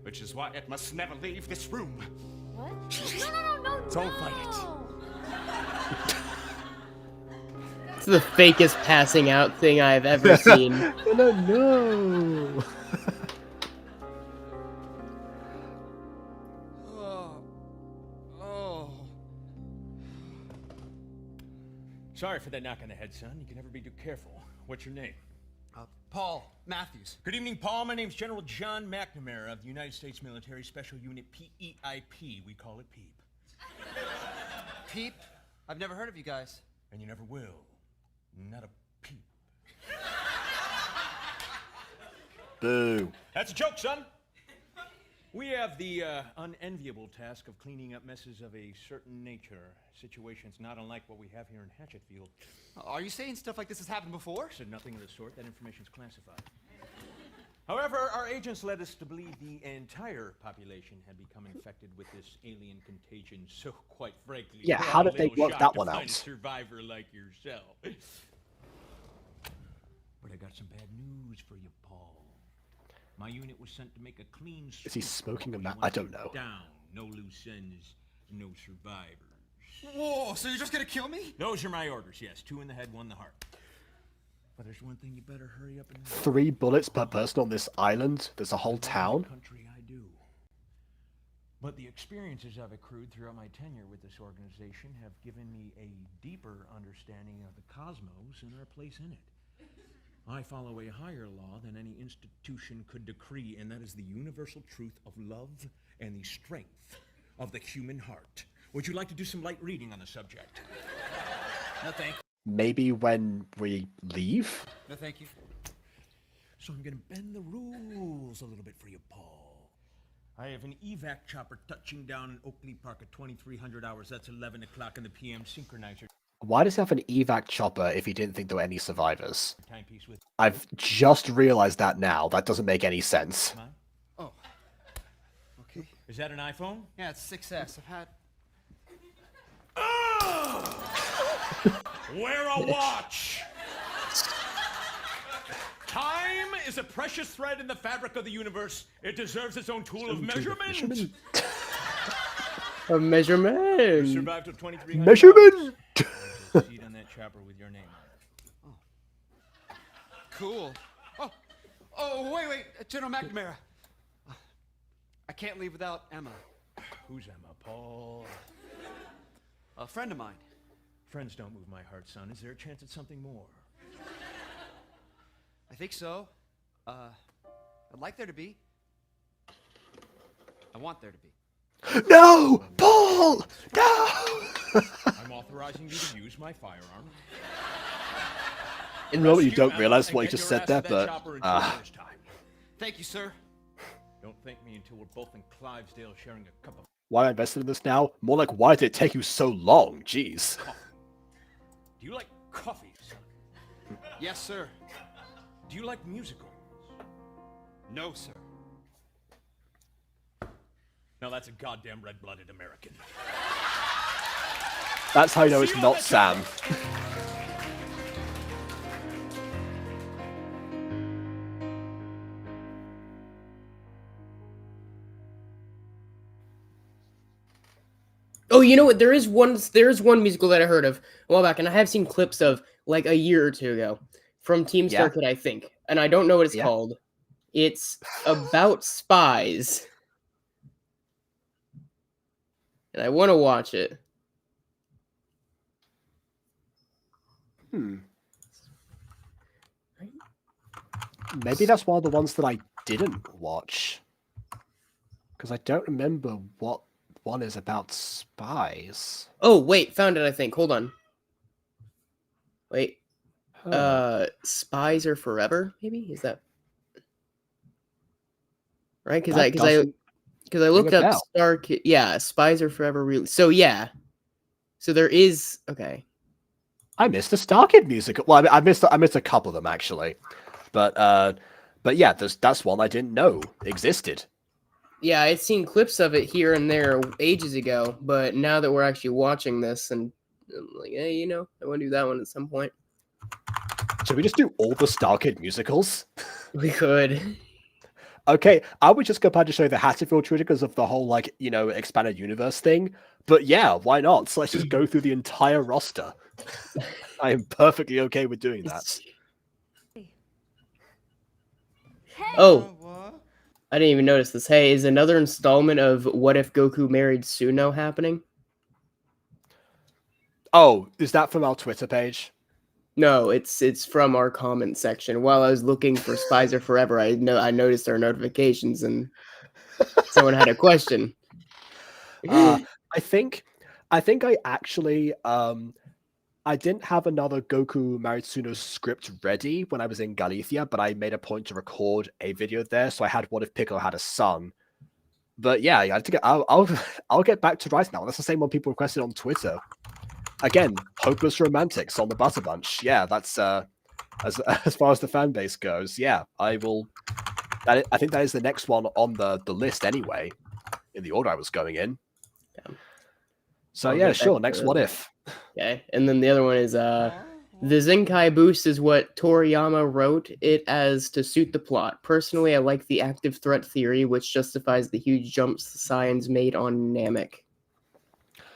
Which is why it must never leave this room.
What? No.
Don't fight it.
It's the fakest passing out thing I've ever seen.
No.
Sorry for that knock on the head, son. You can never be too careful. What's your name?
Paul Matthews.
Good evening, Paul. My name's General John McNamara of the United States Military Special Unit PEIP. We call it PEEP.
Peep? I've never heard of you guys.
And you never will. Not a peep.
Boo.
That's a joke, son. We have the unenviable task of cleaning up messes of a certain nature. Situations not unlike what we have here in Hatchetfield.
Are you saying stuff like this has happened before?
Said nothing of the sort. That information's classified. However, our agents led us to believe the entire population had become infected with this alien contagion. So, quite frankly,
Yeah,
we're
how
all a
did they
little
work
shocked
that
to
one
find
out?
a survivor like yourself. But I got some bad news for you, Paul. My unit was sent to make a clean sweep.
Is he smoking a
We
ma-
want
I don't
you
know.
Down. No loose ends, no survivors.
Whoa, so you're just gonna kill me?
Those are my orders, yes. 2 in the head, 1 in the heart. But there's one thing you better hurry up and do.
3 bullets per person on this island? There's a whole town?
Country I do. But the experiences I've accrued throughout my tenure with this organization have given me a deeper understanding of the cosmos and our place in it. I follow a higher law than any institution could decree, and that is the universal truth of love and the strength of the human heart. Would you like to do some light reading on the subject?
No, thank you.
Maybe when we leave?
No, thank you.
So I'm gonna bend the rules a little bit for you, Paul. I have an evac chopper touching down in Oakley Park at 2300 hours. That's 11 o'clock in the PM synchronizer.
Why does he have an evac chopper if he didn't think there were any survivors?
Timepiece with.
I've just realized that now. That doesn't make any sense.
Oh. Okay.
Is that an iPhone?
Yeah, it's 6S. I've had.
Wear a watch! Time is a precious thread in the fabric of the universe. It deserves its own tool of measurement.
A measurement.
Survived till 2300
Measurement!
Seat on that chopper with your name on it.
Cool. Oh, wait. General McNamara. I can't leave without Emma.
Who's Emma, Paul?
A friend of mine.
Friends don't move my heart, son. Is there a chance at something more?
I think so. I'd like there to be. I want there to be.
No! Paul! No!
I'm authorizing you to use my firearm.
In the moment you
Rescue
don't
Emma
realize
and
what you
get
just
your
said
ass
there,
to that
but
chopper in 2 hours' time.
Thank you, sir.
Don't thank me until we're both in Clivesdale sharing a cup of
why am I invested in this now? More like, why did it take you so long? Jeez.
coffee. Do you like coffee, son?
Yes, sir.
Do you like musicals?
No, sir.
Now that's a goddamn red-blooded American.
That's how you know it's not Sam.
Oh, you know what? There is one musical that I heard of a while back, and I have seen clips of like a year or 2 ago from Team
Yeah.
Starkid, I think, and I don't know what it's
Yeah.
called. It's about spies, and I want to watch it.
Maybe that's one of the ones that I didn't watch. Because I don't remember what one is about spies.
Oh, wait, found it, I think. Hold on. Wait.
Oh.
Spies Are Forever, maybe? Is that right? Because
That
I
doesn't
looked
ring a
up
bell.
Starkid. Yeah, Spies Are Forever. So yeah. So there is okay.
I missed the Starkid musical. Well, I missed a couple of them actually, but yeah, that's one I didn't know existed.
Yeah, I'd seen clips of it here and there ages ago, but now that we're actually watching this, and I'm like, hey, you know, I want to do that one at some point.
Should we just do all the Starkid musicals?
We could.
Okay, I would just go back to show the Hatchetfield trilogy because of the whole, like, you know, expanded universe thing. But yeah, why not? So let's just go through the entire roster. I am perfectly okay with doing that.
Oh, I didn't even notice this. Hey, is another installment of What If Goku Married Suno happening?
Oh, is that from our Twitter page?
No, it's from our comment section. While I was looking for Spies Are Forever, I noticed our notifications and someone had a question.
I think I actually I didn't have another Goku Married Suno script ready when I was in Galicia, but I made a point to record a video there, so I had What If Piccolo Had a Son. But yeah, I'll get back to writing that one. That's the same one people requested on Twitter. Again, Hopeless Romantics on the Butter Bunch. Yeah, that's as far as the fan base goes. Yeah, I will. I think that is the next one on the list anyway, in the order I was going in.
Yeah.
So yeah, sure. Next What If.
Okay, and then the other one is the Zenkai boost is what Toriyama wrote it as to suit the plot. Personally, I like the active threat theory, which justifies the huge jumps the Saiyans made on Namek.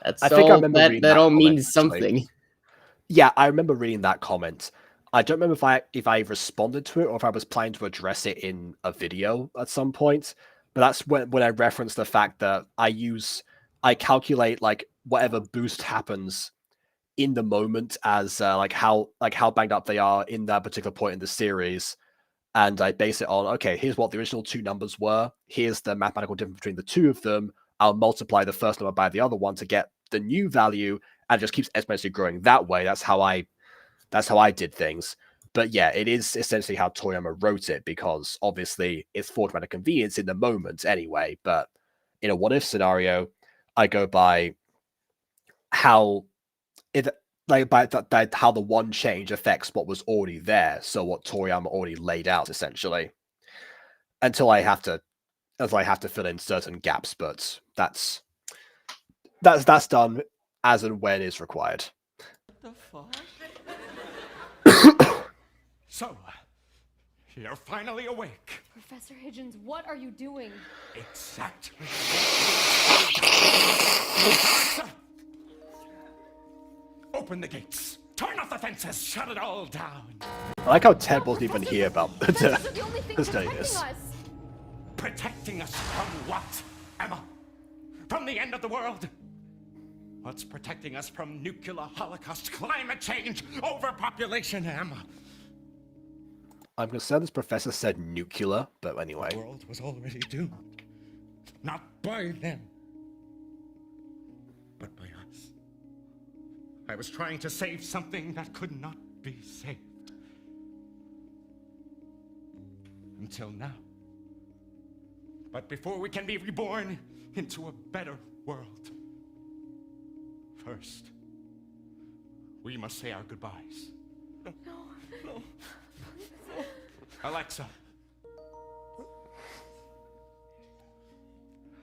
I think I remember reading
that all
comment,
means
actually.
something.
Yeah, I remember reading that comment. I don't remember if I responded to it or if I was planning to address it in a video at some point. But that's when I referenced the fact that I calculate like whatever boost happens in the moment as like how banged up they are in that particular point in the series, and I base it on, okay, here's what the original two numbers were, here's the mathematical difference between the two of them, I'll multiply the first number by the other one to get the new value, and it just keeps exponentially growing that way. That's how I did things. But yeah, it is essentially how Toriyama wrote it, because obviously it's for dramatic convenience in the moment anyway. But in a what if scenario, I go by how how the one change affects what was already there. So what Toriyama already laid out essentially, until I have to fill in certain gaps. But that's done as and when is required.
What the fuck? So, you're finally awake.
Professor Higgins, what are you doing?
Exactly. Open the gates. Turn off the fences. Shut it all down.
I like how Ted wasn't even here about studying this.
Protecting us from what, Emma? From the end of the world? What's protecting us from nuclear holocaust, climate change, overpopulation, Emma?
I'm concerned this professor said nuclear, but anyway.
The world was already doomed. Not by them, but by us. I was trying to save something that could not be saved. Until now. But before we can be reborn into a better world, first, we must say our goodbyes. No. Alexa.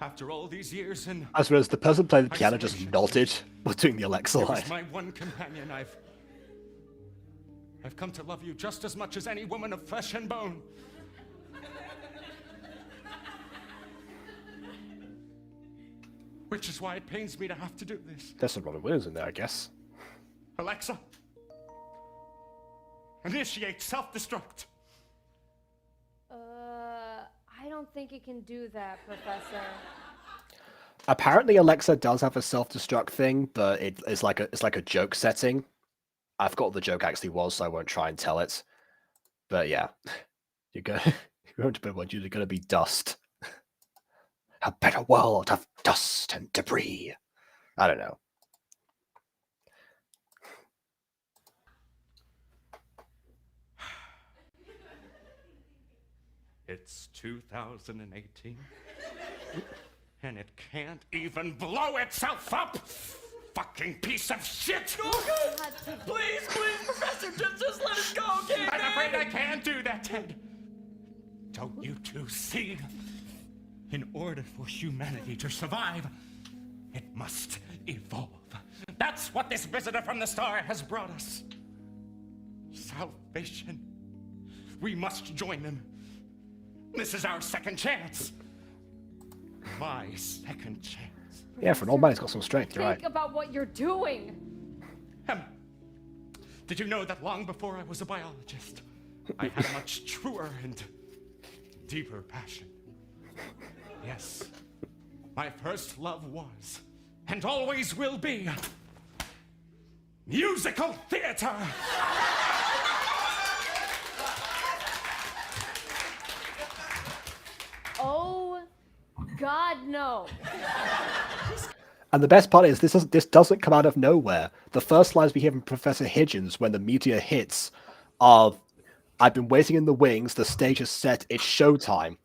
After all these years in...
I suppose the person playing the piano just nodded while doing the Alexa
It
line.
was my one companion. I've come to love you just as much as any woman of flesh and bone. Which is why it pains me to have to do this.
There's some Robin Williams in there, I guess.
Alexa, initiate self-destruct.
I don't think it can do that, Professor.
Apparently, Alexa does have a self-destruct thing, but it's like a joke setting. I forgot what the joke actually was, so I won't try and tell it. But yeah, you're going to be what you're going to be dust. A better world of dust and debris. I don't know.
It's 2018, and it can't even blow itself up. fucking piece of shit!
Please, Professor, just let us go, okay?
I'm afraid I can't do that, Ted. Don't you two see? In order for humanity to survive, it must evolve. That's what this visitor from the star has brought us. Salvation. We must join them. This is our second chance. My second chance.
Yeah, for an old man, he's got some strength, you're right.
Think about what you're doing.
Did you know that long before I was a biologist, I had a much truer and deeper passion? Yes, my first love was, and always will be, musical theater!
Oh, God, no.
And the best part is, this doesn't come out of nowhere. The first lines we hear from Professor Higgins when the meteor hits are, "I've been waiting in the wings, the stage is set, it's showtime."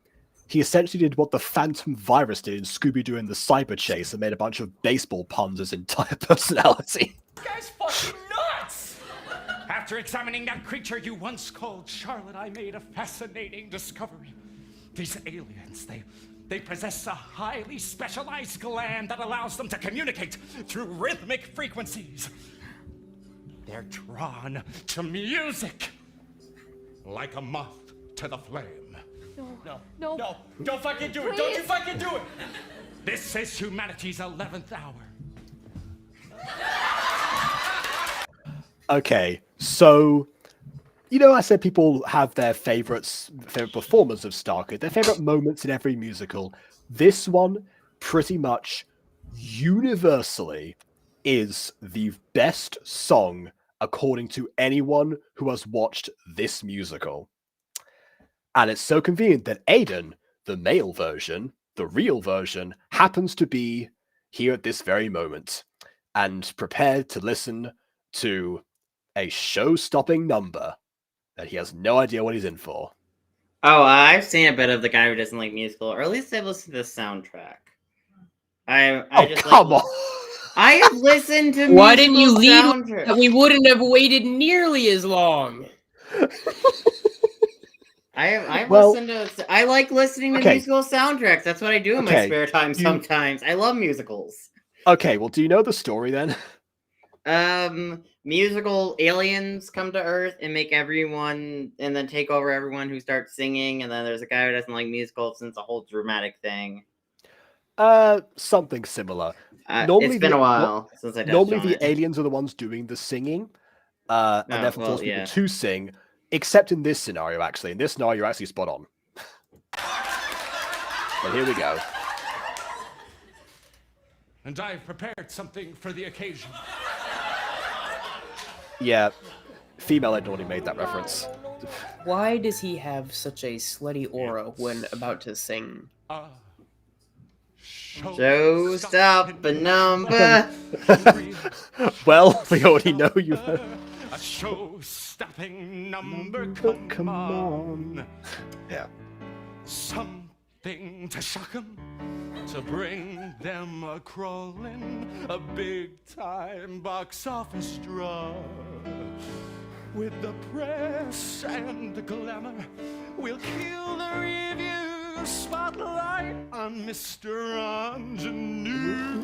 He essentially did what the Phantom Virus did in Scooby-Doo and the Cyber Chase and made a bunch of baseball puns his entire personality.
This guy's fucking nuts!
After examining that creature you once called Charlotte, I made a fascinating discovery. These aliens, they possess a highly specialized gland that allows them to communicate through rhythmic frequencies. They're drawn to music, like a moth to the flame.
No, don't fucking do it! Don't you fucking do it!
This is humanity's 11th hour.
Okay, so, you know, I said people have their favorite performers of Starkid, their favorite moments in every musical. This one, pretty much universally, is the best song according to anyone who has watched this musical. And it's so convenient that Aiden, the male version, the real version, happens to be here at this very moment and prepared to listen to a show-stopping number that he has no idea what he's in for.
Oh, I've seen a bit of the guy who doesn't like musical, or at least I've listened to the soundtrack. I just
come on.
I have listened to
Why didn't you
musical
lead?
soundtrack.
We wouldn't have waited nearly as long.
I've
Well,
listened to. I like listening to
okay.
musical soundtracks. That's what I do in my
Okay,
spare time. Sometimes I love musicals.
Okay, well, do you know the story then?
Musical aliens come to Earth and make everyone, and then take over everyone who starts singing. And then there's a guy who doesn't like musicals, and it's a whole dramatic thing.
Something similar.
It's been a while since I touched
Normally
on
the
it.
aliens are the ones doing the singing, and
Oh,
therefore
well,
force people
yeah.
to sing, except in this scenario, actually. In this scenario, you're actually spot on. But here we go.
And I've prepared something for the occasion.
Yeah, female Ed already made that reference.
Why does he have such a slutty aura when about to sing?
Showstopper number.
Well, we already know you've heard.
A show-stopping number,
come on. Yeah.
Something to shock 'em, to bring them a-crawling, a big-time box office draw. With the press and the glamour, we'll kill the review spotlight on Mr. Ingenue.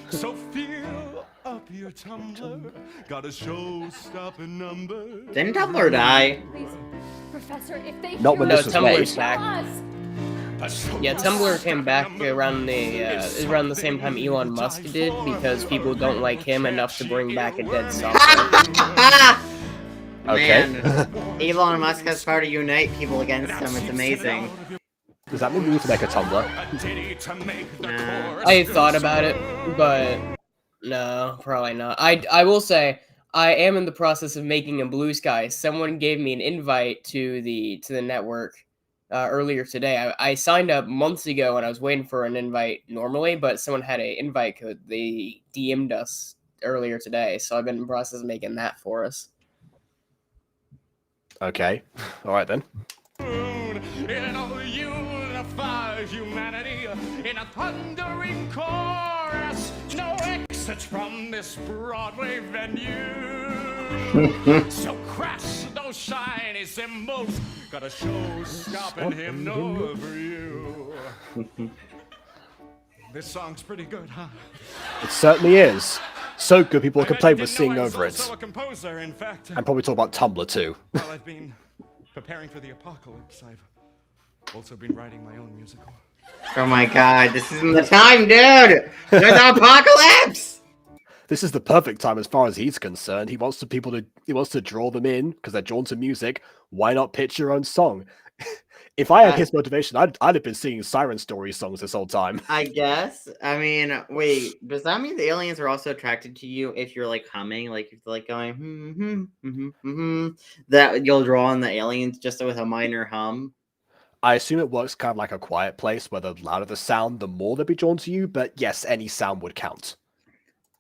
So fill up your tumbler, got a show-stopping number.
Didn't Tumblr die?
Please, Professor, if they
Not when
hear
this
us,
was
Tumblr's
made.
back.
us.
Yeah, Tumblr came back around the same time Elon Musk did, because people don't like him enough to bring back a dead software.
Okay.
Man, Elon Musk has power to unite people against him. It's amazing.
Does that mean we need to make a Tumblr?
I thought about it, but no, probably not. I will say I am in the process of making a Blue Sky. Someone gave me an invite to the network earlier today. I signed up months ago and I was waiting for an invite normally, but someone had an invite code. They DM'd us earlier today, so I've been in the process of making that for us.
Okay. All right then.
It'll unify humanity in a thundering chorus. No exit from this Broadway venue. So crash those shiny cymbals. Got a show stopping hymnal for you. This song's pretty good, huh?
It certainly is. So good people could play with singing over it.
Also a composer, in fact.
And probably talk about Tumblr too.
While I've been preparing for the apocalypse, I've also been writing my own musical.
Oh my god, this isn't the time, dude! There's an apocalypse!
This is the perfect time as far as he's concerned. He wants to draw them in because they're drawn to music. Why not pitch your own song? If I had his motivation, I'd have been singing Siren Story songs this whole time.
I guess. I mean, wait, does that mean the aliens are also attracted to you if you're like humming, like if they're like going that you'll draw on the aliens just with a minor hum?
I assume it works kind of like A Quiet Place, where the louder the sound, the more they'll be drawn to you, but yes, any sound would count.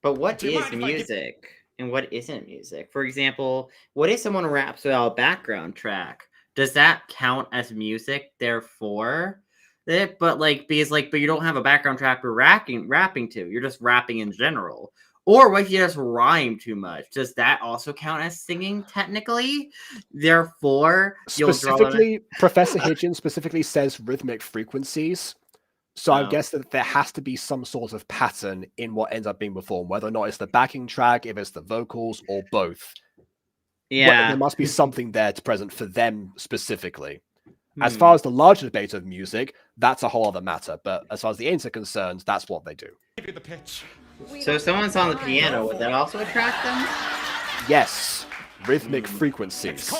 But what is music and what isn't music? For example, what if someone raps without a background track? Does that count as music, therefore? But you don't have a background track you're rapping to. You're just rapping in general. Or what if you just rhyme too much? Does that also count as singing, technically? Therefore,
Specifically, Professor Hitchens specifically says rhythmic frequencies. So I guess that there has to be some sort of pattern in what ends up being performed, whether or not it's the backing track, if it's the vocals, or both.
Yeah.
There must be something there to present for them specifically. As far as the larger debate of music, that's a whole other matter. But as far as the aliens are concerned, that's what they do.
Give you the pitch.
So if someone's on the piano, would that also attract them?
Yes. Rhythmic frequencies.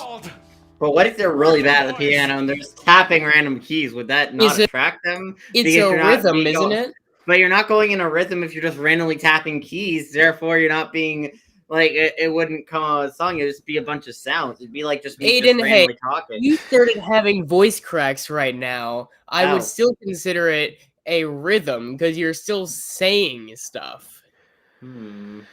But what if they're really bad at the piano and they're just tapping random keys? Would that not attract them?
It's a rhythm, isn't it?
But you're not going in a rhythm if you're just randomly tapping keys. Therefore, you're not being... Like, it wouldn't come out of a song. It would just be a bunch of sounds. It'd be like just me
Aiden,
just
hey,
randomly talking.
you started having voice cracks right now. I would still consider it a rhythm because you're still saying stuff.
I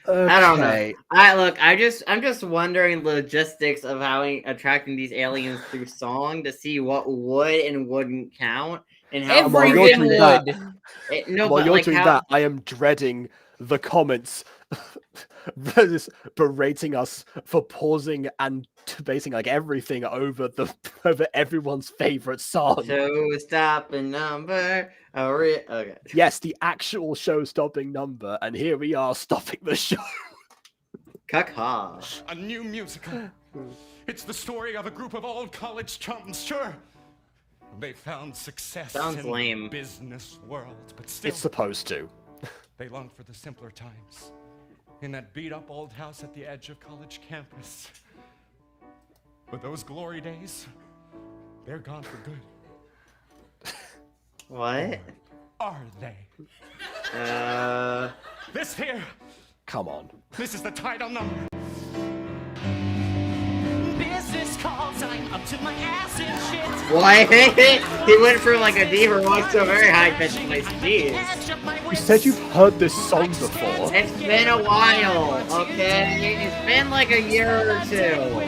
don't know. I'm just wondering logistics of how attracting these aliens through song to see what would and wouldn't count and how
everything would.
While you're doing that, I am dreading the comments just berating us for pausing and debating like everything over everyone's favorite song.
Show-stopping number. Okay.
Yes, the actual show-stopping number, and here we are stopping the show.
Caca.
A new musical. It's the story of a group of old college chums. Sure, they found success in the business world, but still,
it's supposed to.
They long for the simpler times in that beat-up old house at the edge of college campus. But those glory days, they're gone for good.
What?
Are they? This here.
Come on.
This is the title number.
Business calls, I'm up to my ass in shit.
Why? He went from like a deeper voice to a very high-pitched voice. Jeez.
You said you've heard this song before.
It's been a while, okay? It's been like a year or two.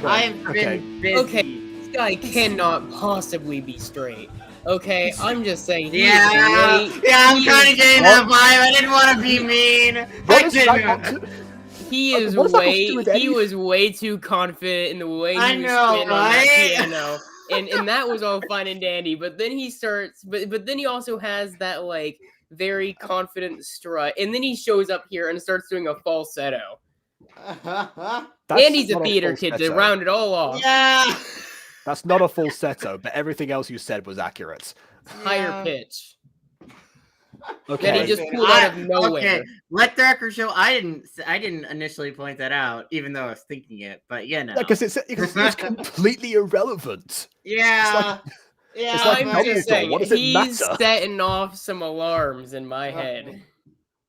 I've been busy.
Okay, this guy cannot possibly be straight. Okay, I'm just saying.
I'm kind of getting that vibe. I didn't want to be mean.
He was way too confident in the way he was spinning on that piano. And that was all fine and dandy, but then he starts but then he also has that like very confident strut, and then he shows up here and starts doing a falsetto. And he's a theater kid to round it all off.
Yeah.
That's not a falsetto, but everything else you said was accurate.
Higher pitch.
Okay.
That he just pulled out of nowhere.
Okay, let the record show. I didn't initially point that out, even though I was thinking it. But
because it's completely irrelevant.
Yeah.
It's like I'm just saying, he's setting off some alarms in my head.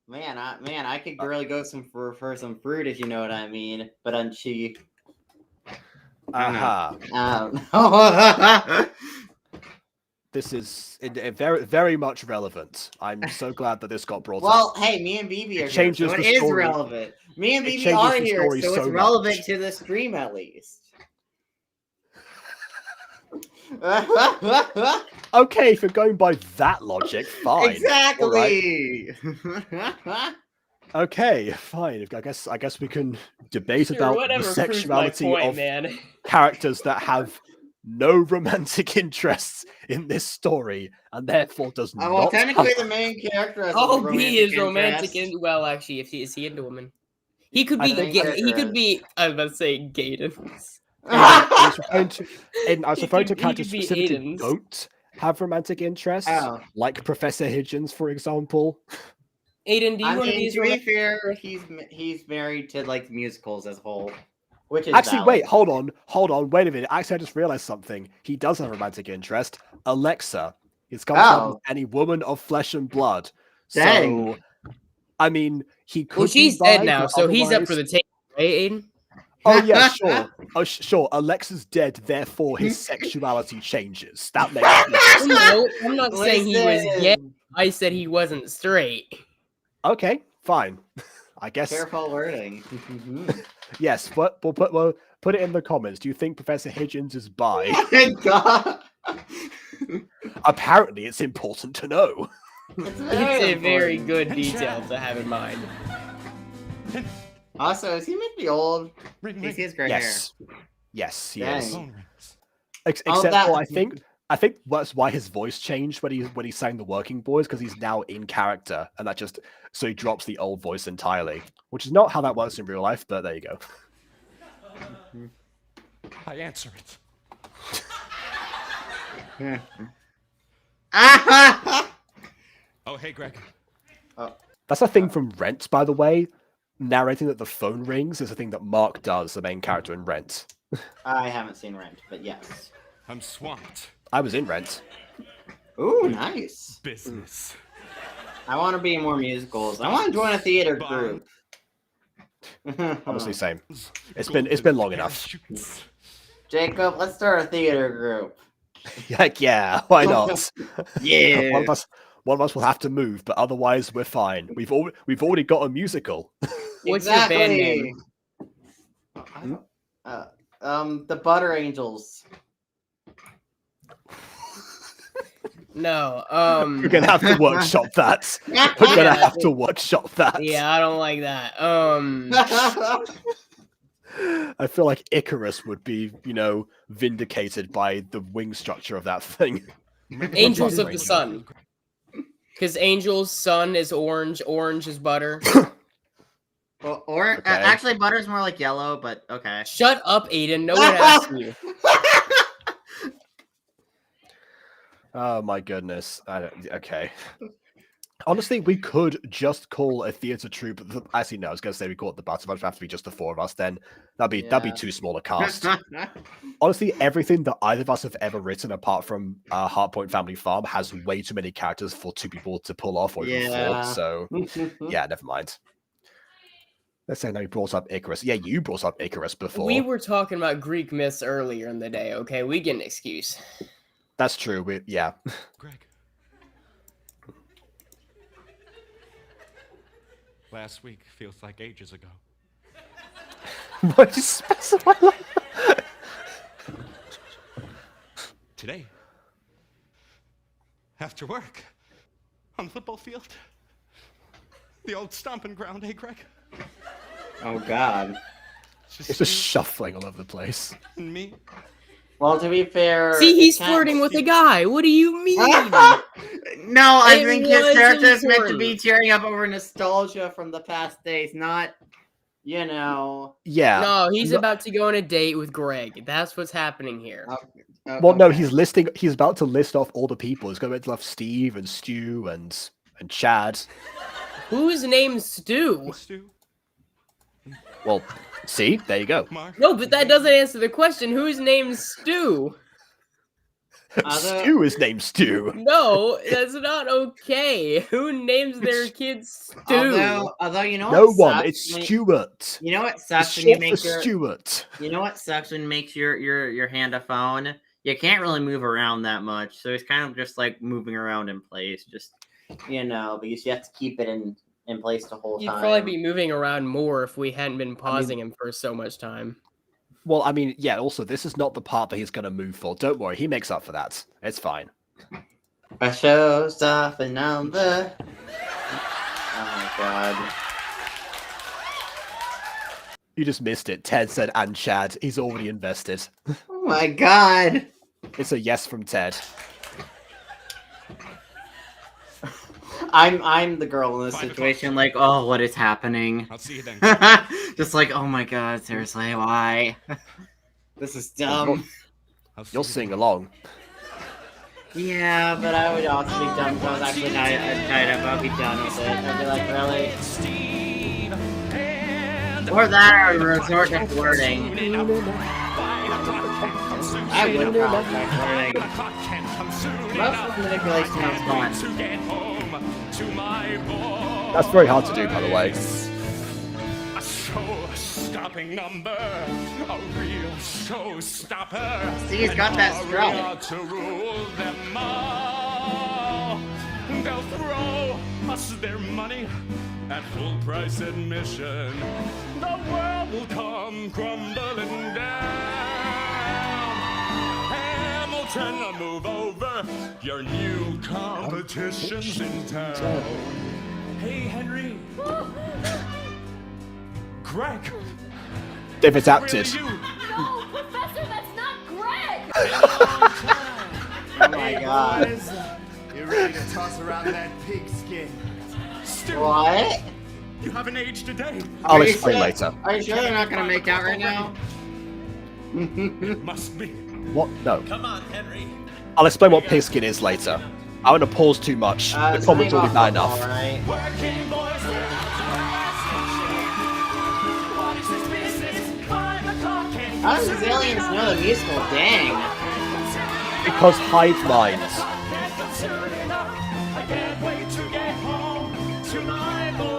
Man, I could really go for some fruit if you know what I mean. But on cheap.
This is very, very much relevant. I'm so glad that this got brought up.
Well, hey, me and BB are here, so it is relevant. Me and BB are here, so it's relevant to the stream at least.
Okay, if you're going by that logic, fine.
Exactly.
Okay, fine. I guess we can debate
Sure,
about the
whatever proves my
sexuality
point,
of
man.
characters that have no romantic interests in this story, and therefore does
Well,
not
technically,
count.
the main character has a
Oh,
romantic
he is
interest.
romantic in well, actually, if he is he into women? He could
I
be
think
gay. He could be. I was about to say Gaiden.
I was referring to
He
characters
could be
specifically
Aiden's.
don't have romantic interests,
Oh.
like Professor Higgins, for example.
Aiden, do you
I
want to be
mean,
his
to be
romantic?
fair, he's married to like musicals as a whole, which is
Actually,
valid.
wait, hold on, wait a minute. Actually, I just realized something. He does have a romantic interest. Alexa. He's come from any woman of flesh and blood.
Dang.
So, I mean, he could
Well, she's
be
dead
bi,
now,
but
so he's up
otherwise-
for the take, right, Aiden?
Oh yeah, sure. Oh sure. Alexa's dead, therefore his sexuality changes. That makes sense.
No, I'm not saying he was gay.
Listen.
I said he wasn't straight.
Okay, fine. I guess.
Careful wording.
Yes, but we'll put it in the comments. Do you think Professor Higgins is bi?
God.
Apparently, it's important to know.
It's a very good detail to have in mind.
Also, is he maybe old? He has gray
Yes. Yes, he is.
Dang.
Except for I think that's why his voice changed when he sang the Working Boys, because he's now in character, and that just so he drops the old voice entirely, which is not how that works in real life. But there you go.
I answer it. Oh, hey, Greg.
That's a thing from Rent, by the way. Narrating that the phone rings is a thing that Mark does, the main character in Rent.
I haven't seen Rent, but yes.
I'm swamped.
I was in Rent.
Ooh, nice.
Business.
I want to be in more musicals. I want to join a theater group.
Honestly, same. It's been long enough.
Jacob, let's start a theater group.
Like, yeah, why not?
Yeah.
One of us will have to move, but otherwise we're fine. We've already got a musical.
What's your band name?
The Butter Angels.
No,
We're gonna have to workshop that. We're gonna have to workshop that.
Yeah, I don't like that.
I feel like Icarus would be, vindicated by the wing structure of that thing.
Angels of the Sun. Because Angel's sun is orange, orange is butter.
Well, or
Okay.
actually, butter's more like yellow, but okay.
Shut up, Aiden. No one asked you.
Oh my goodness. Okay. Honestly, we could just call a theatre troupe. Actually, no. I was gonna say we call it the Butterfly. It'd have to be just the four of us. Then that'd be too small a cast. Honestly, everything that either of us have ever written, apart from Heartpoint Family Farm, has way too many characters for two people to pull off or even
Yeah.
four. So yeah, never mind. Let's say now you brought up Icarus. Yeah, you brought up Icarus before.
We were talking about Greek myths earlier in the day, okay? We get an excuse.
That's true. Yeah.
Greg. Last week feels like ages ago.
What is specify like that?
Today, after work, on the football field, the old stomping ground, eh, Greg?
Oh God.
It's just shuffling all over the place.
And me.
Well, to be fair,
See, he's
it can't-
flirting with a guy. What do you mean?
No, I
It
think his
was
character is meant to be
important.
tearing up over nostalgia from the past days, not,
Yeah.
No, he's
No-
about to go on a date with Greg. That's what's happening here.
Well, no, he's about to list off all the people. He's going to love Steve and Stu and Chad.
Whose name's Stu?
Well, see, there you go.
No, but that doesn't answer the question. Whose name's Stu?
Stu is named Stu.
No, that's not okay. Who names their kids Stu?
Although you know
No
what
one.
sucks?
It's
When-
Stuart.
You know what
It's
sucks when you
short
make
for
your
Stuart.
You know what sucks when you make your hand a phone? You can't really move around that much, so it's kind of just like moving around in place, just because you have to keep it in place the whole
You'd
time.
probably be moving around more if we hadn't been pausing him for so much time.
Well, I mean, yeah, also, this is not the part that he's going to move for. Don't worry, he makes up for that. It's fine.
A showstopper number. Oh my God.
You just missed it. Ted said, and Chad. He's already invested.
Oh my god.
It's a yes from Ted.
I'm the girl in this
5
situation, like, oh, what is happening?
I'll see you then.
Just like, oh my god, seriously, why? This is dumb.
You'll sing along.
Yeah, but I would also be done if I was actually tied up. I'd be done with it. I'd be like, really? Or that, or resort to flirting. I would probably try flirting. Most of the manipulation is fun.
That's very hard to do, by the way.
A show-stopping number, a real showstopper.
See, he's got that
And
strut.
we are to rule them all. They'll throw us their money at full price admission. The world will come crumbling down. Hamilton, move over. Your new competition's in town.
Hey, Henry. Greg.
They've adapted.
No, Professor, that's not Greg!
Oh my god.
Boys, you ready to toss around that pigskin?
What?
You haven't aged a day.
I'll explain later.
Are you sure they're not gonna make out right now?
It must be.
What? No.
Come on, Henry.
I'll explain what pigskin is later. I want to pause too much. The comments will be bad enough.
Right.
Working boys, what is this business? 5 o'clock and
How does aliens know the musical? Dang.
Because hive minds.
I can't wait to get home to my boys.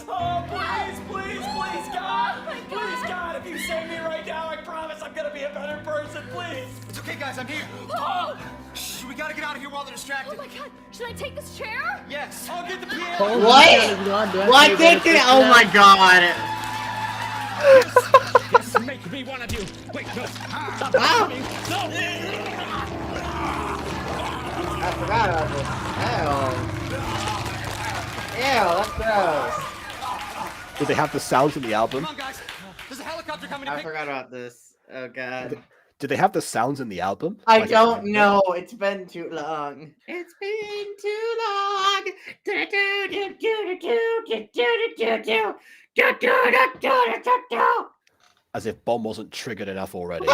Oh, please, God. Please, God, if you save me right now, I promise I'm gonna be a better person, please.
It's okay, guys, I'm here. Oh! Shh, we gotta get out of here while they're distracted.
Oh my god, should I take this chair?
Yes.
I'll get the piano.
What? What did they? Oh my god.
Yes, make me one of you. Wait, no. Stop
Ah.
me.
I forgot about this. Ew. Ew, that's gross.
Do they have the sounds in the album?
Come on, guys. There's a helicopter coming to
I
pick.
forgot about this. Oh god.
Do they have the sounds in the album?
I
Like
don't know. It's been too long. It's been too long.
As if Bomb wasn't triggered enough already.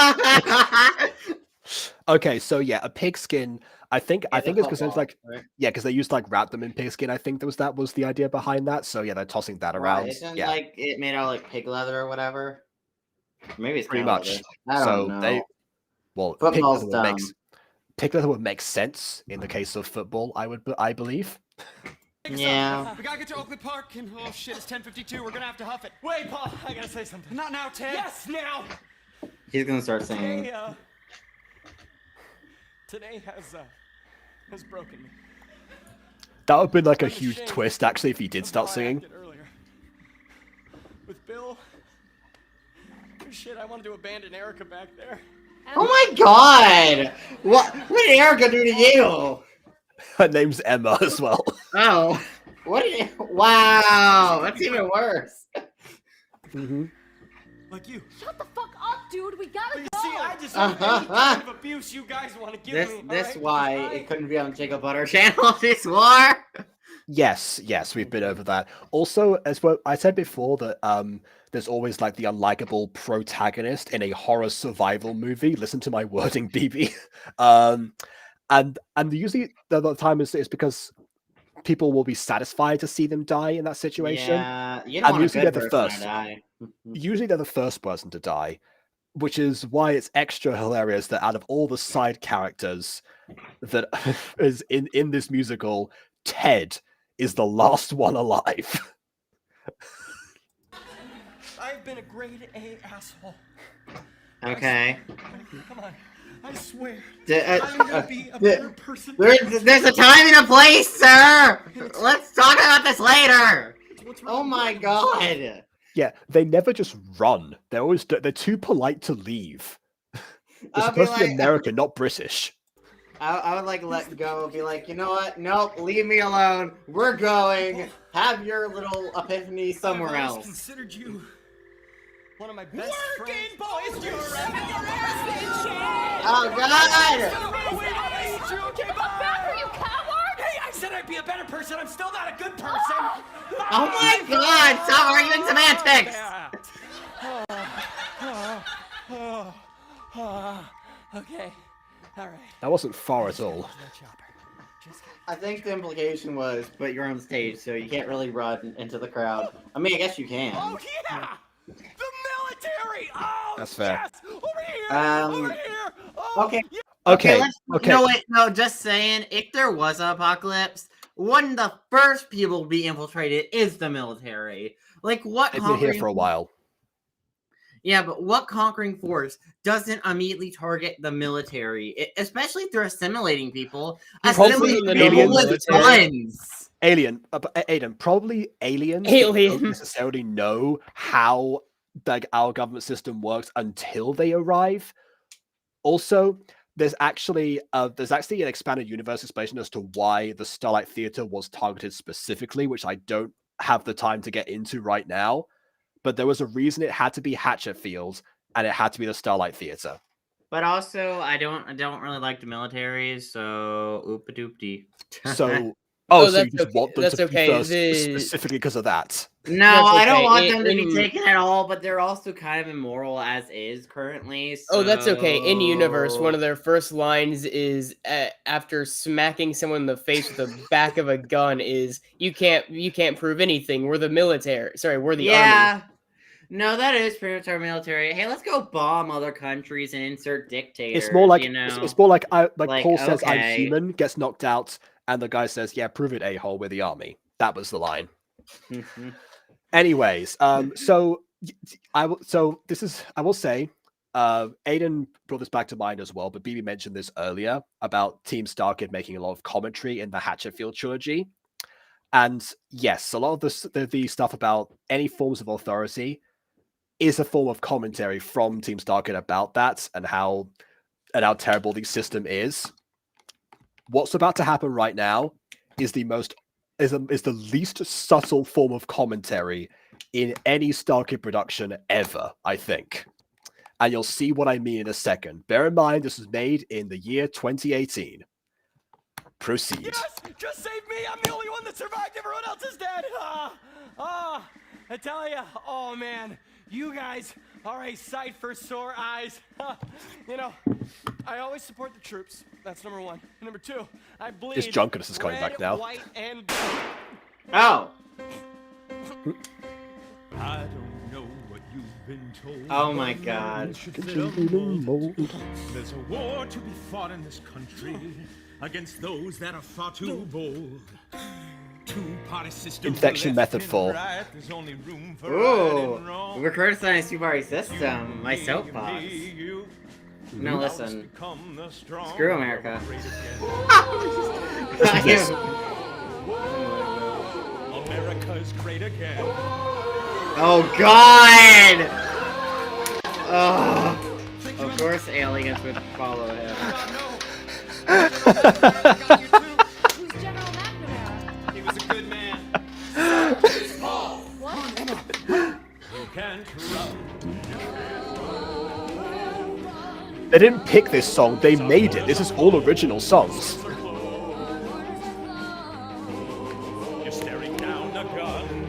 Okay, so yeah, a pigskin. I think it's because it's like because they used to like wrap them in pigskin. I think that was the idea behind that. So yeah, they're tossing that around.
Isn't
Yeah,
like it made out like pig leather or whatever? Maybe it's
pretty
cow
much.
leather. I
So
don't know.
pig
Football's
leather
dumb.
pig leather would make sense in the case of football. I believe.
Yeah.
We gotta get to Oakley Park, and oh shit, it's 10:52. We're gonna have to huff it.
Wait, Paul, I gotta say something.
Not now, Ted.
Yes, now.
He's gonna start singing.
Today has broken me.
That would have been like a
I'm
huge
ashamed
twist actually if he did
of
start
how I
singing.
acted earlier. With Bill. Shit, I wanted to abandon Erica back there.
Oh my god! What did Erica do to you?
Her name's Emma as well.
Oh. Wow, that's even worse.
Mm-hmm.
Like you.
Shut the fuck up, dude. We gotta go.
See, I deserve any kind of abuse you guys want to give me.
This
alright?
why
Because
it couldn't be on Jacob Butter channel. This war.
Yes, we've been over that. Also, as well, I said before that there's always like the unlikable protagonist in a horror survival movie. Listen to my wording, BB. And usually the time is because people will be satisfied to see them die in that situation.
Yeah, you don't
And
want a
usually
good
they're the
person
first.
to die.
Usually they're the first person to die, which is why it's extra hilarious that out of all the side characters that is in this musical, Ted is the last one alive.
I've been a grade A asshole.
Okay.
Come on. I swear.
I'm
gonna be a better person.
There's a time and a place, sir. Let's talk about this later. Oh my god.
Yeah, they never just run. They're too polite to leave. They're
I'll be
supposed to be
like-
American, not British.
I would like let go. Be like, you know what? Nope. Leave me alone. We're going. Have your little epiphany somewhere
I've always
else.
considered you one of my best friends.
boys, you're
Oh God!
Hey, I said I'd be a better person. I'm still not a good person.
Oh my God! Stop arguing semantics.
Okay. All right.
That wasn't far at all.
I think the implication was, but you're on stage, so you can't really run into the crowd. I mean, I guess you can.
Oh yeah! The military! Oh,
That's fair.
yes! Over here! Over here! Oh,
Okay.
Okay.
Let's, No, wait, no, just saying, if there was an apocalypse, one of the first people to be infiltrated is the military. Like, what
They've been here for a while.
Yeah, but what conquering force doesn't immediately target the military? Especially if they're assimilating people.
Probably
Assimilating people with guns.
Aiden, probably aliens don't necessarily know how like our government system works until they arrive. Also, there's actually an expanded universe explanation as to why the Starlight Theater was targeted specifically, which I don't have the time to get into right now. But there was a reason it had to be Hatchetfield, and it had to be the Starlight Theater.
But also, I don't really like the military, so oopa-doop-dee.
So,
Oh,
so you
that's
just
okay.
want them
That's
to
okay.
be first
The-
specifically because of that?
No, I don't want them to be taken at all, but they're also kind of immoral as is currently. So...
Oh, that's okay. In universe, one of their first lines is after smacking someone in the face with the back of a gun is you can't prove anything. We're the military. Sorry, we're the army.
No, that is pretty much our military. Hey, let's go bomb other countries and insert dictators.
It's more like
you know?
it's more like Paul says, "I'm
okay.
human," gets knocked out, and the guy says, "Yeah, prove it, a-hole. We're the army." That was the line. Anyways, so I will say, Aiden brought this back to mind as well, but BB mentioned this earlier about Team Starkid making a lot of commentary in the Hatchetfield trilogy, and yes, a lot of the stuff about any forms of authority is a form of commentary from Team Starkid about that and how terrible the system is. What's about to happen right now is the least subtle form of commentary in any Starkid production ever, I think. And you'll see what I mean in a second. Bear in mind, this was made in the year 2018. Proceed.
Yes! Just save me! I'm the only one that survived. Everyone else is dead. I tell ya. Oh man, you guys are a sight for sore eyes. You know, I always support the troops. That's number one. Number two, I bleed.
This Junkus is coming back now.
White, and
Oh.
I don't know what you've been told.
Oh my God.
There's a war to be fought in this country against those that are far too bold. Two-party system.
Infection method 4.
Right, there's only room for
Ooh,
right and wrong.
we're criticizing two-party system. My soapbox. No, listen. Screw America.
Yes.
America's great again.
Oh God! Oh, of course aliens would follow him.
he was a good man.
You can't run.
They didn't pick this song, they made it. This is all original songs.
You're staring down a gun.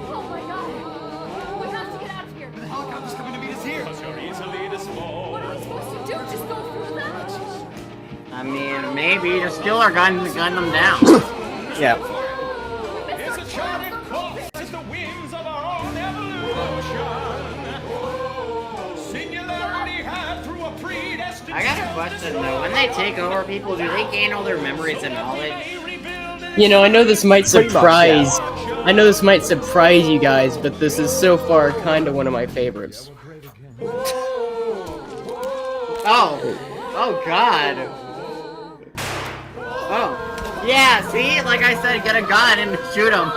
Oh my god. We have to get out of here.
Helicopter's coming to meet us here.
Cause you're easily disposed.
What are we supposed to do? Just go through that?
I mean, maybe just steal our guns and gun them down.
Yeah.
It's a charted course as the winds of our own evolution. Singularity had through a predestined.
I got a question though. When they take over people, do they gain all their memories and knowledge?
You know, I know this might
Pretty much,
surprise. I know this might surprise you guys, but this is so far kind of one of my favorites.
Oh God. Oh, yeah. See, like I said, get a gun and shoot them.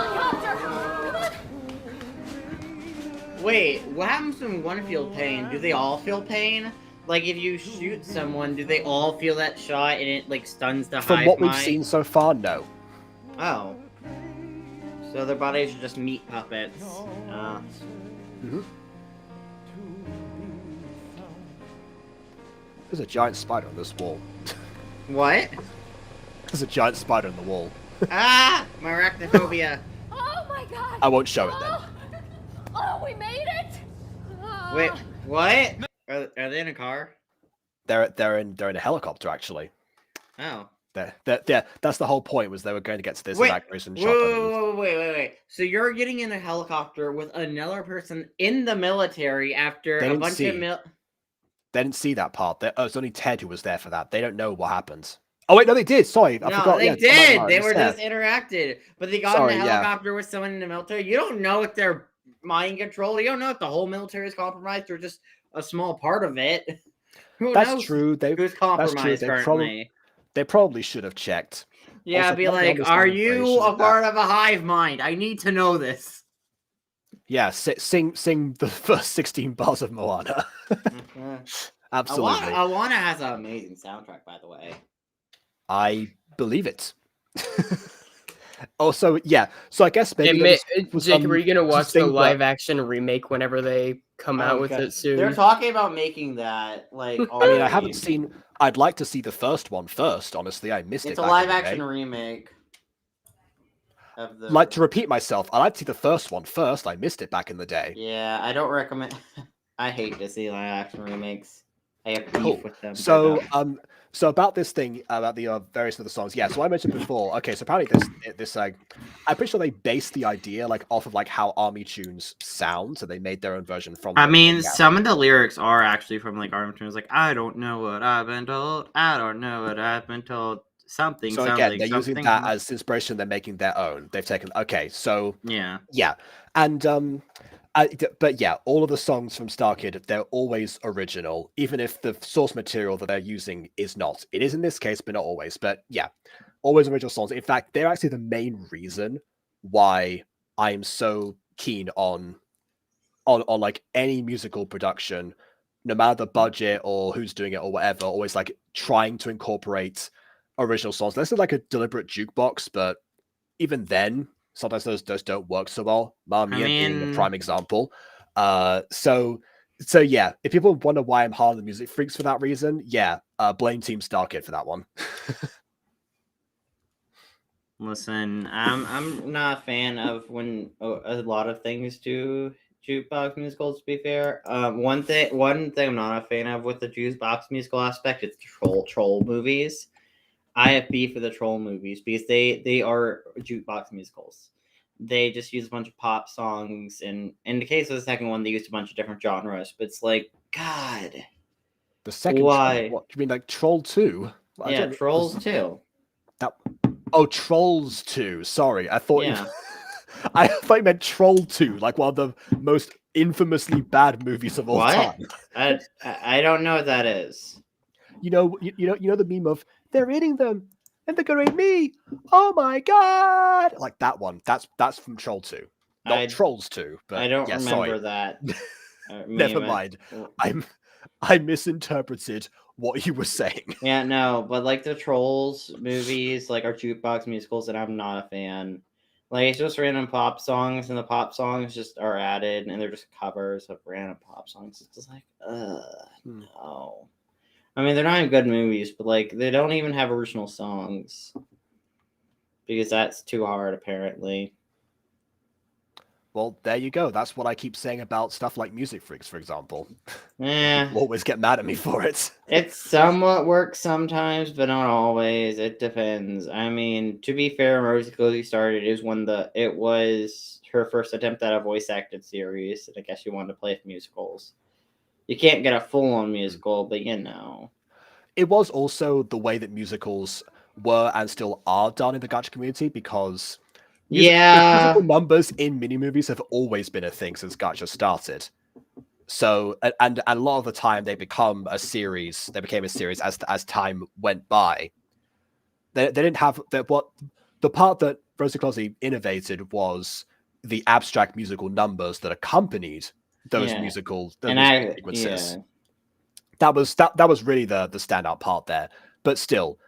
Wait, what happens when one feels pain? Do they all feel pain? Like, if you shoot someone, do they all feel that shot and it, like, stuns the hive
From what we've
mind?
seen so far, no.
Oh. So their bodies are just meat puppets.
There's a giant spider on this wall.
What?
There's a giant spider on the wall.
Ah! My arachnophobia.
Oh my god!
I won't show it then.
Oh, we made it!
Wait, what? Are they in a car?
They're in a helicopter actually.
Oh.
That's the whole point, was they were going to get to this
Wait,
evacuation shot.
wait. So you're getting in a helicopter with another person in the military after
They
a
didn't
bunch
see.
of
They didn't see that part. It's only Ted who was there for that. They don't know what happens. Oh wait, no, they did. Sorry, I forgot.
They
Yeah,
did. They were
there.
just interacted, but they got
Sorry,
in a
yeah.
helicopter with someone in the military. You don't know if they're mind controlled. You don't know if the whole military is compromised or just a small part of it. Who
That's
knows
true.
who's compromised currently?
They probably should have checked.
Yeah,
Also,
be
one thing
like,
I
are
understand
you
operations
a
is
part of a hive mind? I need to know this.
Yeah, sing the first 16 bars of Moana. Absolutely.
Moana has an amazing soundtrack, by the way.
I believe it. Also, yeah. So I guess maybe
Jacob, are you gonna watch the
succinct,
live action remake whenever they come out with it soon?
They're talking about making that. Like,
I mean, I haven't seen. I'd like to see the first one first. Honestly, I missed it.
It's a
back in
live
the
action
day.
remake. Of the...
Like to repeat myself, I like to see the first one first. I missed it back in the day.
Yeah, I don't recommend. I hate to see live action remakes. I have beef with them.
So about this thing about the various other songs, yeah. So I mentioned before. Okay, so apparently this I'm pretty sure they based the idea like off of like how army tunes sound, so they made their own version from.
I mean, some of the lyrics are actually from like army tunes, like I don't know what I've been told. I don't know what I've been told. Something.
So again, they're using that as inspiration. They're making their own. They've taken. Okay, so yeah, and but yeah, all of the songs from Star Kid, they're always original, even if the source material that they're using is not. It is in this case, but not always. But yeah, always original songs. In fact, they're actually the main reason why I am so keen on like any musical production, no matter the budget or who's doing it or whatever, always like trying to incorporate original songs. This is like a deliberate jukebox, but even then, sometimes those don't work so well. Mamma Mia being a prime example. So yeah, if people wonder why I'm hard on the music freaks for that reason, yeah, blame Team Star Kid for that one.
Listen, I'm not a fan of when a lot of things do jukebox musicals. To be fair, one thing I'm not a fan of with the jukebox musical aspect is troll movies. I have beef with the troll movies because they are jukebox musicals. They just use a bunch of pop songs, and in the case of the second one, they used a bunch of different genres. But it's like, God,
the second
why?
What do you mean, like Troll 2?
Yeah, Trolls 2.
Trolls 2. Sorry, I thought I thought you meant Troll 2, like one of the most infamously bad movies of all time.
I don't know what that is.
You know the meme of they're eating them and they're gonna eat me. Oh my god! Like that one. That's from Troll 2. Not Trolls 2, but
I don't remember
sorry.
that.
Never mind. I misinterpreted what you were saying.
Yeah, no, but like the Trolls movies, like are jukebox musicals, and I'm not a fan. Like it's just random pop songs, and the pop songs just are added, and they're just covers of random pop songs. It's just like, no. I mean, they're not even good movies, but like they don't even have original songs because that's too hard, apparently.
Well, there you go. That's what I keep saying about stuff like Music Freaks, for example.
People
always get mad at me for it.
It somewhat works sometimes, but not always. It depends. I mean, to be fair, Rosie Cozy started is when it was her first attempt at a voice acted series, and I guess she wanted to play with musicals. You can't get a full-on musical, but you know.
It was also the way that musicals were and still are done in the gacha community, because musical numbers in mini movies have always been a thing since gacha started. So, and a lot of the time they became a series as time went by. They didn't have the part that Rosie Closey innovated was the abstract musical numbers that accompanied those musical sequences. That was really the standout part there. But still,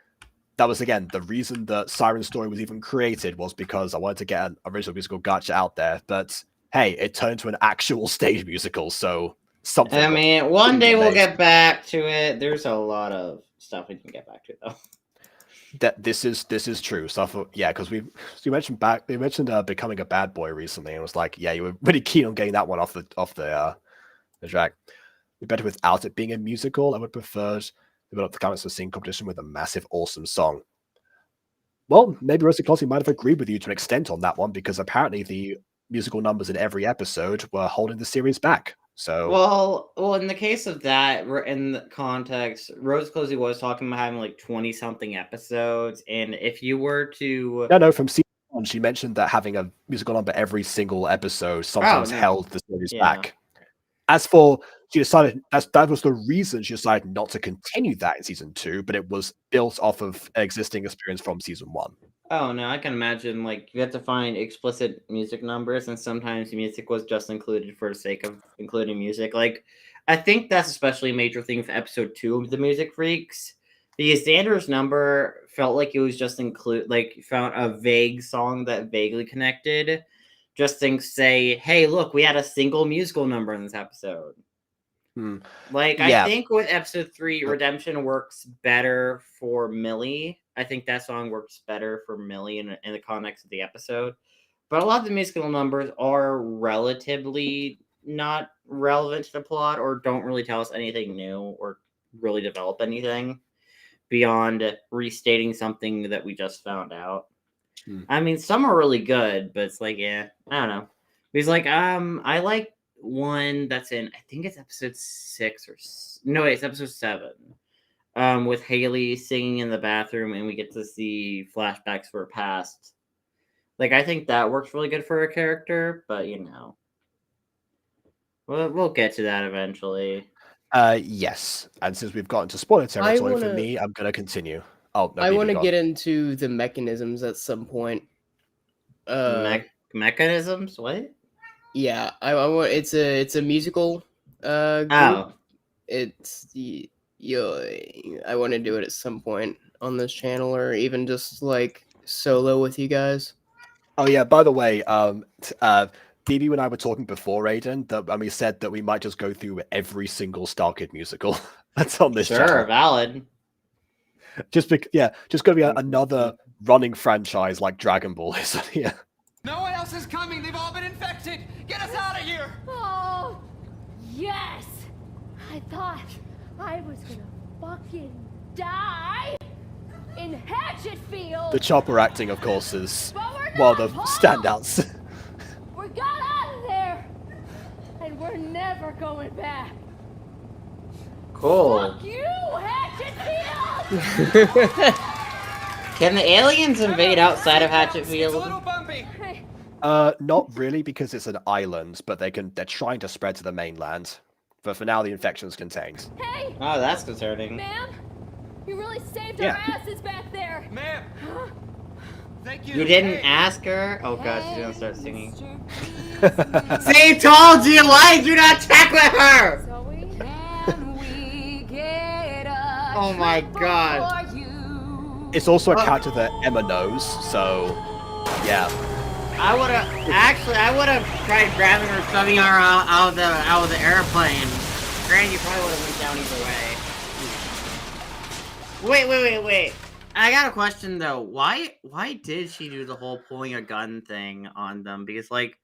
that was, again, the reason that Siren Story was even created was because I wanted to get an original musical gacha out there. But hey, it turned into an actual stage musical, so something.
I mean, one day we'll get back to it. There's a lot of stuff we can get back to, though.
That this is true stuff. Yeah, because we mentioned becoming a bad boy recently, and it was like, yeah, you were really keen on getting that one off the track. Be better without it being a musical. I would prefer to build up the climax of a singing competition with a massive, awesome song. Well, maybe Rosie Clossie might have agreed with you to an extent on that one, because apparently the musical numbers in every episode were holding the series back. So
well, in the case of that, in the context, Rose Closey was talking about having like 20-something episodes, and if you were to
from season 1, she mentioned that having a musical number every single episode sometimes held the series back. As for she decided that was the reason she decided not to continue that in season 2, but it was built off of an existing experience from season 1.
Oh no, I can imagine, like, you have to find explicit music numbers, and sometimes music was just included for the sake of including music. Like, I think that's especially a major thing for episode 2 of the Music Freaks. The Xander's number felt like it was just found a vague song that vaguely connected. Just say, hey, look, we had a single musical number in this episode. Like, I think with episode 3, Redemption works better for Millie. I think that song works better for Millie in the context of the episode. But a lot of the musical numbers are relatively not relevant to the plot, or don't really tell us anything new, or really develop anything beyond restating something that we just found out. I mean, some are really good, but it's like, yeah, I don't know. He's like, I like one that's in, I think it's episode 6 it's episode 7. With Haley singing in the bathroom, and we get to see flashbacks for her past. Like, I think that works really good for her character, but we'll get to that eventually.
Yes, and since we've gotten to spoiler territory for me, I'm gonna continue. Oh, no,
I want to get into the mechanisms at some point.
Mechanisms? What?
Yeah, I want. It's a musical. Group. It's I want to do it at some point on this channel, or even just like solo with you guys.
Oh yeah, by the way, Phoebe and I were talking before, Aiden, and we said that we might just go through every single Star Kid musical that's on this channel.
Sure, valid.
Just gonna be another running franchise like Dragon Ball is here.
No one else is coming. They've all been infected. Get us out of here.
Oh, yes. I thought I was gonna fucking die in Hatchetfield.
The Chopper acting, of course, is one of the standouts.
We got out of there, and we're never going back.
Cool.
Fuck you, Hatchetfield!
Can the aliens invade outside of Hatchetfield?
Not really, because it's an island, but they're trying to spread to the mainland. But for now, the infection's contained.
Hey!
Oh, that's concerning.
Ma'am, you really saved our asses back there.
Ma'am. Thank you.
You didn't ask her? Oh god, she's gonna start singing. See, told you! Why did you not check with her? Oh my god.
It's also a character that Emma knows, so yeah.
I would have tried grabbing her, shoving her out of the airplane. Granted, you probably would have went down either way. Wait. I got a question though. Why did she do the whole pulling a gun thing on them? Because like,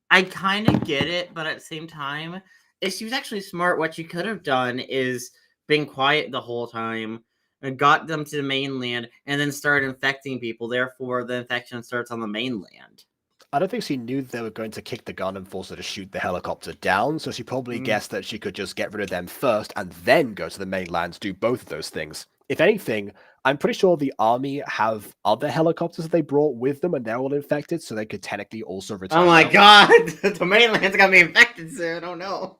I kind of get it, but at the same time, if she was actually smart, what she could have done is been quiet the whole time and got them to the mainland and then started infecting people. Therefore, the infection starts on the mainland.
I don't think she knew they were going to kick the gun and force her to shoot the helicopter down, so she probably guessed that she could just get rid of them first and then go to the mainland to do both of those things. If anything, I'm pretty sure the army have other helicopters that they brought with them and they're all infected, so they could technically also return.
Oh my god! The mainland's gonna be infected soon, oh no.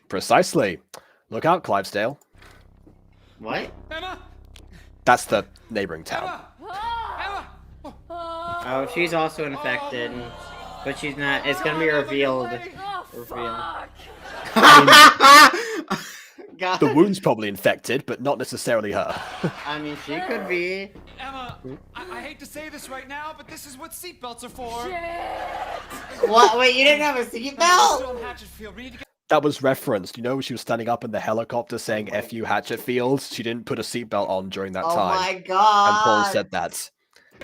Precisely. Look out, Clivesdale.
What?
Emma!
That's the neighboring town.
Emma!
Oh, she's also infected, but she's not. It's gonna be revealed. God.
The wound's probably infected, but not necessarily her.
I mean, she could be.
Emma, I hate to say this right now, but this is what seatbelts are for.
What? Wait, you didn't have a seatbelt?
Still in Hatchetfield. We need to get
That was referenced. You know, she was standing up in the helicopter saying "F you, Hatchetfield." She didn't put a seatbelt on during that
Oh
time.
my God.
And Paul said that.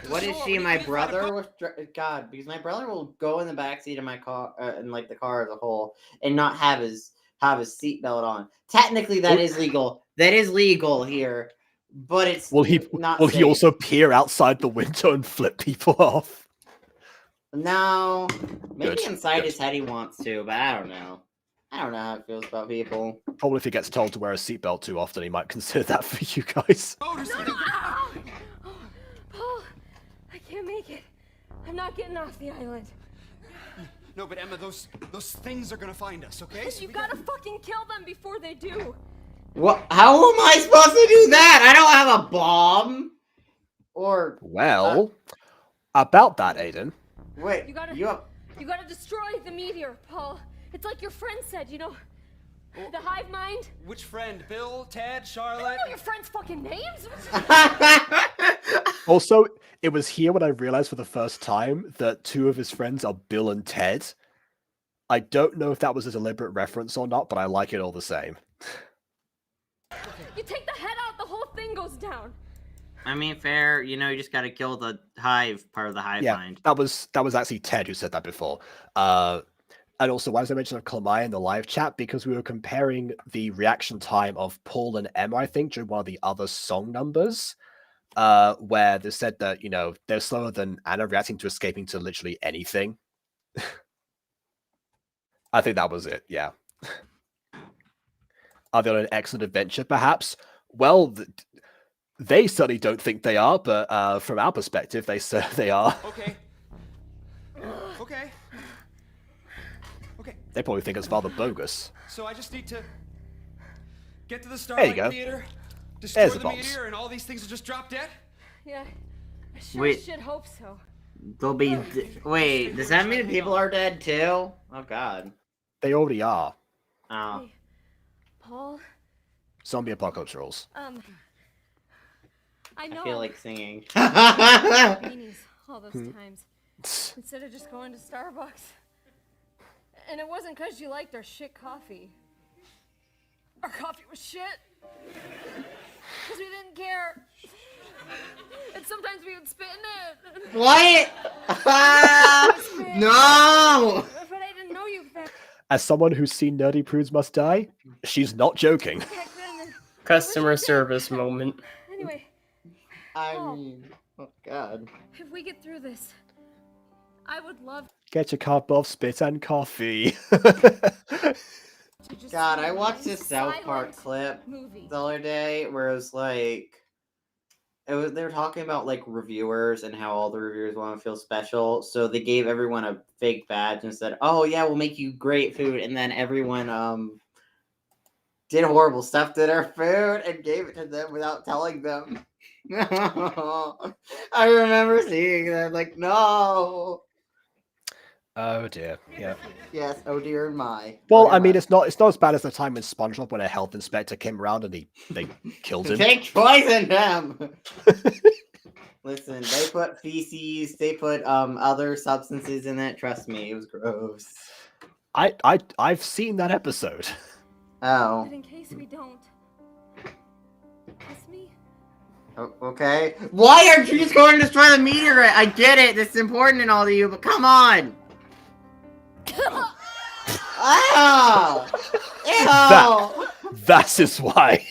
What is she? My brother was God, because my brother will go in the backseat of my car, and like the car as a whole, and not have his seatbelt on. Technically, that is legal. That is legal here, but it's
Will he
safe.
also peer outside the window and flip people off?
No, maybe
Good,
inside
good.
his head he wants to, but I don't know. I don't know how it feels about people.
Probably if he gets told to wear a seatbelt too often, he might consider that for you guys.
Paul, I can't make it. I'm not getting off the island.
No, but Emma, those things are gonna find us, okay?
You gotta fucking kill them before they do.
What? How am I supposed to do that? I don't have a bomb. Or
Well, about that, Aiden.
wait,
You gotta destroy the meteor, Paul. It's like your friend said, you know, the hive mind.
Which friend? Bill, Ted,
I
Charlotte?
don't know your friends' fucking names.
Also, it was here when I realized for the first time that two of his friends are Bill and Ted. I don't know if that was a deliberate reference or not, but I like it all the same.
You take the head out, the whole thing goes down.
I mean, fair. You know, you just gotta kill the hive part of the hive mind.
That was actually Ted who said that before. And also, why was I mention of Clemai in the live chat? Because we were comparing the reaction time of Paul and Emma, I think, during one of the other song numbers, where they said that, you know, they're slower than Anna reacting to escaping to literally anything. I think that was it, yeah. Are they on an excellent adventure, perhaps? Well, they certainly don't think they are, but from our perspective, they certainly are.
Okay. Okay.
They probably think it's rather bogus.
So I just need to get to the
There you
Starlight
go.
Theater, destroy
There's the
the
bombs.
meteor, and all these things will just drop dead?
Yeah, I sure
Wait.
should hope so.
They'll be. Wait, does that mean people are dead too? Oh God.
They already are.
Oh.
Hey, Paul,
Zombie apocalypse rules.
I know.
I feel like singing.
beanies all those times instead of just going to Starbucks. And it wasn't because you liked our shit coffee. Our coffee was shit. Because we didn't care. And sometimes we would spit in it.
What? No!
But I didn't know you back
As someone who's seen Nerdy Prudes Must Die, she's not joking.
then.
Customer service moment.
Anyway,
I mean, oh God.
if we get through this, I would love
Get your cup of spit and coffee.
to just
God,
see
I
a
watched
nice,
this South Park
silent
clip
movie.
the other day where it was like, they were talking about like reviewers and how all the reviewers want to feel special. So they gave everyone a fake badge and said, "Oh yeah, we'll make you great food," and then everyone did horrible stuff to their food and gave it to them without telling them. I remember seeing that, like, no.
Oh dear. Yeah.
Yes, oh dear my.
Well, I mean, it's not as bad as the time in SpongeBob when a health inspector came around and they killed him.
They poisoned him. Listen, they put feces, they put other substances in it. Trust me, it was gross.
I've seen that episode.
Oh.
But in case we don't, kiss me.
Okay. Why aren't you just going to destroy the meteorite? I get it. This is important and all to you, but come on. Oh! Ew!
That is why.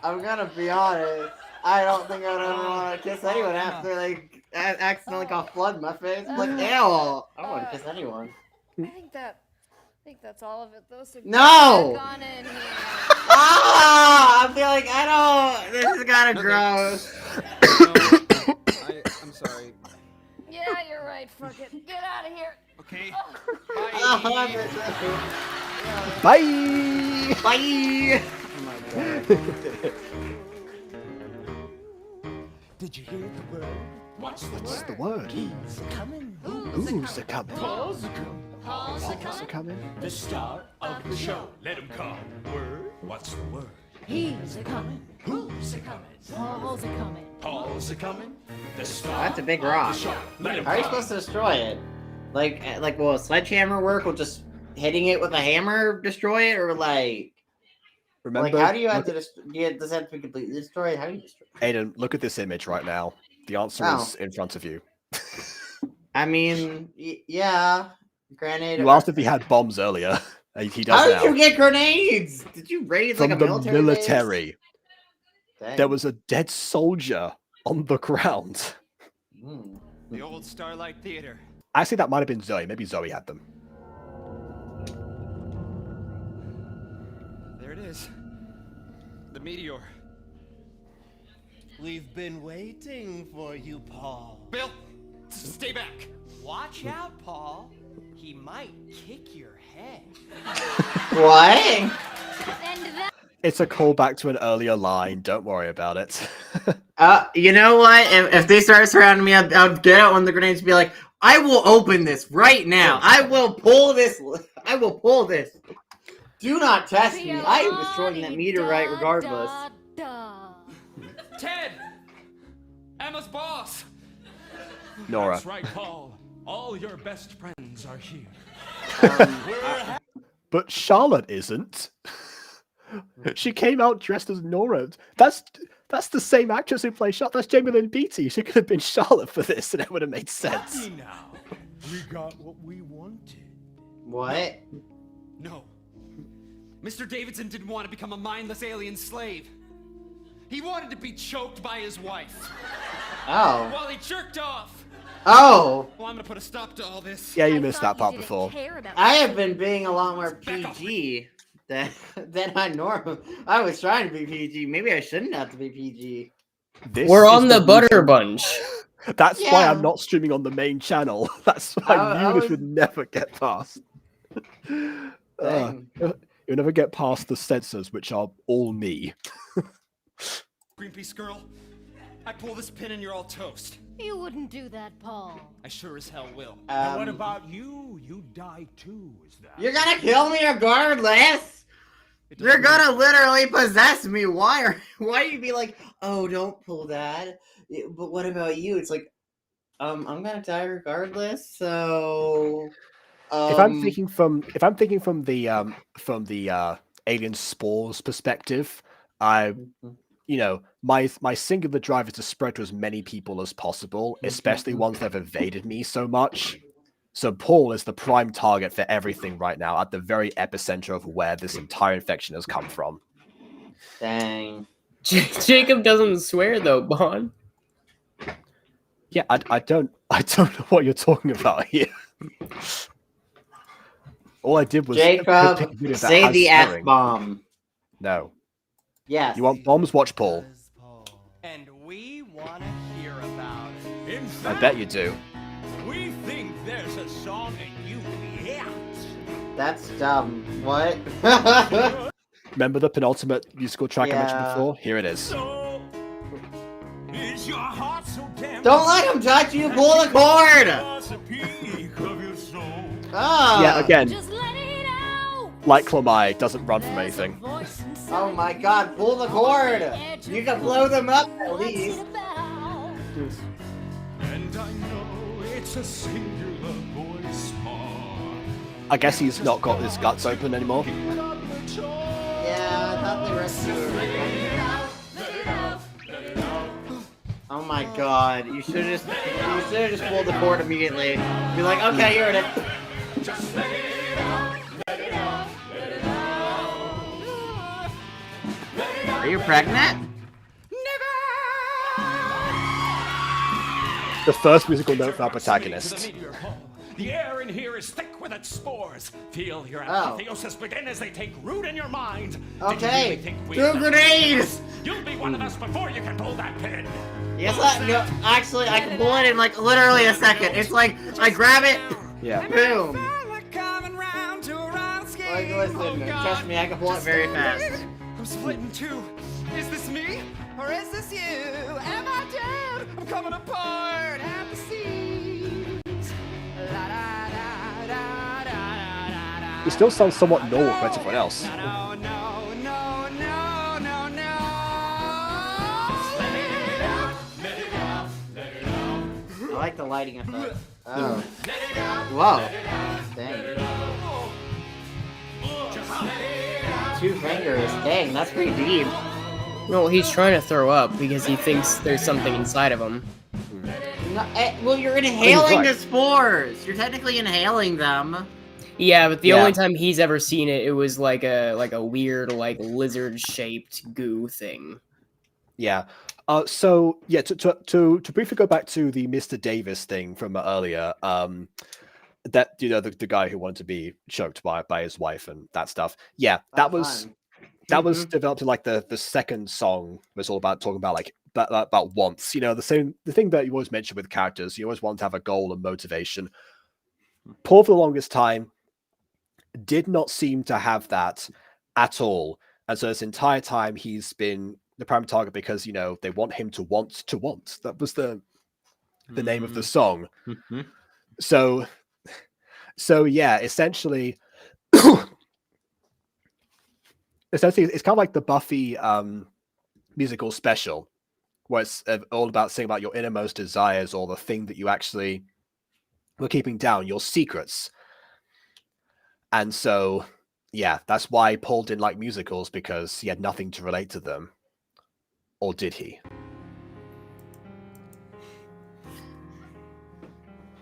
I'm gonna be honest. I don't think I would ever want to kiss anyone after like I accidentally got blood in my face. I'm like, ew! I don't want to kiss anyone.
I think that's all of it. Those are
No!
gone in here.
Ah! I feel like I don't. This is kind of gross.
I'm sorry.
Yeah, you're right. Fuck it. Get out of here.
Okay.
Bye.
Bye.
Oh my God. Did you hear the word? What's
the word?
He's coming.
Who's a coming?
Paul's a coming.
Paul's a coming.
The star of the show. Let him come. Word?
What's the word?
He's a coming.
Who's a coming?
Paul's a coming.
Paul's a coming. The
Oh,
star.
that's a big rock.
Let him
How are you
come.
supposed to destroy it? Like, will a sledgehammer work? Will just hitting it with a hammer destroy it, or like?
Remember,
Like, how do you have to destroy? Yeah, does that have to be completely destroyed? How do you destroy it?
Aiden, look at this image right now. The answer
Oh.
is in front of you.
I mean, yeah. Grenade.
You asked if he had bombs earlier. He does
How
now.
did you get grenades? Did you raid
From
like a
the
military? base?
military.
Dang.
There was a dead soldier on the ground.
The old Starlight Theater.
Actually, that might have been Zoe. Maybe Zoe had them.
There it is. The meteor.
We've been waiting for you, Paul.
Bill, stay back. Watch out, Paul. He might kick your head.
What?
It's a callback to an earlier line. Don't worry about it.
You know what? If they start surrounding me, I'll get out one of the grenades and be like, I will open this right now. I will pull this. I will pull this. Do not test me. I am destroying that meteorite regardless.
Ted! Emma's boss!
Nora.
That's right, Paul. All your best friends are here.
But Charlotte isn't. She came out dressed as Nora. That's the same actress who plays Charlotte. That's Jamie Lynn Beatty. She could have been Charlotte for this, and it would have made sense.
Happy now. We got what we wanted.
What?
No. Mr. Davidson didn't want to become a mindless alien slave. He wanted to be choked by his wife.
Oh.
While he jerked off.
Oh.
Well, I'm gonna put a stop to all this.
Yeah, you missed that part before.
I have been being a lot more PG than I normally. I was trying to be PG. Maybe I shouldn't have to be PG.
We're on the Butter Bunch.
That's why
Yeah.
I'm not streaming on the main channel. That's why
I
this
was-
would never get past.
Dang.
You'll never get past the censors, which are all me.
Greenpeace girl, I pull this pin and you're all toast.
You wouldn't do that, Paul.
I sure as hell will.
And what about you? You die too, is that?
You're gonna kill me regardless. You're gonna literally possess me. Why you be like, oh, don't pull that? But what about you? It's like, I'm gonna die regardless. So,
If I'm thinking from the alien spores perspective, my singular drive is to spread to as many people as possible, especially ones that have evaded me so much. So Paul is the prime target for everything right now, at the very epicenter of where this entire infection has come from.
Dang.
Jacob doesn't swear though, Bon.
Yeah, I don't know what you're talking about here. All I did was pick a
Jacob,
video that
say
has
the
swearing.
F-bomb.
No.
Yes.
You want bombs? Watch Paul.
And we want to hear about it.
In
I
fact,
bet you do.
we think there's a song that you hate.
That's dumb. What?
Remember the penultimate musical track I mentioned
Yeah.
before? Here it is.
So, is your heart so damn?
Don't let him touch you. Pull the cord.
Just a peek of your soul.
Ah.
Yeah, again,
Just let it out.
like Clamai, doesn't run from anything.
Voice inside
Oh my God! Pull the cord. You can blow them up at
What's it
least.
about?
And I know it's a singular voice,
I guess he's not got his guts open anymore.
Yeah, I thought they rescued her. Oh my God! You should have just pulled the cord immediately. Be like, okay, you're in it. Are you pregnant?
The first musical note for our
To the
protagonist.
meteor, Paul. The air in here is thick with its spores. Feel your
Oh.
apotheosis begin as they take root in your mind. Did you
Okay.
really think we
Two
had nothing to
grenades.
lose? You'll be one of us before you can pull that pin.
Yes, no, actually, I can pull it in like literally a second. It's like I grab it,
Yeah.
boom.
Coming round to a round scheme.
Like, listen, trust me, I can pull it very fast.
I'm splitting too. Is this me or is this you? Am I dead? I'm coming apart at the seams. La, da, da, da, da, da, da,
He still sounds somewhat normal compared to everyone else.
No, no, no,
like the lighting effect. Oh. Whoa. Dang. 2 fingers. Dang, that's pretty deep.
Well, he's trying to throw up because he thinks there's something inside of him.
No, well, you're inhaling the spores. You're technically inhaling them.
Yeah, but the only time he's ever seen it, it was like a weird like lizard-shaped goo thing.
Yeah. So yeah, to briefly go back to the Mr. Davis thing from earlier, that the guy who wanted to be choked by his wife and that stuff. Yeah, that was developed in like the second song was all about talking about like about wants. You know, the thing that you always mention with characters, you always want to have a goal and motivation. Paul, for the longest time, did not seem to have that at all, and so this entire time he's been the prime target because they want him to want. That was the name of the song. So yeah, essentially it's kind of like the Buffy musical special, where it's all about saying about your innermost desires or the thing that you actually were keeping down, your secrets. And so, yeah, that's why Paul didn't like musicals, because he had nothing to relate to them. Or did he?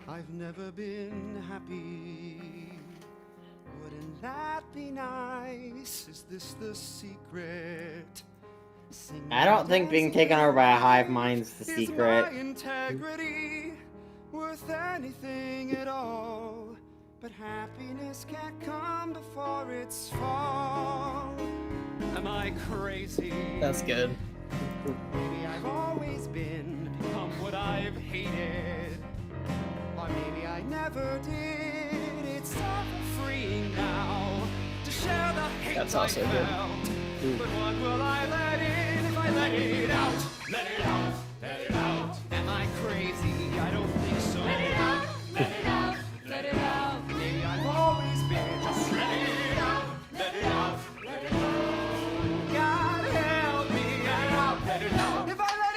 I've never been happy. Wouldn't that be nice? Is this the secret?
I don't think being taken over by a hive mind's the secret.
Is my integrity worth anything at all? But happiness can't come before its fall. Am I crazy?
That's good.
Maybe I've always become what I've hated. Or maybe I never did. It's so freeing now to share the hate.
That's also good.
But what will I let in if I let it out? Let it out, let it out. Am I crazy? I don't think so. Let it out, let it out, let it out. Maybe I've always been just let it out, let it out, let it out. God help me out, let it out. If I let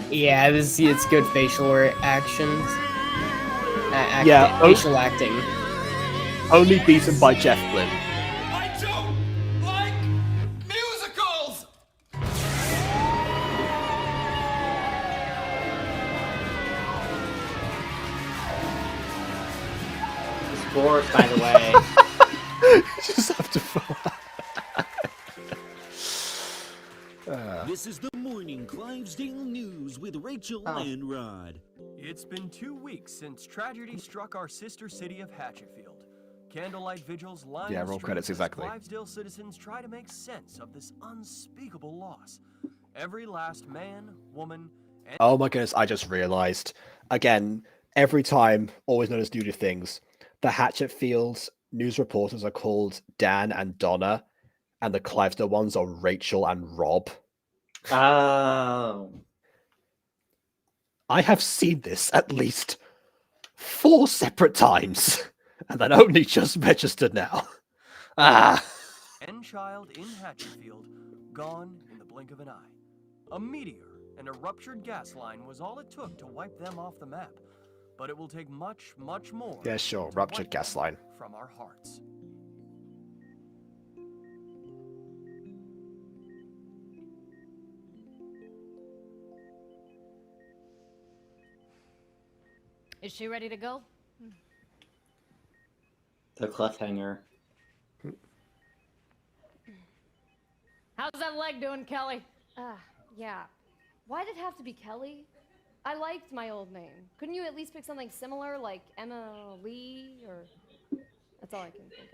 it.
Yeah, it's good facial actions. Facial acting.
Only beaten by Jeff Flynn.
I don't like musicals.
Spores, by the way.
Just have to fall.
This is the morning Clivesdale news with Rachel and Rod.
It's been 2 weeks since tragedy struck our sister city of Hatchetfield. Candlelight vigils line the
roll
streets
credits,
as
exactly.
Clivesdale citizens try to make sense of this unspeakable loss. Every last man, woman, and
Oh my goodness, I just realized. Again, every time, always notice new things. The Hatchetfield news reporters are called Dan and Donna, and the Clivesdale ones are Rachel and Rob.
Oh.
I have seen this at least 4 separate times, and that only just registered now.
child in Hatchetfield gone in the blink of an eye. A meteor and a ruptured gas line was all it took to wipe them off the map. But it will take much, much more.
Yeah, sure. Ruptured gas line.
From our hearts.
Is she ready to go?
The cliffhanger.
How's that leg doing, Kelly?
Yeah. Why did it have to be Kelly? I liked my old name. Couldn't you at least pick something similar, like Emma Lee, or... That's all I can think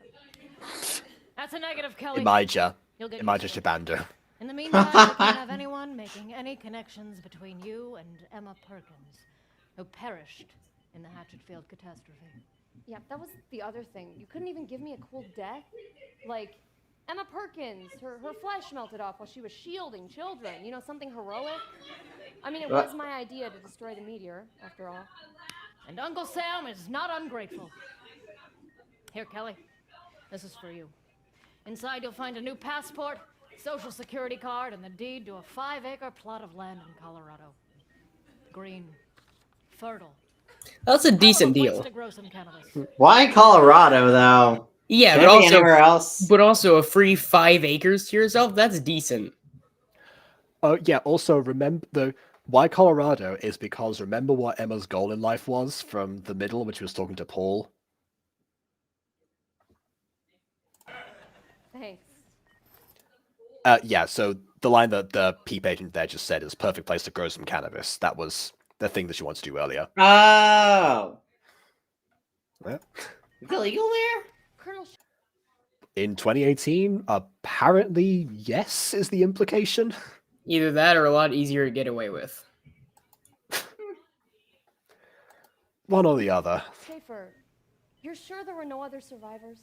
of.
That's a negative, Kelly.
Elijah.
You'll get
Elijah
used to it.
Shabander.
In the meantime, I can't have anyone making any connections between you and Emma Perkins, who perished in the Hatchetfield catastrophe.
Yeah, that was the other thing. You couldn't even give me a cool death? Like, Emma Perkins, her flesh melted off while she was shielding children. You know, something heroic? I mean, it was my idea to destroy the meteor, after all.
And Uncle Sam is not ungrateful. Here, Kelly. This is for you. Inside, you'll find a new passport, social security card, and the deed to a 5-acre plot of land in Colorado. Green.
fertile.
That's a decent
Place
deal.
to grow some cannabis.
Why Colorado though?
Yeah,
Can
but
it be
also,
anywhere else?
but also a free 5 acres to yourself. That's decent.
Oh yeah. Also, remember why Colorado is because remember what Emma's goal in life was from the middle when she was talking to Paul.
Thanks.
Yeah. So the line that the peep agent there just said is perfect place to grow some cannabis. That was the thing that she wanted to do earlier.
Oh.
Yeah.
Is it legal there?
Colonel.
In 2018, apparently yes is the implication.
Either that or a lot easier to get away with.
One or the other.
Schaefer, you're sure there were no other survivors?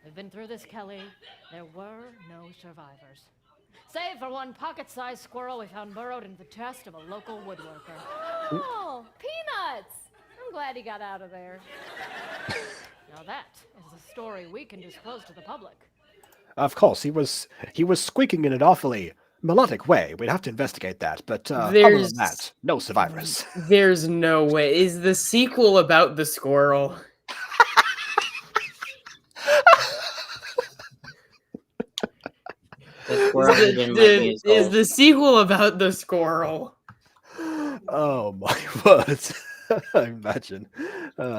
We've been through this, Kelly. There were no survivors. Save for one pocket-sized squirrel we found burrowed in the chest of a local woodworker.
Oh, Peanuts! I'm glad he got out of there.
Now that is a story we can disclose to the public.
Of course, he was squeaking in an awfully melodic way. We'd have to investigate that, but other than that, no survivors.
There's no way. Is the sequel about the squirrel? Is the sequel about the squirrel?
Oh my word! I imagine.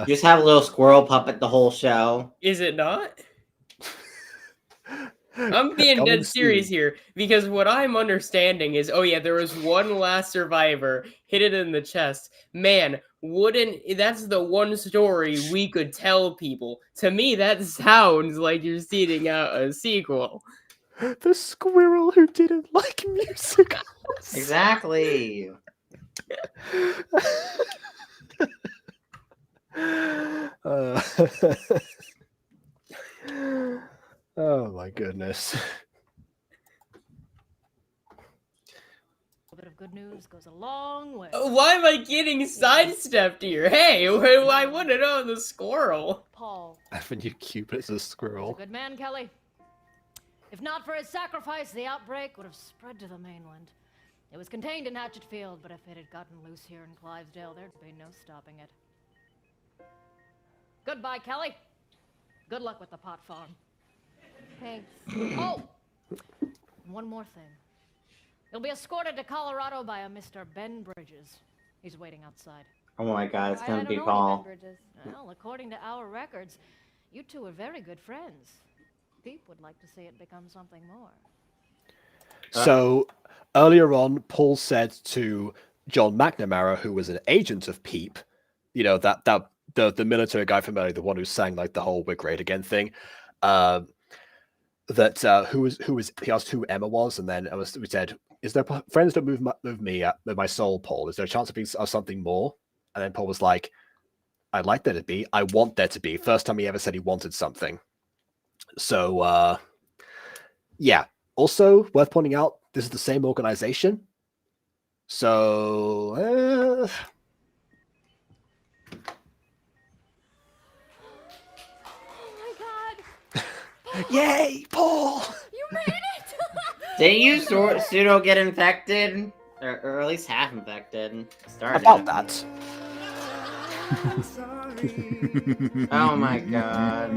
Just have a little squirrel puppet the whole show.
Is it not? I'm being
Come
dead
and
serious
see.
here because what I'm understanding is, oh yeah, there was one last survivor, hit it in the chest. Man, that's the one story we could tell people. To me, that sounds like you're seeding out a sequel.
The squirrel who didn't like musicals.
Exactly.
Oh my goodness.
A bit of good news goes a long way.
Why am I getting sidestepped here? Hey, I want to know the squirrel.
Paul.
Avenue Cupid is a squirrel.
Good man, Kelly. If not for his sacrifice, the outbreak would have spread to the mainland. It was contained in Hatchetfield, but if it had gotten loose here in Clivesdale, there'd be no stopping it. Goodbye, Kelly. Good luck with the pot farm.
Thanks.
Oh! One more thing. You'll be escorted to Colorado by a Mr. Ben Bridges. He's waiting outside.
Oh my god, it's
I
gonna
don't
be
know any
Paul.
Ben Bridges.
Well, according to our records, you two are very good friends. Pete would like to see it become something more.
So earlier on, Paul said to John McNamara, who was an agent of Peep, you know, that the military guy from earlier, the one who sang like the whole "We're Great Again" thing, he asked who Emma was, and then we said, "Is there friends that move my soul, Paul? Is there a chance of being something more?" And then Paul was like, "I'd like there to be. I want there to be." First time he ever said he wanted something. So yeah. Also worth pointing out, this is the same organization. So
Oh my god!
yay, Paul!
You made it!
Didn't you pseudo get infected? Or at least half infected. Started.
About that.
Oh my god.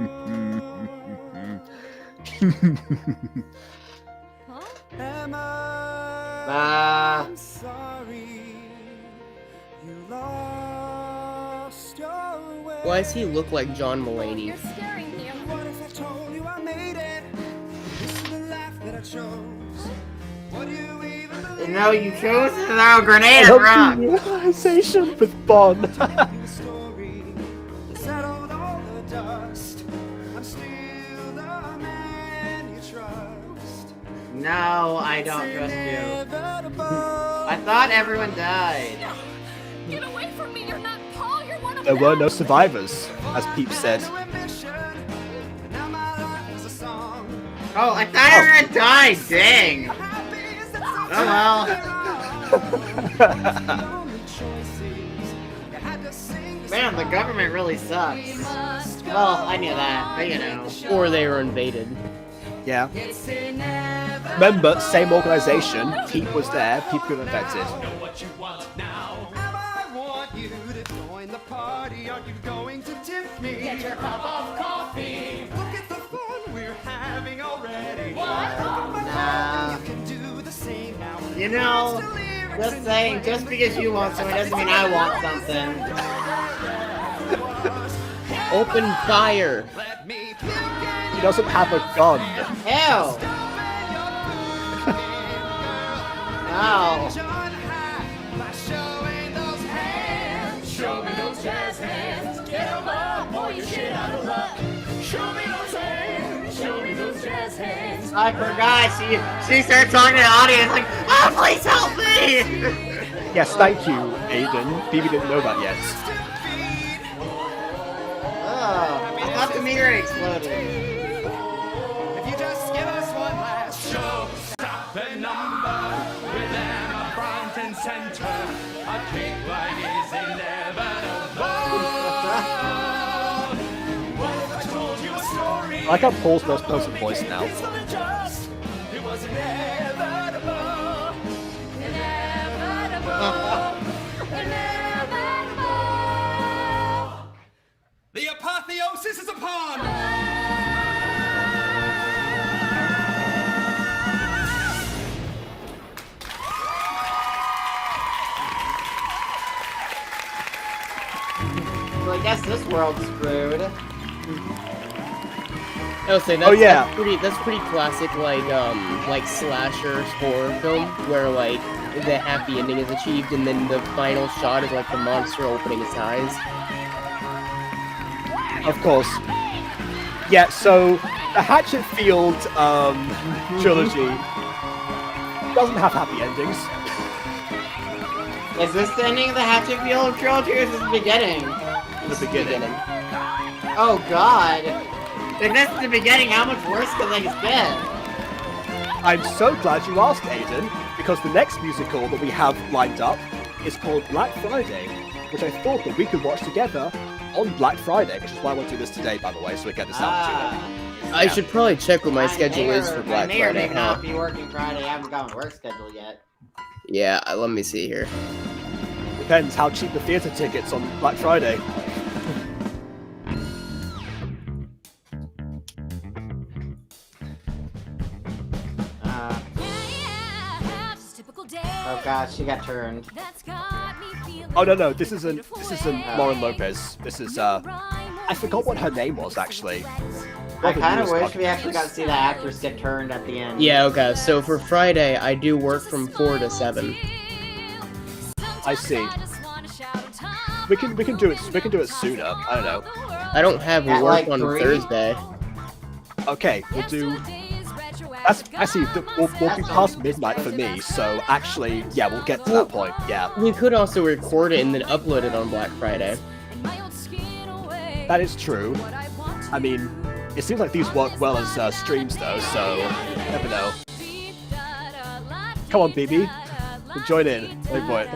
I'm sorry you lost your way.
Why does he look like John Mulaney?
You're scaring me.
What if I told you I made it? This is the life that I chose. What do you even believe?
No, you chose to throw a grenade at rock.
Realization with Bon.
Settled all the dust. I'm still the man you trust.
No, I don't trust you. I thought everyone died.
Get away from me! You're not Paul. You're one of
There
them.
were no survivors, as Peep said.
Oh, I thought everyone died. Dang. Oh well. Man, the government really sucks. Well, I knew that, but you know.
Or they were invaded.
Yeah. Remember, same organization. Peep was there. Peep got infected.
Know what you want now.
I want you to
me.
Get your cup of coffee.
Look at the fun we're having already.
What?
Nah.
You can do the same now.
You know, just saying, just because you want something doesn't mean I want something.
Open fire.
He doesn't have a gun.
Ew. No.
Show me those jazz hands. Get 'em up, boy, you shit out of luck. Show me those hands. Show me those jazz hands.
I forgot. She started talking to the audience like, oh, please help me.
Yes, thank you, Aiden. Phoebe didn't know that yet.
Oh, I thought the meteor exploded.
If you just give us one last show, stop a number with Emma front and center. A kick line is inevitable. What if I told you a story?
I like how Paul's most pleasant voice now.
It was inevitable. The apotheosis is upon!
Well, I guess this world's screwed.
I would say that's,
Oh, yeah.
that's pretty classic, like slasher horror film, where like the happy ending is achieved, and then the final shot is like the monster opening its eyes.
Of course. Yeah, so the Hatchetfield trilogy doesn't have happy endings.
Is this the ending of the Hatchetfield trilogy, or is this the beginning?
The beginning.
Oh god. If this is the beginning, how much worse could things get?
I'm so glad you asked, Aiden, because the next musical that we have lined up is called Black Friday, which I thought that we could watch together on Black Friday, which is why I want to do this today, by the way, so we get this out to you.
I should probably check what my schedule is for Black
I may or
Friday.
may not be working Friday. I haven't gotten a work schedule yet.
Yeah, let me see here.
Depends how cheap the theatre tickets on Black Friday.
Oh god, she got turned.
Oh no, this isn't Lauren Lopez. This is I forgot what her name was actually.
I kind of wish we actually got to see the actress get turned at the end.
Yeah, okay, so for Friday, I do work from 4 to 7.
I see. We can do it sooner. I don't know.
I don't have
At,
work
like,
on
3?
Thursday.
Okay, we'll do. I see. We'll be past midnight for me, so actually, yeah, we'll get to that point. Yeah.
We could also record it and then upload it on Black Friday.
That is true. I mean, it seems like these work well as streams though, so never know. Come on, BB, join in. Wait for it.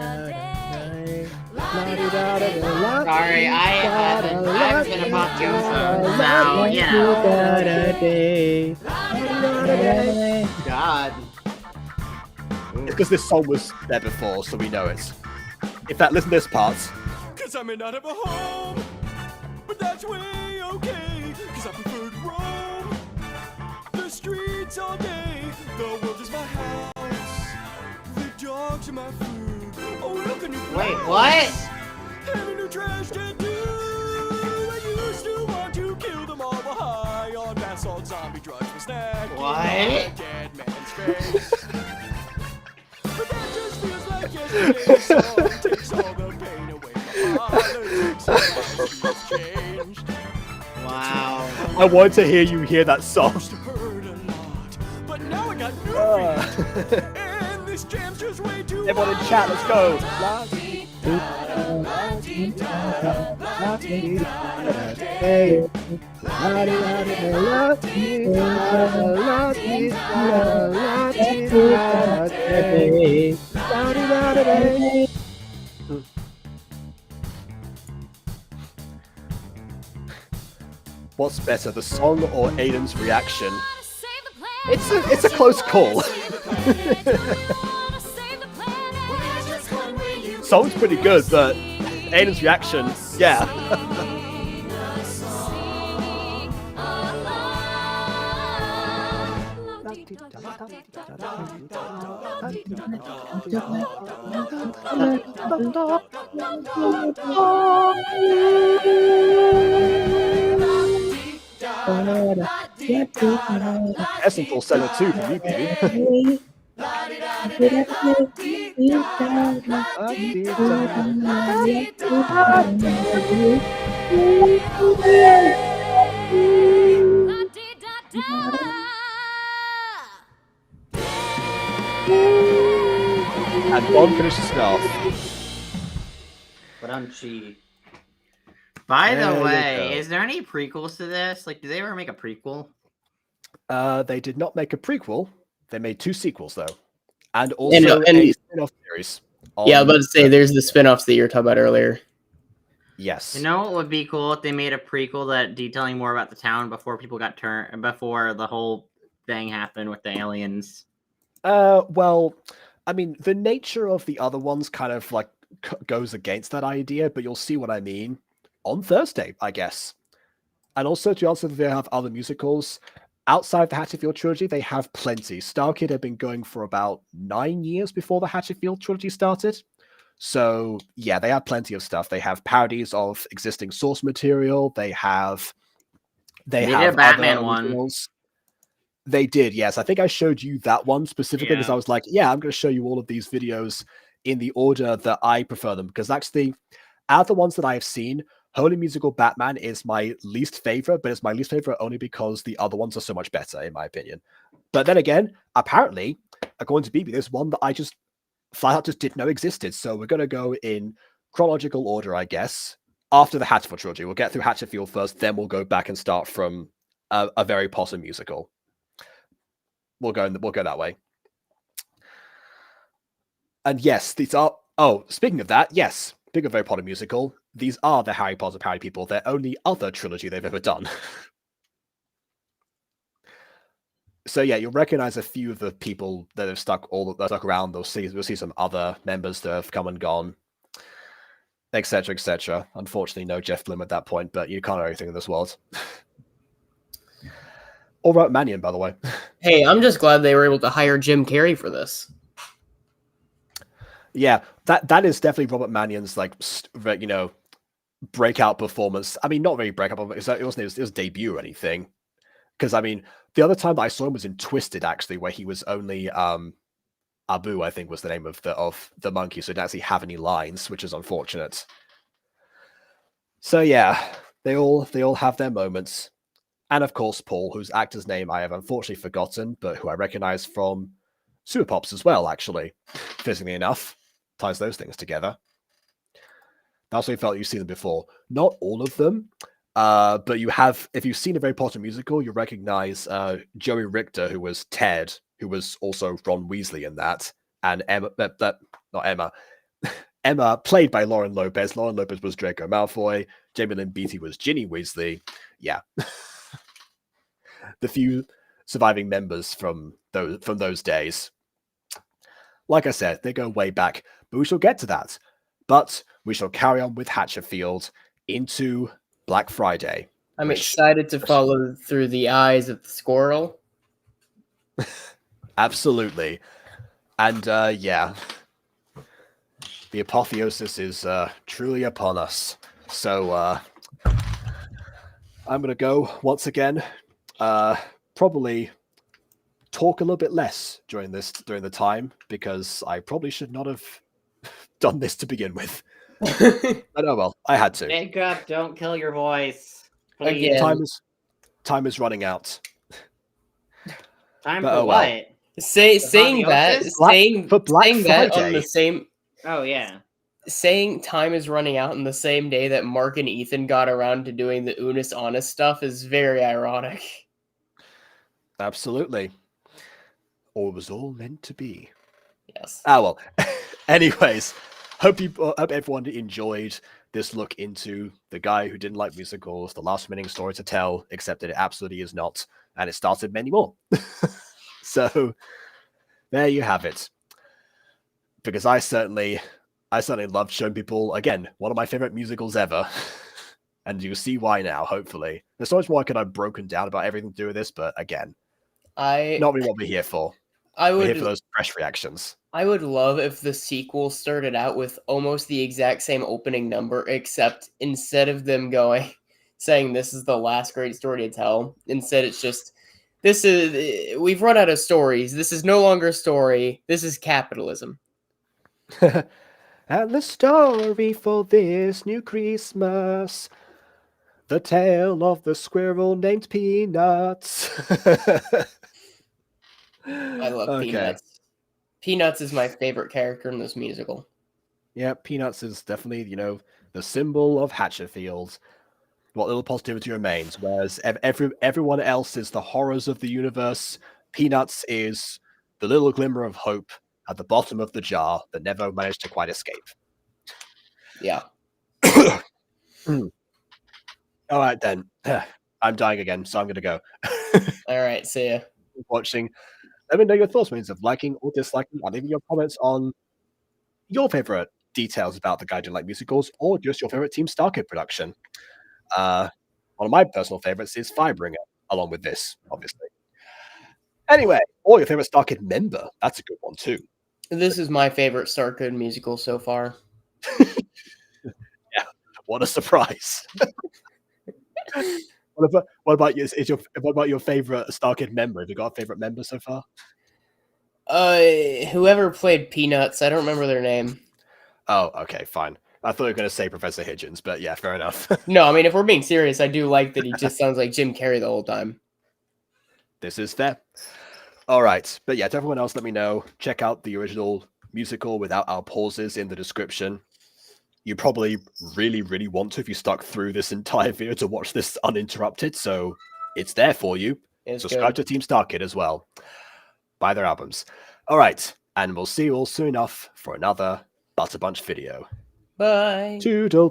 Sorry, I haven't been a pop so you know. God.
It's because this song was there before, so we know it. In fact, listen to this part.
Cause I may not have a home, but that's way okay. Cause I prefer to roam the streets all day. The world is my house, the dogs are my food. Oh, look, a new
Wait,
blouse.
what?
And a new trash to do. I used to want to kill them all, but high on bath salt, zombie drugs, for snacking
What?
on a dead man's face. But that just feels like yesterday's song takes all the pain away. My father takes all my fears changed.
Wow.
I wanted to hear you hear that song.
Heard a lot, but now I got new feet. And this jam's just way too
Everyone in chat, let's go. What's better, the song or Aiden's reaction? It's a close call. Song's pretty good, but Aiden's reaction, yeah. Essence falsetto too for me, baby. And Bond finishes it off.
But I'm cheap. By
There
the
you
way,
go.
is there any prequels to this? Like, did they ever make a prequel?
They did not make a prequel. They made 2 sequels though, and also
And
a spin-off series.
yeah, I was
on
about to say there's the spin-offs that you were talking about earlier.
Yes.
You know what would be cool if they made a prequel that detailing more about the town before people got turned, before the whole thing happened with the aliens.
Well, I mean, the nature of the other ones kind of like goes against that idea, but you'll see what I mean on Thursday, I guess. And also, to answer, they have other musicals outside the Hatchetfield trilogy. They have plenty. Starkid had been going for about 9 years before the Hatchetfield trilogy started. So yeah, they have plenty of stuff. They have parodies of existing source material. They have
They did a Batman one.
originals. They did, yes. I think I showed you that one specifically because
Yeah.
I was like, yeah, I'm going to show you all of these videos in the order that I prefer them. Because actually, out of the ones that I have seen, Holy Musical Batman is my least favorite, but it's my least favorite only because the other ones are so much better, in my opinion. But then again, apparently, according to BB, there's one that I just flat out just didn't know existed. So we're going to go in chronological order, I guess. After the Hatchetfield trilogy, we'll get through Hatchetfield first, then we'll go back and start from a very Possum musical. We'll go that way. And yes, these are. Oh, speaking of that, yes, speaking of Harry Potter musical, these are the Harry Potter parody people. Their only other trilogy they've ever done. So yeah, you'll recognize a few of the people that have stuck around. We'll see some other members that have come and gone, etc., etc. Unfortunately, no Jeff Bloom at that point, but you can't know everything in this world. All right, Mannion, by the way.
Hey, I'm just glad they were able to hire Jim Carrey for this.
Yeah, that is definitely Robert Mannion's breakout performance. I mean, not really breakout, but it wasn't his debut or anything. Because I mean, the other time that I saw him was in Twisted, actually, where he was only Abu, I think was the name of the monkey, so he didn't actually have any lines, which is unfortunate. So yeah, they all have their moments. And of course, Paul, whose actor's name I have unfortunately forgotten, but who I recognize from Super Pops as well, actually. Fittingly enough, ties those things together. That's what you felt you've seen them before. Not all of them, but you have, if you've seen a Harry Potter musical, you recognize Joey Richter, who was Ted, who was also Ron Weasley in that, and Emma, not Emma, Emma, played by Lauren Lopez. Lauren Lopez was Draco Malfoy. Jamie Lynn Beatty was Ginny Weasley. Yeah. The few surviving members from those days. Like I said, they go way back, but we shall get to that. But we shall carry on with Hatchetfield into Black Friday.
I'm excited to follow through the eyes of the squirrel.
Absolutely. And yeah, the apotheosis is truly upon us. So I'm going to go once again, probably talk a little bit less during the time, because I probably should not have done this to begin with. But oh well, I had to.
Jacob, don't kill your voice. Please.
Again.
Time is running out.
Time
But
for
oh well.
what?
Saying that on the same.
Oh yeah.
Saying time is running out on the same day that Mark and Ethan got around to doing the Unis Honest stuff is very ironic.
Absolutely. Or it was all meant to be.
Yes.
Ah well. Anyways, hope everyone enjoyed this look into the guy who didn't like musicals, the last remaining story to tell, except that it absolutely is not, and it started many more. So there you have it. Because I certainly loved showing people, again, one of my favorite musicals ever. And you see why now, hopefully. There's so much more I could have broken down about everything to do with this, but again. Not really what we're here for. We're here for those fresh reactions.
I would love if the sequel started out with almost the exact same opening number, except instead of them saying this is the last great story to tell, instead it's just, we've run out of stories. This is no longer a story. This is capitalism.
And the story for this new Christmas, the tale of the squirrel named Peanuts.
I love Peanuts. Peanuts is my favorite character in this musical.
Yeah, Peanuts is definitely, the symbol of Hatchetfield. What little positivity remains, whereas everyone else is the horrors of the universe. Peanuts is the little glimmer of hope at the bottom of the jar that never managed to quite escape.
Yeah.
All right, then. I'm dying again, so I'm going to go.
All right, see ya.
Watching. Let me know your thoughts, means of liking or disliking, and leaving your comments on your favorite details about the Guiding Light musicals, or just your favorite Team Starkid production. One of my personal favorites is Firebringer, along with this, obviously. Anyway, or your favorite Starkid member. That's a good one, too.
This is my favorite Starkid musical so far.
Yeah, what a surprise. What about you? What about your favorite Starkid member? Have you got a favorite member so far?
Whoever played Peanuts, I don't remember their name.
Oh, okay, fine. I thought you were going to say Professor Hitchens, but yeah, fair enough.
No, I mean, if we're being serious, I do like that he just sounds like Jim Carrey the whole time.
This is fair. All right, but yeah, to everyone else, let me know. Check out the original musical without our pauses in the description. You probably really, really want to if you stuck through this entire video to watch this uninterrupted, so it's there for you. Subscribe to Team Starkid as well. Buy their albums. All right, and we'll see you all soon enough for another Butter Bunch video.
Bye.
Toodle.